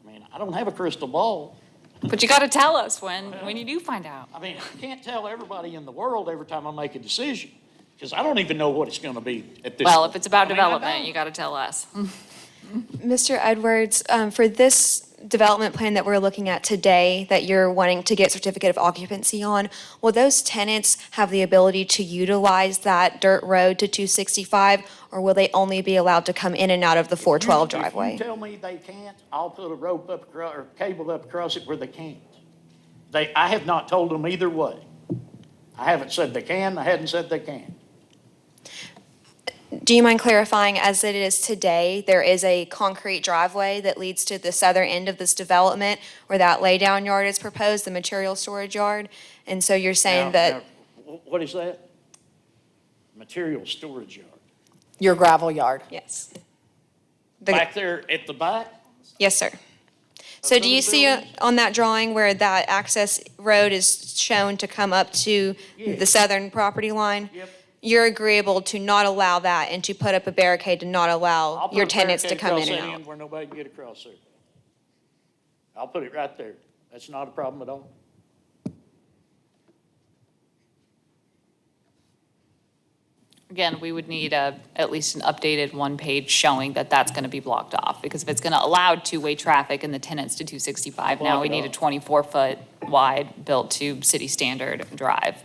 [SPEAKER 2] I mean, I don't have a crystal ball.
[SPEAKER 4] But you gotta tell us when you do find out.
[SPEAKER 2] I mean, I can't tell everybody in the world every time I make a decision, because I don't even know what it's gonna be at this point.
[SPEAKER 4] Well, if it's about
[SPEAKER 2] I mean, I
[SPEAKER 4] development,
[SPEAKER 2] don't.
[SPEAKER 4] you gotta tell us.
[SPEAKER 1] Mr. Edwards, for this development plan that we're looking at today, that you're wanting to get certificate of occupancy on, will those tenants have the ability to utilize that dirt road to 265, or will they only be allowed to come in and out of the 412
[SPEAKER 2] If you
[SPEAKER 1] driveway?
[SPEAKER 2] tell me they can't, I'll put a rope up across, or cable up across it where they can't. I have not told them either way. I haven't said they can, I hadn't said they can't.
[SPEAKER 1] Do you mind clarifying, as it is today, there is a concrete driveway that leads to the southern end of this development where that laydown yard is proposed, the material storage yard? And so you're saying that,
[SPEAKER 2] What is that? Material storage yard.
[SPEAKER 8] Your gravel yard.
[SPEAKER 1] yes.
[SPEAKER 2] Back there at the back?
[SPEAKER 1] Yes, sir. So do you see on that drawing where that access road is shown to come up to the southern property line?
[SPEAKER 2] Yep.
[SPEAKER 1] You're agreeable to not allow that and to put up a barricade to not
[SPEAKER 2] I'll
[SPEAKER 1] allow
[SPEAKER 2] put
[SPEAKER 1] your
[SPEAKER 2] a
[SPEAKER 1] tenants to
[SPEAKER 2] barricade
[SPEAKER 1] come in
[SPEAKER 2] across
[SPEAKER 1] and
[SPEAKER 2] that
[SPEAKER 1] out?
[SPEAKER 2] end where nobody can get across there. I'll put it right there. That's not a problem at all.
[SPEAKER 4] Again, we would need at least an updated one page showing that that's gonna be blocked off. Because if it's gonna allow two-way traffic and the tenants to 265, now
[SPEAKER 2] Block
[SPEAKER 4] we
[SPEAKER 2] it
[SPEAKER 4] need a
[SPEAKER 2] off.
[SPEAKER 4] 24-foot wide built to city standard drive.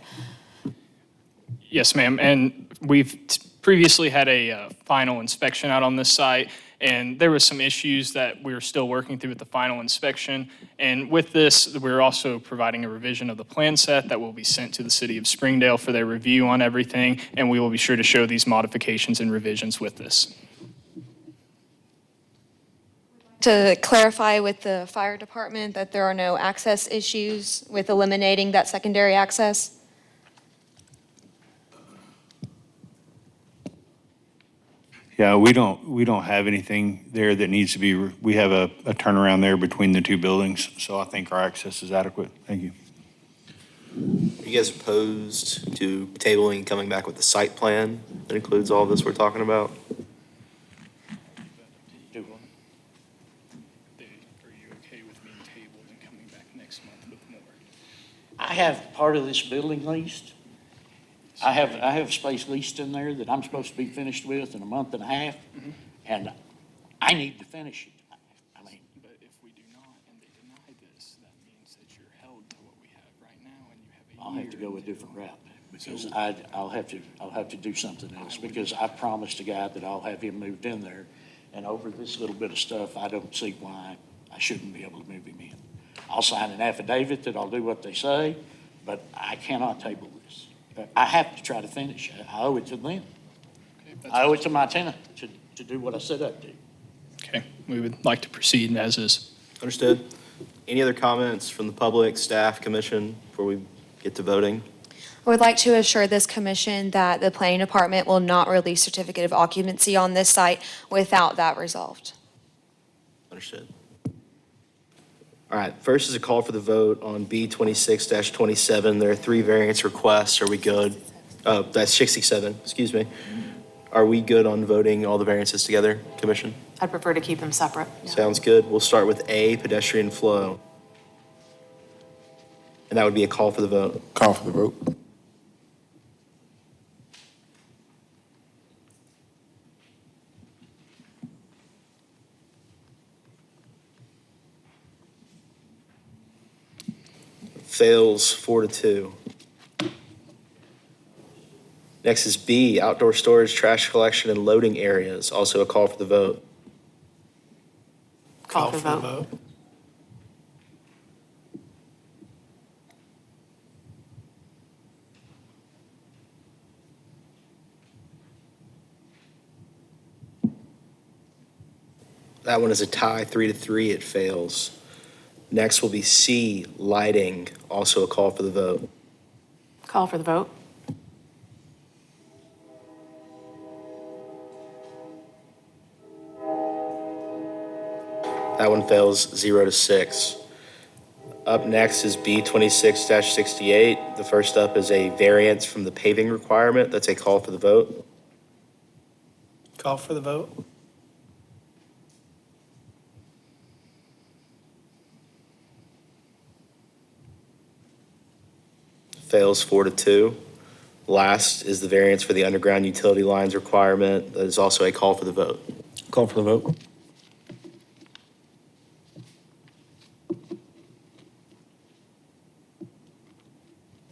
[SPEAKER 15] Yes, ma'am. And we've previously had a final inspection out on this site, and there was some issues that we were still working through with the final inspection. And with this, we're also providing a revision of the plan set that will be sent to the city of Springdale for their review on everything, and we will be sure to show these modifications and revisions with this.
[SPEAKER 1] To clarify with the fire department that there are no access issues with eliminating that secondary access?
[SPEAKER 5] Yeah, we don't have anything there that needs to be, we have a turnaround there between the two buildings, so I think our access is adequate. Thank you.
[SPEAKER 6] Are you guys opposed to tabling, coming back with the site plan that includes all this we're talking about?
[SPEAKER 2] Do one.
[SPEAKER 15] Are you okay with being tabled and coming back next month with more?
[SPEAKER 2] I have part of this building leased. I have space leased in there that I'm supposed to be finished with in a month and a half, and I need to finish it. I mean,
[SPEAKER 15] But if we do not and they deny this, that means that you're held to what we have right now and you have a year.
[SPEAKER 2] I'll have to go a different route, because I'll have to do something else, because I promised a guy that I'll have him moved in there, and over this little bit of stuff, I don't see why I shouldn't be able to move him in. I'll sign an affidavit that I'll do what they say, but I cannot table this. I have to try to finish. I owe it to them. I owe it to my tenant to do what I said I'd do.
[SPEAKER 15] Okay, we would like to proceed as is.
[SPEAKER 6] Understood. Any other comments from the public, staff, commission, before we get to voting?
[SPEAKER 1] I would like to assure this commission that the planning department will not release certificate of occupancy on this site without that resolved.
[SPEAKER 6] Understood. All right, first is a call for the vote on B 26-27. There are 3 variance requests. Are we good? That's 67, excuse me. Are we good on voting all the variances together, commission?
[SPEAKER 11] I'd prefer to keep them separate.
[SPEAKER 6] Sounds good. We'll start with A, pedestrian flow. And that would be a call for the vote.
[SPEAKER 9] Call for the vote.
[SPEAKER 6] Fails 4-2. Next is B, outdoor storage, trash collection, and loading areas. Also a call for the vote.
[SPEAKER 11] Call for vote.
[SPEAKER 6] That one is a tie, 3-3. It fails. Next will be C, lighting. Also a call for the vote.
[SPEAKER 11] Call for the vote.
[SPEAKER 6] That one fails 0-6. Up next is B 26-68. The first up is a variance from the paving requirement. That's a call for the vote.
[SPEAKER 10] Call for the vote.
[SPEAKER 6] Fails 4-2. Last is the variance for the underground utility lines requirement. That is also a call for the vote. Call for the vote.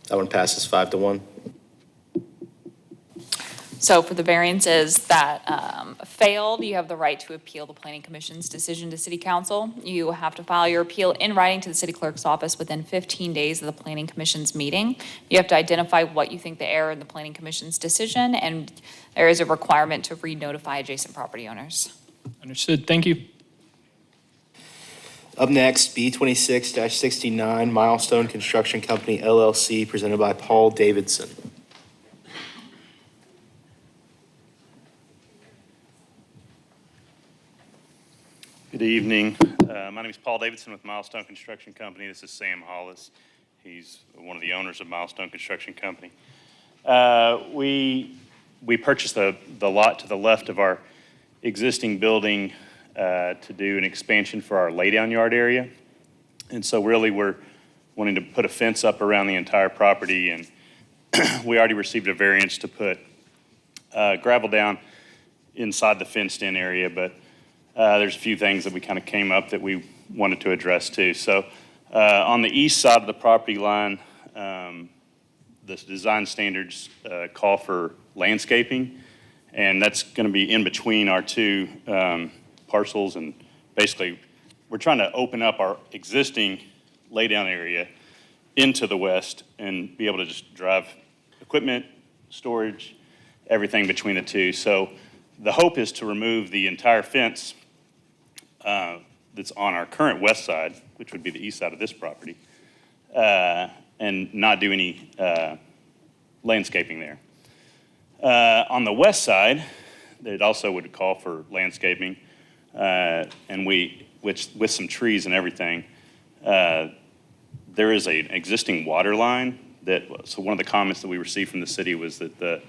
[SPEAKER 6] That one passes 5-1.
[SPEAKER 4] So for the variances that failed, you have the right to appeal the planning commission's decision to city council. You have to file your appeal in writing to the city clerk's office within 15 days of the planning commission's meeting. You have to identify what you think the error in the planning commission's decision, and there is a requirement to re-notify adjacent property owners.
[SPEAKER 15] Understood, thank you.
[SPEAKER 6] Up next, B 26-69, Milestone Construction Company LLC, presented by Paul Davidson.
[SPEAKER 5] Good evening. My name is Paul Davidson with Milestone Construction Company. This is Sam Hollis. He's one of the owners of Milestone Construction Company. We purchased the lot to the left of our existing building to do an expansion for our laydown yard area. And so really we're wanting to put a fence up around the entire property, and we already received a variance to put gravel down inside the fenced-in area, but there's a few things that we kind of came up that we wanted to address too. So on the east side of the property line, the design standards call for landscaping, and that's going to be in between our 2 parcels. And basically, we're trying to open up our existing laydown area into the west and be able to just drive equipment, storage, everything between the 2. So the hope is to remove the entire fence that's on our current west side, which would be the east side of this property, and not do any landscaping there. On the west side, it also would call for landscaping, and with some trees and everything. There is an existing water line so one of the comments that we received from the city was that the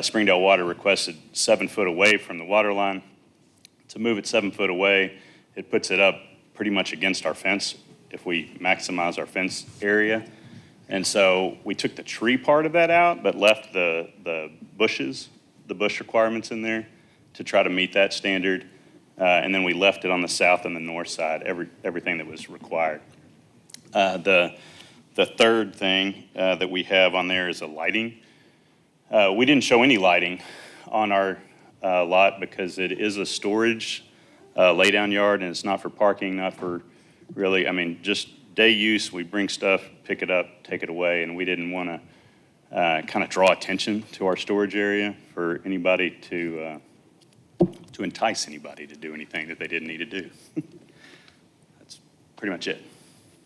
[SPEAKER 5] Springdale Water requested 7 foot away from the water line. To move it 7 foot away, it puts it up pretty much against our fence if we maximize our fence area. And so we took the tree part of that out, but left the bushes, the bush requirements in there to try to meet that standard. And then we left it on the south and the north side, everything that was required. The third thing that we have on there is a lighting. We didn't show any lighting on our lot because it is a storage laydown yard, and it's not for parking, not for really, I mean, just day use. We bring stuff, pick it up, take it away, and we didn't want to kind of draw attention to our storage area for anybody to entice anybody to do anything that they didn't need to do. That's pretty much it.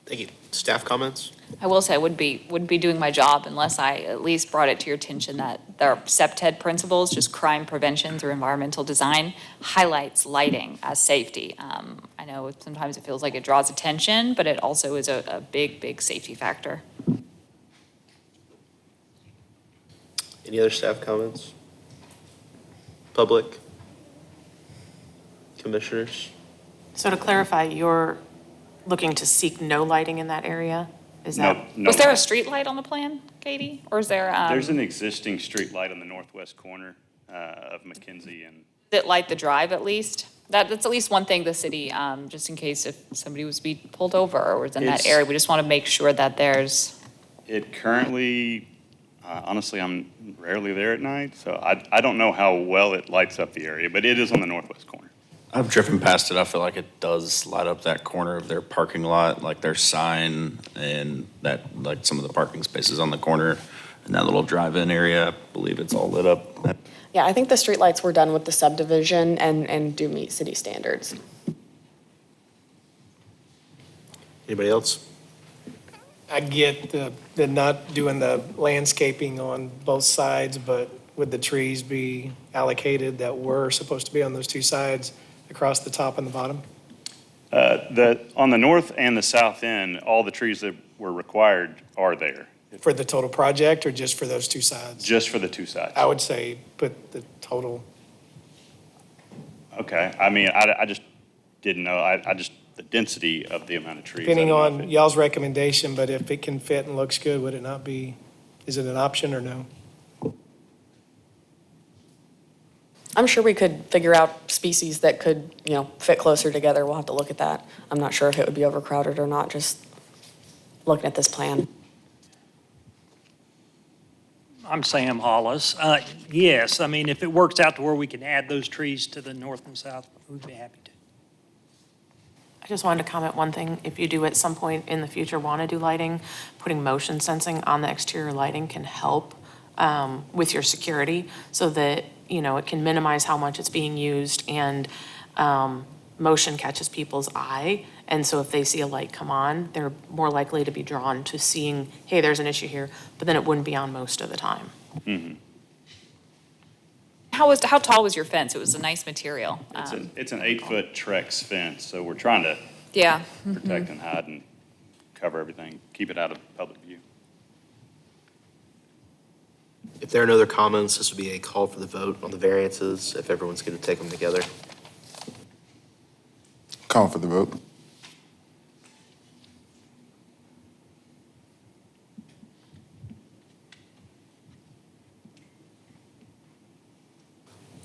[SPEAKER 6] Thank you. Staff comments?
[SPEAKER 4] I will say I wouldn't be doing my job unless I at least brought it to your attention that their SEPTED principles, just crime prevention through environmental design, highlights lighting as safety. I know sometimes it feels like it draws attention, but it also is a big, big safety factor.
[SPEAKER 6] Any other staff comments? Public? Commissioners?
[SPEAKER 11] So to clarify, you're looking to seek no lighting in that area? Is that?
[SPEAKER 5] No
[SPEAKER 4] Was there a
[SPEAKER 5] light.
[SPEAKER 4] street light on the plan, Katie? Or is there,
[SPEAKER 5] There's an existing street light on the northwest corner of McKenzie and
[SPEAKER 4] that light the drive at least? That's at least one thing the city, just in case if somebody was to be pulled over or was in that
[SPEAKER 5] It's-
[SPEAKER 4] area, we just want to make sure that there's,
[SPEAKER 5] it currently, honestly, I'm rarely there at night, so I don't know how well it lights up the area, but it is on the northwest corner.
[SPEAKER 19] I've driven past it. I feel like it does light up that corner of their parking lot, like their sign and that, like some of the parking spaces on the corner and that little drive-in area. I believe it's all lit up.
[SPEAKER 8] Yeah, I think the streetlights were done with the subdivision and do meet city standards.
[SPEAKER 6] Anybody else?
[SPEAKER 10] I get the not doing the landscaping on both sides, but would the trees be allocated that were supposed to be on those two sides across the top and the bottom?
[SPEAKER 5] On the north and the south end, all the trees that were required are there,
[SPEAKER 10] For the total project or just for those two sides?
[SPEAKER 5] just for the two sides.
[SPEAKER 10] I would say put the total.
[SPEAKER 5] Okay, I mean, I just didn't know, I just, the density of the amount of trees. I
[SPEAKER 10] Depending
[SPEAKER 5] don't know if
[SPEAKER 10] on
[SPEAKER 5] it-
[SPEAKER 10] y'all's recommendation, but if it can fit and looks good, would it not be, is it an option or no?
[SPEAKER 8] I'm sure we could figure out species that could, fit closer together. We'll have to look at that. I'm not sure if it would be overcrowded or not, just looking at this plan.
[SPEAKER 12] I'm Sam Hollis. Yes, I mean, if it works out to where we can add those trees to the north and south, we'd be happy to.
[SPEAKER 11] I just wanted to comment one thing. If you do at some point in the future want to do lighting, putting motion sensing on the exterior lighting can help with your security so that, it can minimize how much it's being used and motion catches people's eye. And so if they see a light come on, they're more likely to be drawn to seeing, hey, there's an issue here, but then it wouldn't be on most of the time.
[SPEAKER 5] Mhm.
[SPEAKER 4] how tall was your fence? It was a nice material.
[SPEAKER 5] It's an 8-foot Trex fence, so we're trying to
[SPEAKER 4] Yeah.
[SPEAKER 5] protect and hide and cover everything, keep it out of public view.
[SPEAKER 6] If there are no other comments, this would be a call for the vote on the variances, if everyone's going to take them together.
[SPEAKER 9] Call for the vote.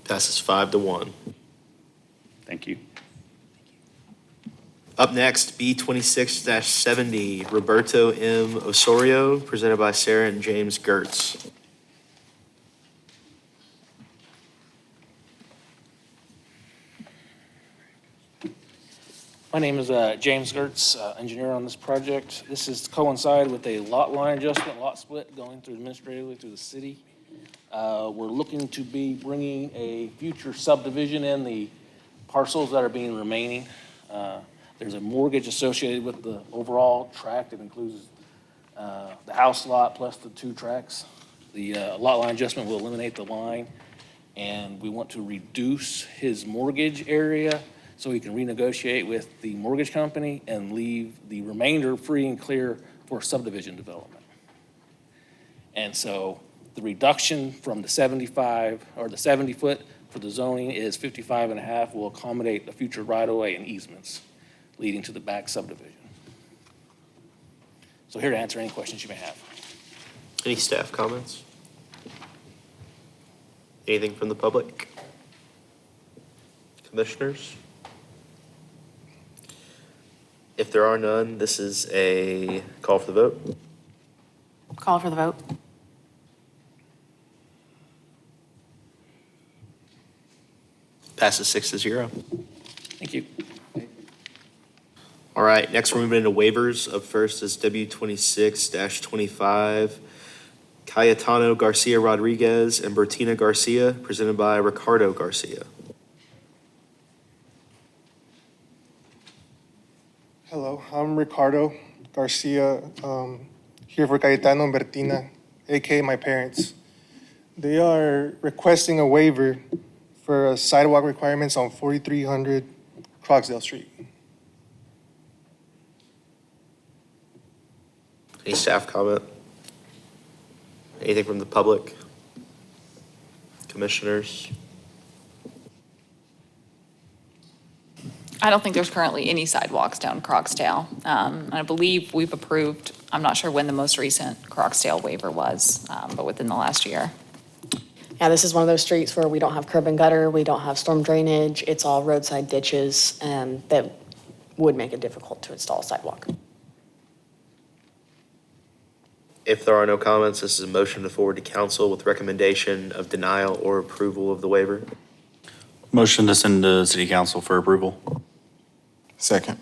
[SPEAKER 6] Passes 5-1.
[SPEAKER 5] Thank you.
[SPEAKER 6] Up next, B 26-70, Roberto M. Osorio, presented by Sarah and James Gertz.
[SPEAKER 13] My name is James Gertz, engineer on this project. This is to coincide with a lot line adjustment, lot split going through administratively through the city. We're looking to be bringing a future subdivision in the parcels that are being remaining. There's a mortgage associated with the overall tract that includes the house lot plus the 2 tracts. The lot line adjustment will eliminate the line, and we want to reduce his mortgage area so he can renegotiate with the mortgage company and leave the remainder free and clear for subdivision development. And so the reduction from the 75 or the 70 foot for the zoning is 55 and a half will accommodate the future right-of-way and easements leading to the back subdivision. So here to answer any questions you may have.
[SPEAKER 6] Any staff comments? Anything from the public? Commissioners? If there are none, this is a call for the vote.
[SPEAKER 11] Call for the vote.
[SPEAKER 6] Passes 6-0.
[SPEAKER 12] Thank you.
[SPEAKER 6] All right, next we're moving into waivers. Up first is W26-25, Cayetano Garcia Rodriguez and Bertina Garcia, presented by Ricardo Garcia.
[SPEAKER 14] Hello, I'm Ricardo Garcia, here for Cayetano and Bertina, AKA my parents. They are requesting a waiver for sidewalk requirements on 4300 Croxdale Street.
[SPEAKER 6] Any staff comment? Anything from the public? Commissioners?
[SPEAKER 4] I don't think there's currently any sidewalks down Croxdale. I believe we've approved, I'm not sure when the most recent Croxdale waiver was, but within the last year.
[SPEAKER 8] Yeah, this is one of those streets where we don't have curb and gutter, we don't have storm drainage, it's all roadside ditches, that would make it difficult to install a sidewalk.
[SPEAKER 6] If there are no comments, this is a motion to forward to council with recommendation of denial or approval of the waiver.
[SPEAKER 19] Motion to send to city council for approval.
[SPEAKER 9] Second.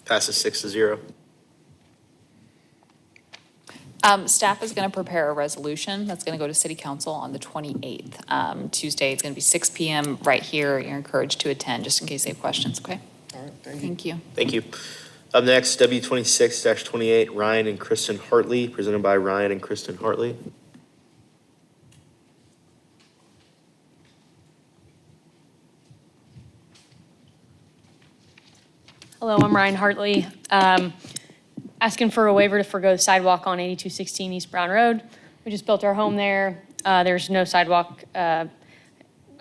[SPEAKER 6] Passes 6-0.
[SPEAKER 4] Staff is going to prepare a resolution that's going to go to city council on the 28th. Tuesday, it's going to be 6 PM right here. You're encouraged to attend, just in case they have questions, okay?
[SPEAKER 14] All right,
[SPEAKER 4] Thank you.
[SPEAKER 6] Thank you. Up next, W26-28, Ryan and Kristen Hartley, presented by Ryan and Kristen Hartley.
[SPEAKER 16] Hello, I'm Ryan Hartley. Asking for a waiver to forgo the sidewalk on 8216 East Brown Road. We just built our home there. There's no sidewalk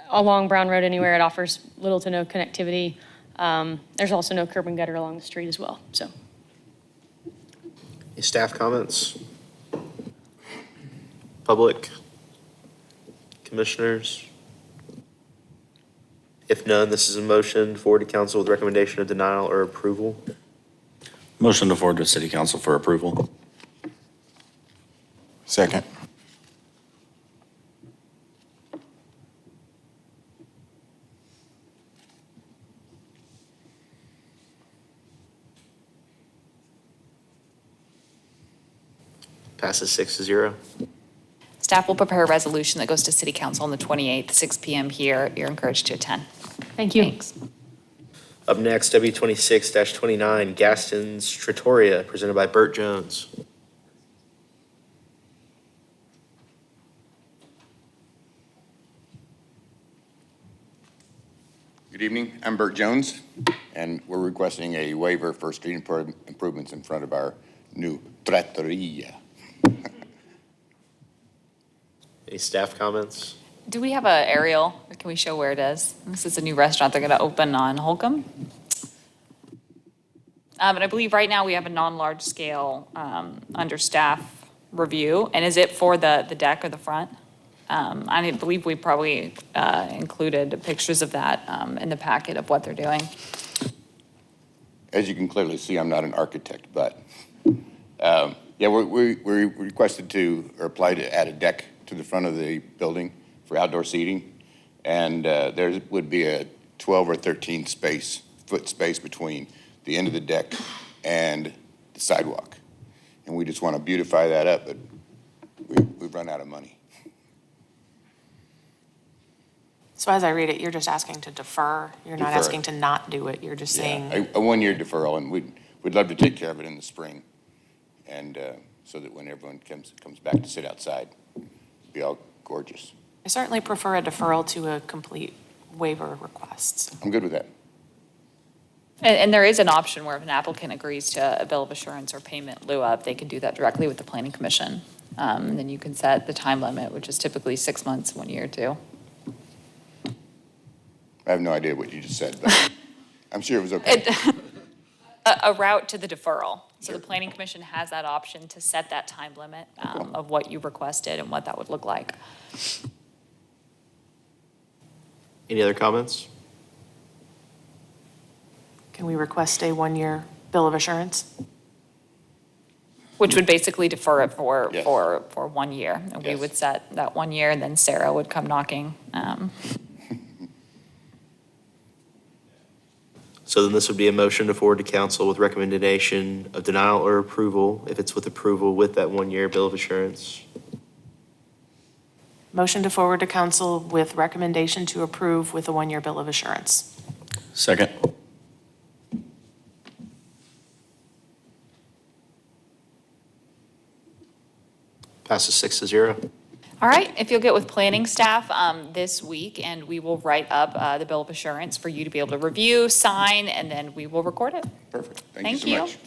[SPEAKER 16] along Brown Road anywhere. It offers little to no connectivity. There's also no curb and gutter along the street as well, so.
[SPEAKER 6] Any staff comments? Public? Commissioners? If none, this is a motion forward to council with recommendation of denial or approval.
[SPEAKER 19] Motion to forward to city council for approval.
[SPEAKER 9] Second.
[SPEAKER 6] Passes 6-0.
[SPEAKER 4] Staff will prepare a resolution that goes to city council on the 28th, 6 PM here. You're encouraged to attend.
[SPEAKER 16] Thank you.
[SPEAKER 4] Thanks.
[SPEAKER 6] Up next, W26-29, Gaston's Trattoria, presented by Burt Jones.
[SPEAKER 22] Good evening, I'm Burt Jones, and we're requesting a waiver for street improvements in front of our new trattoria.
[SPEAKER 6] Any staff comments?
[SPEAKER 4] Do we have an aerial? Or can we show where it is? This is a new restaurant they're going to open on Holcomb. And I believe right now we have a non-large scale under staff review. And is it for the deck or the front? I believe we probably included pictures of that in the packet of what they're doing.
[SPEAKER 22] As you can clearly see, I'm not an architect, but yeah, we requested to, or applied to add a deck to the front of the building for outdoor seating. And there would be a 12 or 13 foot space between the end of the deck and the sidewalk. And we just want to beautify that up, but we've run out of money.
[SPEAKER 11] So as I read it, you're just asking to defer. You're not
[SPEAKER 22] Defer it.
[SPEAKER 11] asking to not do it. You're just saying,
[SPEAKER 22] Yeah, a one-year deferral, and we'd love to take care of it in the spring. And so that when everyone comes back to sit outside, it'll be all gorgeous.
[SPEAKER 11] I certainly prefer a deferral to a complete waiver request.
[SPEAKER 22] I'm good with that.
[SPEAKER 4] And there is an option where if an applicant agrees to a bill of assurance or payment in lieu of, they can do that directly with the planning commission. And then you can set the time limit, which is typically 6 months, 1 year, 2.
[SPEAKER 22] I have no idea what you just said, but I'm sure it was okay.
[SPEAKER 4] A route to the deferral. So the planning commission has that option to set that time limit of what you requested and what that would look like.
[SPEAKER 6] Any other comments?
[SPEAKER 11] Can we request a 1-year bill of assurance?
[SPEAKER 4] Which would basically defer it for,
[SPEAKER 22] Yes.
[SPEAKER 4] for 1 year. And we
[SPEAKER 22] Yes.
[SPEAKER 4] would set that 1 year, and then Sarah would come knocking.
[SPEAKER 6] So then this would be a motion to forward to council with recommendation of denial or approval, if it's with approval with that 1-year bill of assurance.
[SPEAKER 11] Motion to forward to council with recommendation to approve with a 1-year bill of assurance.
[SPEAKER 19] Second.
[SPEAKER 6] Passes 6-0.
[SPEAKER 4] All right, if you'll get with planning staff this week, and we will write up the bill of assurance for you to be able to review, sign, and then we will record it.
[SPEAKER 22] Perfect.
[SPEAKER 4] Thank
[SPEAKER 22] so
[SPEAKER 4] you.
[SPEAKER 22] much.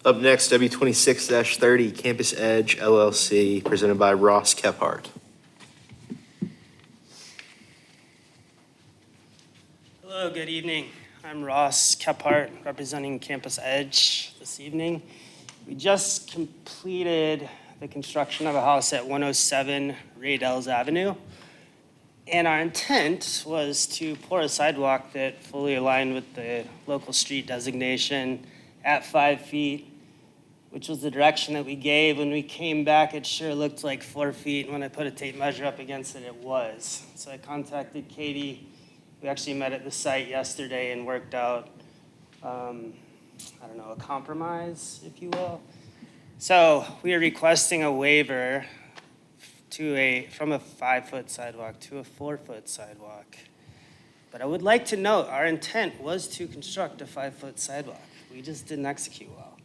[SPEAKER 6] Up next, W 26-30, Campus Edge LLC, presented by Ross Kephart.
[SPEAKER 7] Hello, good evening. I'm Ross Kephart, representing Campus Edge this evening. We just completed the construction of a house at 107 Raydell's Avenue. And our intent was to pour a sidewalk that fully aligned with the local street designation at 5 feet, which was the direction that we gave. When we came back, it sure looked like 4 feet. And when I put a tape measure up against it, it was. So I contacted Katie. We actually met at the site yesterday and worked out, I don't know, a compromise, if you will. So we are requesting a waiver from a 5-foot sidewalk to a 4-foot sidewalk. But I would like to note, our intent was to construct a 5-foot sidewalk. We just didn't execute well.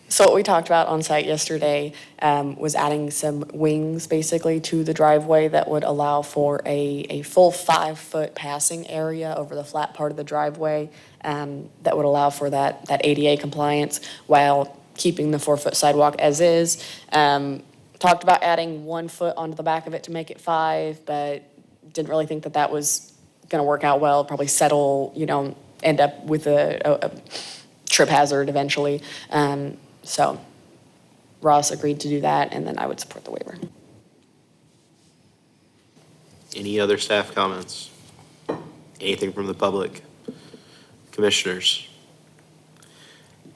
[SPEAKER 8] So what we talked about on site yesterday was adding some wings basically to the driveway that would allow for a full 5-foot passing area over the flat part of the driveway that would allow for that ADA compliance while keeping the 4-foot sidewalk as is. Talked about adding 1 foot onto the back of it to make it 5, but didn't really think that that was going to work out well. Probably settle, end up with a trip hazard eventually. So Ross agreed to do that, and then I would support the waiver.
[SPEAKER 6] Any other staff comments? Anything from the public? Commissioners?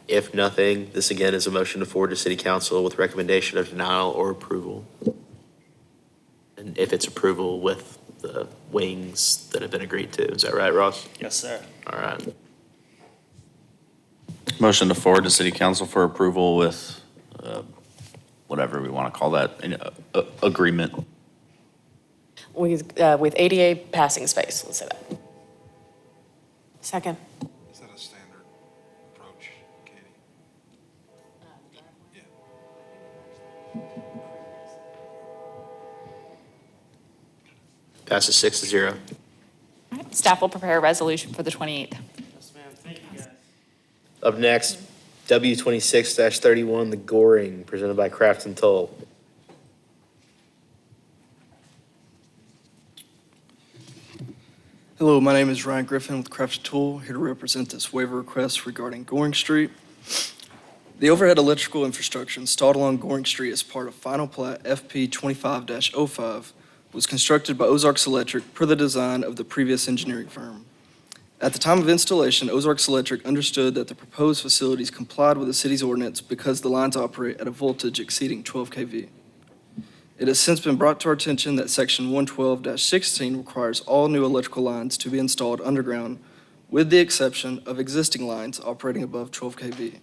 [SPEAKER 6] If nothing, this again is a motion to forward to city council with recommendation of denial or approval. And if it's approval with the wings that have been agreed to, is that right, Ross?
[SPEAKER 7] Yes, sir.
[SPEAKER 6] All right.
[SPEAKER 19] Motion to forward to city council for approval with whatever we want to call that, agreement.
[SPEAKER 8] With ADA passing space, let's say that.
[SPEAKER 11] Second.
[SPEAKER 9] Is that a standard approach, Katie?
[SPEAKER 6] Passes 6-0.
[SPEAKER 4] Staff will prepare a resolution for the 28th.
[SPEAKER 7] Yes, ma'am. Thank you, guys.
[SPEAKER 6] Up next, W 26-31, the Goring, presented by Craft and Toll.
[SPEAKER 17] Hello, my name is Ryan Griffin with Craft Tool, here to represent this waiver request regarding Goring Street. The overhead electrical infrastructure installed along Goring Street as part of Final Plat FP 25-05 was constructed by Ozarks Electric per the design of the previous engineering firm. At the time of installation, Ozarks Electric understood that the proposed facilities complied with the city's ordinance because the lines operate at a voltage exceeding 12 kV. It has since been brought to our attention that Section 112-16 requires all new electrical lines to be installed underground, with the exception of existing lines operating above 12 kV.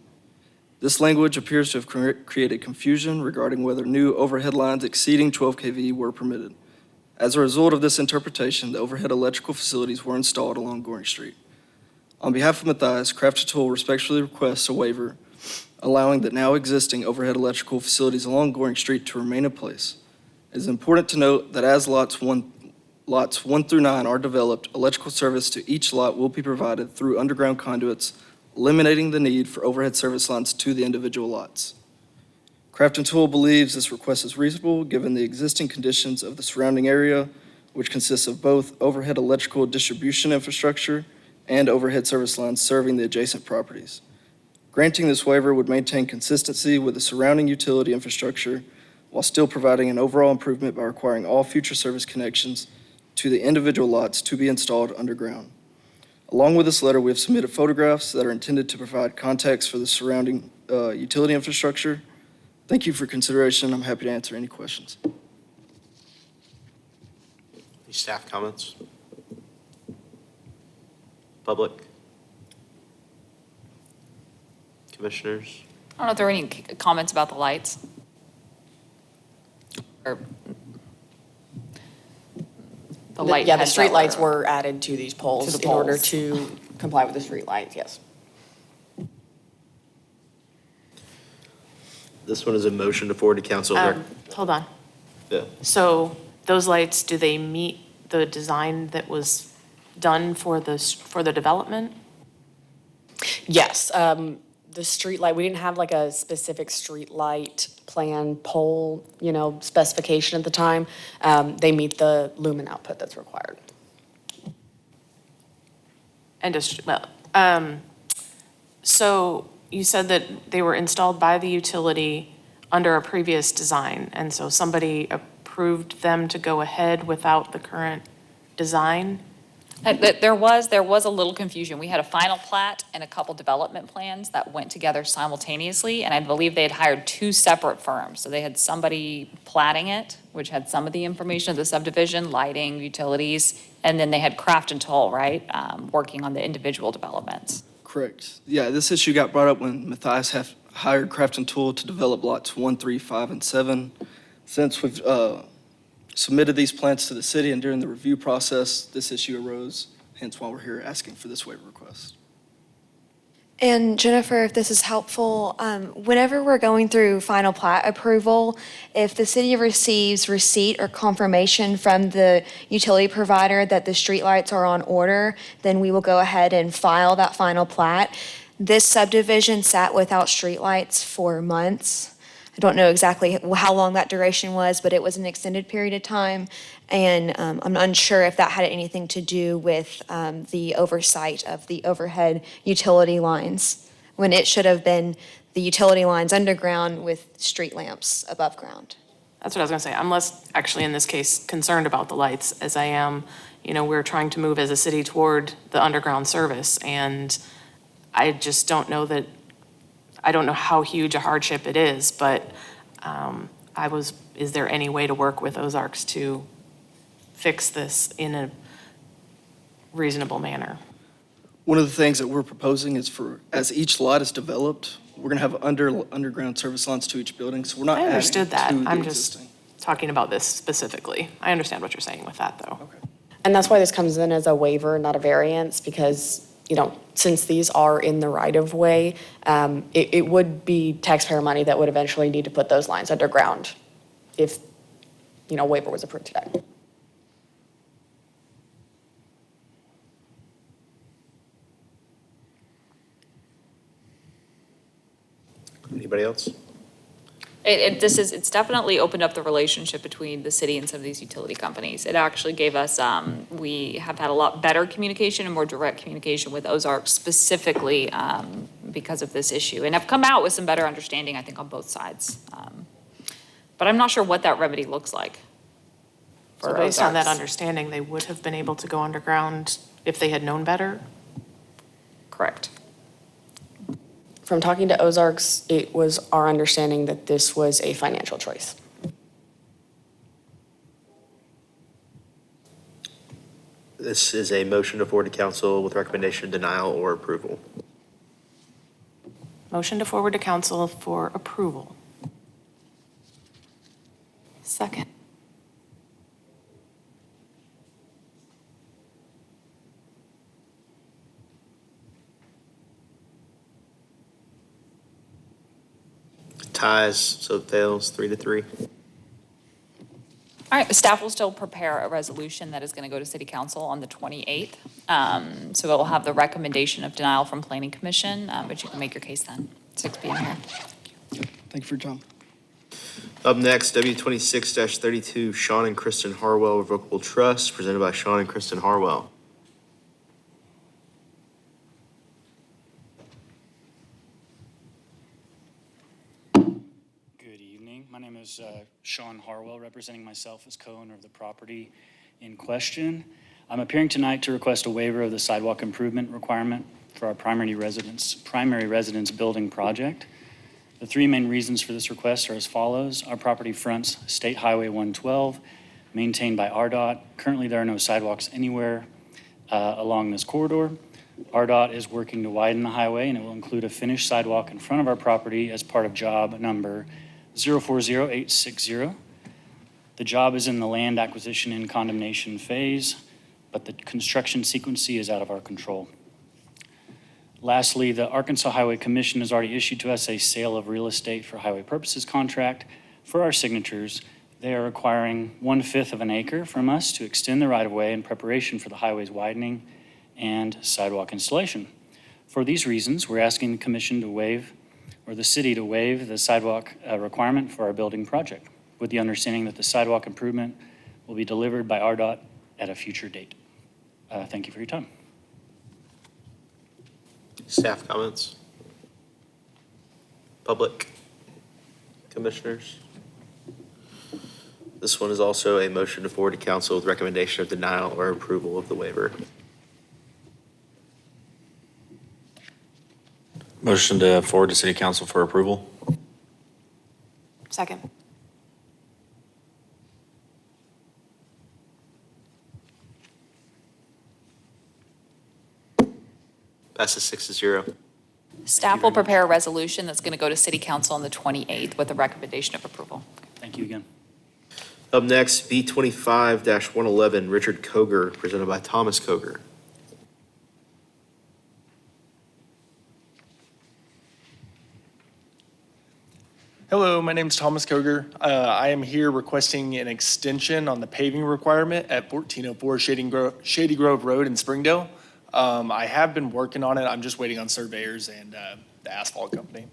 [SPEAKER 17] This language appears to have created confusion regarding whether new overhead lines exceeding 12 kV were permitted. As a result of this interpretation, the overhead electrical facilities were installed along Goring Street. On behalf of Matthias, Craft Tool respectfully requests a waiver allowing the now existing overhead electrical facilities along Goring Street to remain in place. It is important to note that as lots 1 through 9 are developed, electrical service to each lot will be provided through underground conduits, eliminating the need for overhead service lines to the individual lots. Craft Tool believes this request is reasonable given the existing conditions of the surrounding area, which consists of both overhead electrical distribution infrastructure and overhead service lines serving the adjacent properties. Granting this waiver would maintain consistency with the surrounding utility infrastructure while still providing an overall improvement by requiring all future service connections to the individual lots to be installed underground. Along with this letter, we have submitted photographs that are intended to provide context for the surrounding utility infrastructure. Thank you for consideration. I'm happy to answer any questions.
[SPEAKER 6] Any staff comments? Public? Commissioners?
[SPEAKER 4] I don't know if there are any comments about the lights. Or the light
[SPEAKER 8] Yeah, the
[SPEAKER 4] heads
[SPEAKER 8] street
[SPEAKER 4] that
[SPEAKER 8] lights were added to these poles
[SPEAKER 4] To the
[SPEAKER 8] in order
[SPEAKER 4] poles.
[SPEAKER 8] to comply with the street lights, yes.
[SPEAKER 6] This one is a motion to forward to council.
[SPEAKER 11] Hold on.
[SPEAKER 6] Yeah.
[SPEAKER 11] So those lights, do they meet the design that was done for the development?
[SPEAKER 8] Yes, the street light, we didn't have like a specific street light plan pole, specification at the time. They meet the lumen output that's required.
[SPEAKER 11] And so you said that they were installed by the utility under a previous design, and so somebody approved them to go ahead without the current design?
[SPEAKER 4] There was a little confusion. We had a final plat and a couple development plans that went together simultaneously, and I believe they had hired two separate firms. So they had somebody platting it, which had some of the information of the subdivision, lighting, utilities, and then they had Craft and Toll, right, working on the individual developments.
[SPEAKER 17] Correct. Yeah, this issue got brought up when Matthias hired Craft and Tool to develop lots 1, 3, 5, and 7. Since we've submitted these plans to the city and during the review process, this issue arose, hence why we're here asking for this waiver request.
[SPEAKER 1] And Jennifer, if this is helpful, whenever we're going through final plat approval, if the city receives receipt or confirmation from the utility provider that the streetlights are on order, then we will go ahead and file that final plat. This subdivision sat without streetlights for months. I don't know exactly how long that duration was, but it was an extended period of time. And I'm unsure if that had anything to do with the oversight of the overhead utility lines, when it should have been the utility lines underground with street lamps above ground.
[SPEAKER 11] That's what I was gonna say. I'm less, actually, in this case, concerned about the lights as I am, we're trying to move as a city toward the underground service. And I just don't know I don't know how huge a hardship it is, but is there any way to work with Ozarks to fix this in a reasonable manner?
[SPEAKER 17] One of the things that we're proposing is as each lot is developed, we're going to have underground service lines to each building, so we're not
[SPEAKER 11] I
[SPEAKER 17] adding
[SPEAKER 11] understood that.
[SPEAKER 17] to the
[SPEAKER 11] I'm just
[SPEAKER 17] existing.
[SPEAKER 11] talking about this specifically. I understand what you're saying with that, though.
[SPEAKER 17] Okay.
[SPEAKER 8] And that's why this comes in as a waiver, not a variance, because, since these are in the right-of-way, it would be taxpayer money that would eventually need to put those lines underground if, waiver was approved today.
[SPEAKER 6] Anybody else?
[SPEAKER 4] It's definitely opened up the relationship between the city and some of these utility companies. It actually gave us, we have had a lot better communication and more direct communication with Ozark specifically because of this issue. And have come out with some better understanding, I think, on both sides. But I'm not sure what that remedy looks like.
[SPEAKER 11] So
[SPEAKER 4] for
[SPEAKER 11] based on that
[SPEAKER 4] Ozarks.
[SPEAKER 11] understanding, they would have been able to go underground if they had known better?
[SPEAKER 4] Correct.
[SPEAKER 8] From talking to Ozarks, it was our understanding that this was a financial choice.
[SPEAKER 6] This is a motion to forward to council with recommendation denial or approval.
[SPEAKER 11] Motion to forward to council for approval. Second.
[SPEAKER 6] Ties, so it fails 3-3.
[SPEAKER 4] All right, staff will still prepare a resolution that is going to go to city council on the 28th. So it will have the recommendation of denial from planning commission, but you can make your case then, 6 p.m. here.
[SPEAKER 17] Thank you for your time.
[SPEAKER 6] Up next, W26-32, Sean and Kristen Harwell Revocable Trust, presented by Sean and Kristen Harwell.
[SPEAKER 18] Good evening. My name is Sean Harwell, representing myself as co-owner of the property in question. I'm appearing tonight to request a waiver of the sidewalk improvement requirement for our primary residence building project. The three main reasons for this request are as follows. Our property fronts State Highway 112, maintained by RDOT. Currently, there are no sidewalks anywhere along this corridor. RDOT is working to widen the highway, and it will include a finished sidewalk in front of our property as part of job number 040860. The job is in the land acquisition and condemnation phase, but the construction sequence is out of our control. Lastly, the Arkansas Highway Commission has already issued to us a sale of real estate for highway purposes contract for our signatures. They are requiring 1/5 of an acre from us to extend the right-of-way in preparation for the highway's widening and sidewalk installation. For these reasons, we're asking the commission to waive, or the city to waive, the sidewalk requirement for our building project, with the understanding that the sidewalk improvement will be delivered by RDOT at a future date. Thank you for your time.
[SPEAKER 6] Staff comments? Public? Commissioners? This one is also a motion to forward to council with recommendation of denial or approval of the waiver.
[SPEAKER 19] Motion to forward to city council for approval.
[SPEAKER 11] Second.
[SPEAKER 6] Passes 6-0.
[SPEAKER 4] Staff will prepare a resolution that's going to go to city council on the 28th with a recommendation of approval.
[SPEAKER 18] Thank you again.
[SPEAKER 6] Up next, B25-111, Richard Koger, presented by Thomas Koger.
[SPEAKER 20] Hello, my name is Thomas Koger. I am here requesting an extension on the paving requirement at 1404 Shady Grove Road in Springdale. I have been working on it. I'm just waiting on surveyors and the asphalt company.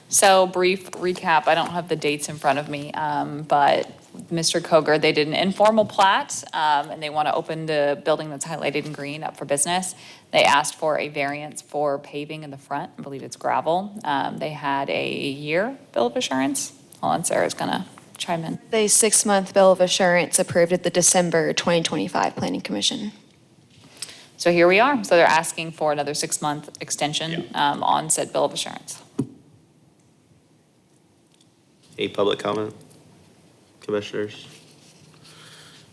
[SPEAKER 4] So brief recap, I don't have the dates in front of me, but Mr. Koger, they did an informal plat, and they want to open the building that's highlighted in green up for business. They asked for a variance for paving in the front. I believe it's gravel. They had a year bill of assurance. Hold on, Sarah's going to chime in.
[SPEAKER 1] The 6-month bill of assurance approved at the December 2025 Planning Commission.
[SPEAKER 4] So here we are. So they're asking for another 6-month extension on said bill of assurance.
[SPEAKER 6] Any public comment? Commissioners?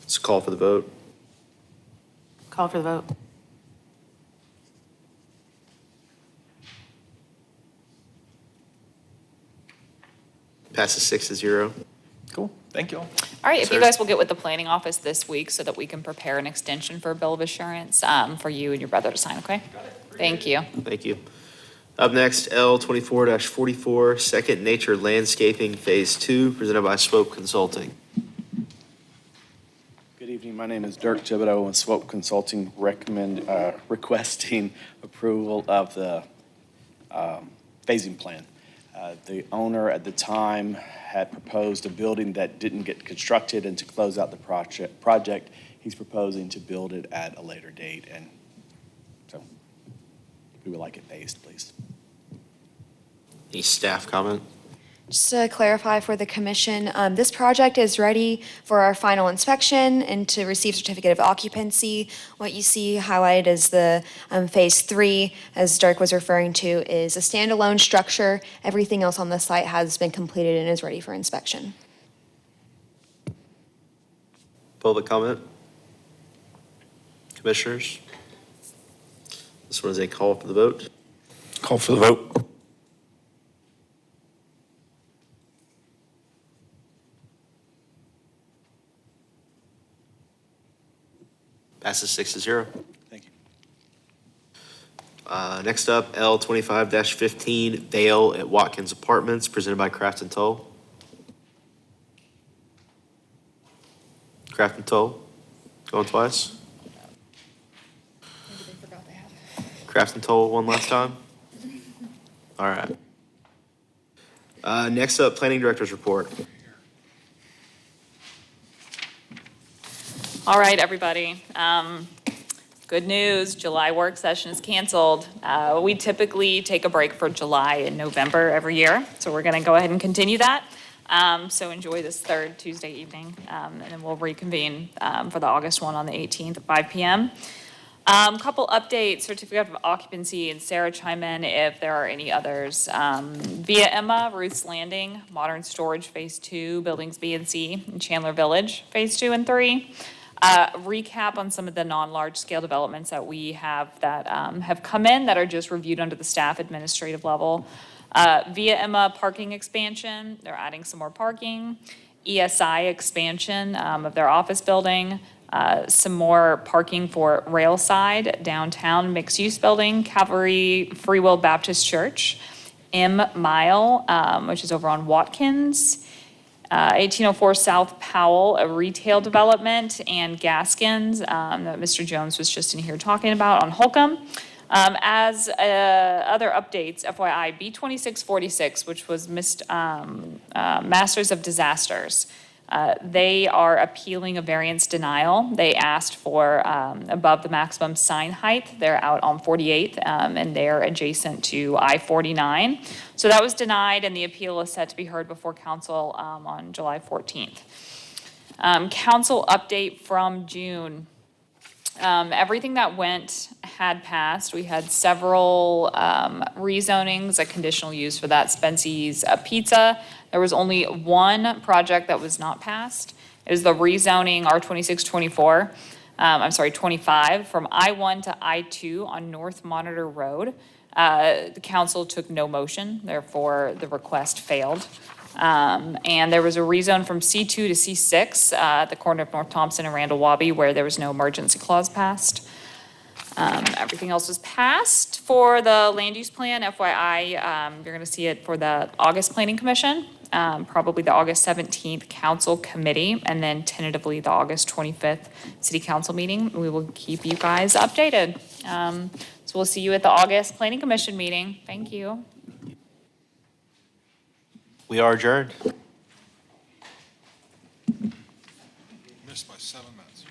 [SPEAKER 6] Let's call for the vote.
[SPEAKER 11] Call for the vote.
[SPEAKER 6] Passes 6-0.
[SPEAKER 20] Cool, thank you all.
[SPEAKER 4] All right, if you
[SPEAKER 6] Sir?
[SPEAKER 4] guys will get with the planning office this week so that we can prepare an extension for a bill of assurance for you and your brother to sign, okay? Thank you.
[SPEAKER 6] Thank you. Up next, L24-44, Second Nature Landscaping Phase 2, presented by Swope Consulting.
[SPEAKER 23] Good evening. My name is Dirk Thibodeau with Swope Consulting, requesting approval of the phasing plan. The owner at the time had proposed a building that didn't get constructed, and to close out the project, he's proposing to build it at a later date, and so we would like it phased, please.
[SPEAKER 6] Any staff comment?
[SPEAKER 1] Just to clarify for the commission, this project is ready for our final inspection and to receive certificate of occupancy. What you see highlighted as the Phase 3, as Dirk was referring to, is a standalone structure. Everything else on the site has been completed and is ready for inspection.
[SPEAKER 6] Public comment? Commissioners? This one is a call for the vote.
[SPEAKER 19] Call for the vote.
[SPEAKER 6] Passes 6-0.
[SPEAKER 23] Thank you.
[SPEAKER 6] Next up, L25-15, Vale at Watkins Apartments, presented by Craft and Toll. Craft and Toll, going twice.
[SPEAKER 8] Maybe they forgot they had.
[SPEAKER 6] Craft and Toll one last time. All right. Next up, Planning Director's Report.
[SPEAKER 4] All right, everybody. Good news, July work session is canceled. We typically take a break for July and November every year, so we're going to go ahead and continue that. So enjoy this third Tuesday evening, and then we'll reconvene for the August one on the 18th at 5 p.m. Couple updates, certificate of occupancy, and Sarah chime in if there are any others. Via Emma, Ruth's Landing, Modern Storage Phase 2, Buildings B and C, and Chandler Village Phase 2 and 3. Recap on some of the non-large scale developments that we have that have come in that are just reviewed under the staff administrative level. Via Emma parking expansion, they're adding some more parking. ESI expansion of their office building. Some more parking for Railside Downtown Mixed Use Building, Calvary Free Will Baptist Church, M Mile, which is over on Watkins, 1804 South Powell, a retail development, and Gaskins that Mr. Jones was just in here talking about on Holcomb. As other updates, FYI, B2646, which was Masters of Disasters. They are appealing a variance denial. They asked for above the maximum sign height. They're out on 48th, and they're adjacent to I-49. So that was denied, and the appeal is set to be heard before council on July 14th. Council update from June. Everything that had passed. We had several rezonings, a conditional use for that Spency's Pizza. There was only one project that was not passed. It was the rezoning R2624, from I-1 to I-2 on North Monitor Road. The council took no motion, therefore the request failed. And there was a rezone from C2 to C6 at the corner of North Thompson and Randall Wabi where there was no emergency clause passed. Everything else was passed for the land use plan. FYI, you're going to see it for the August Planning Commission, probably the August 17th Council Committee, and then tentatively the August 25th City Council meeting. We will keep you guys updated. So we'll see you at the August Planning Commission meeting. Thank you.
[SPEAKER 6] We are adjourned.
[SPEAKER 9] Missed by 7 minutes.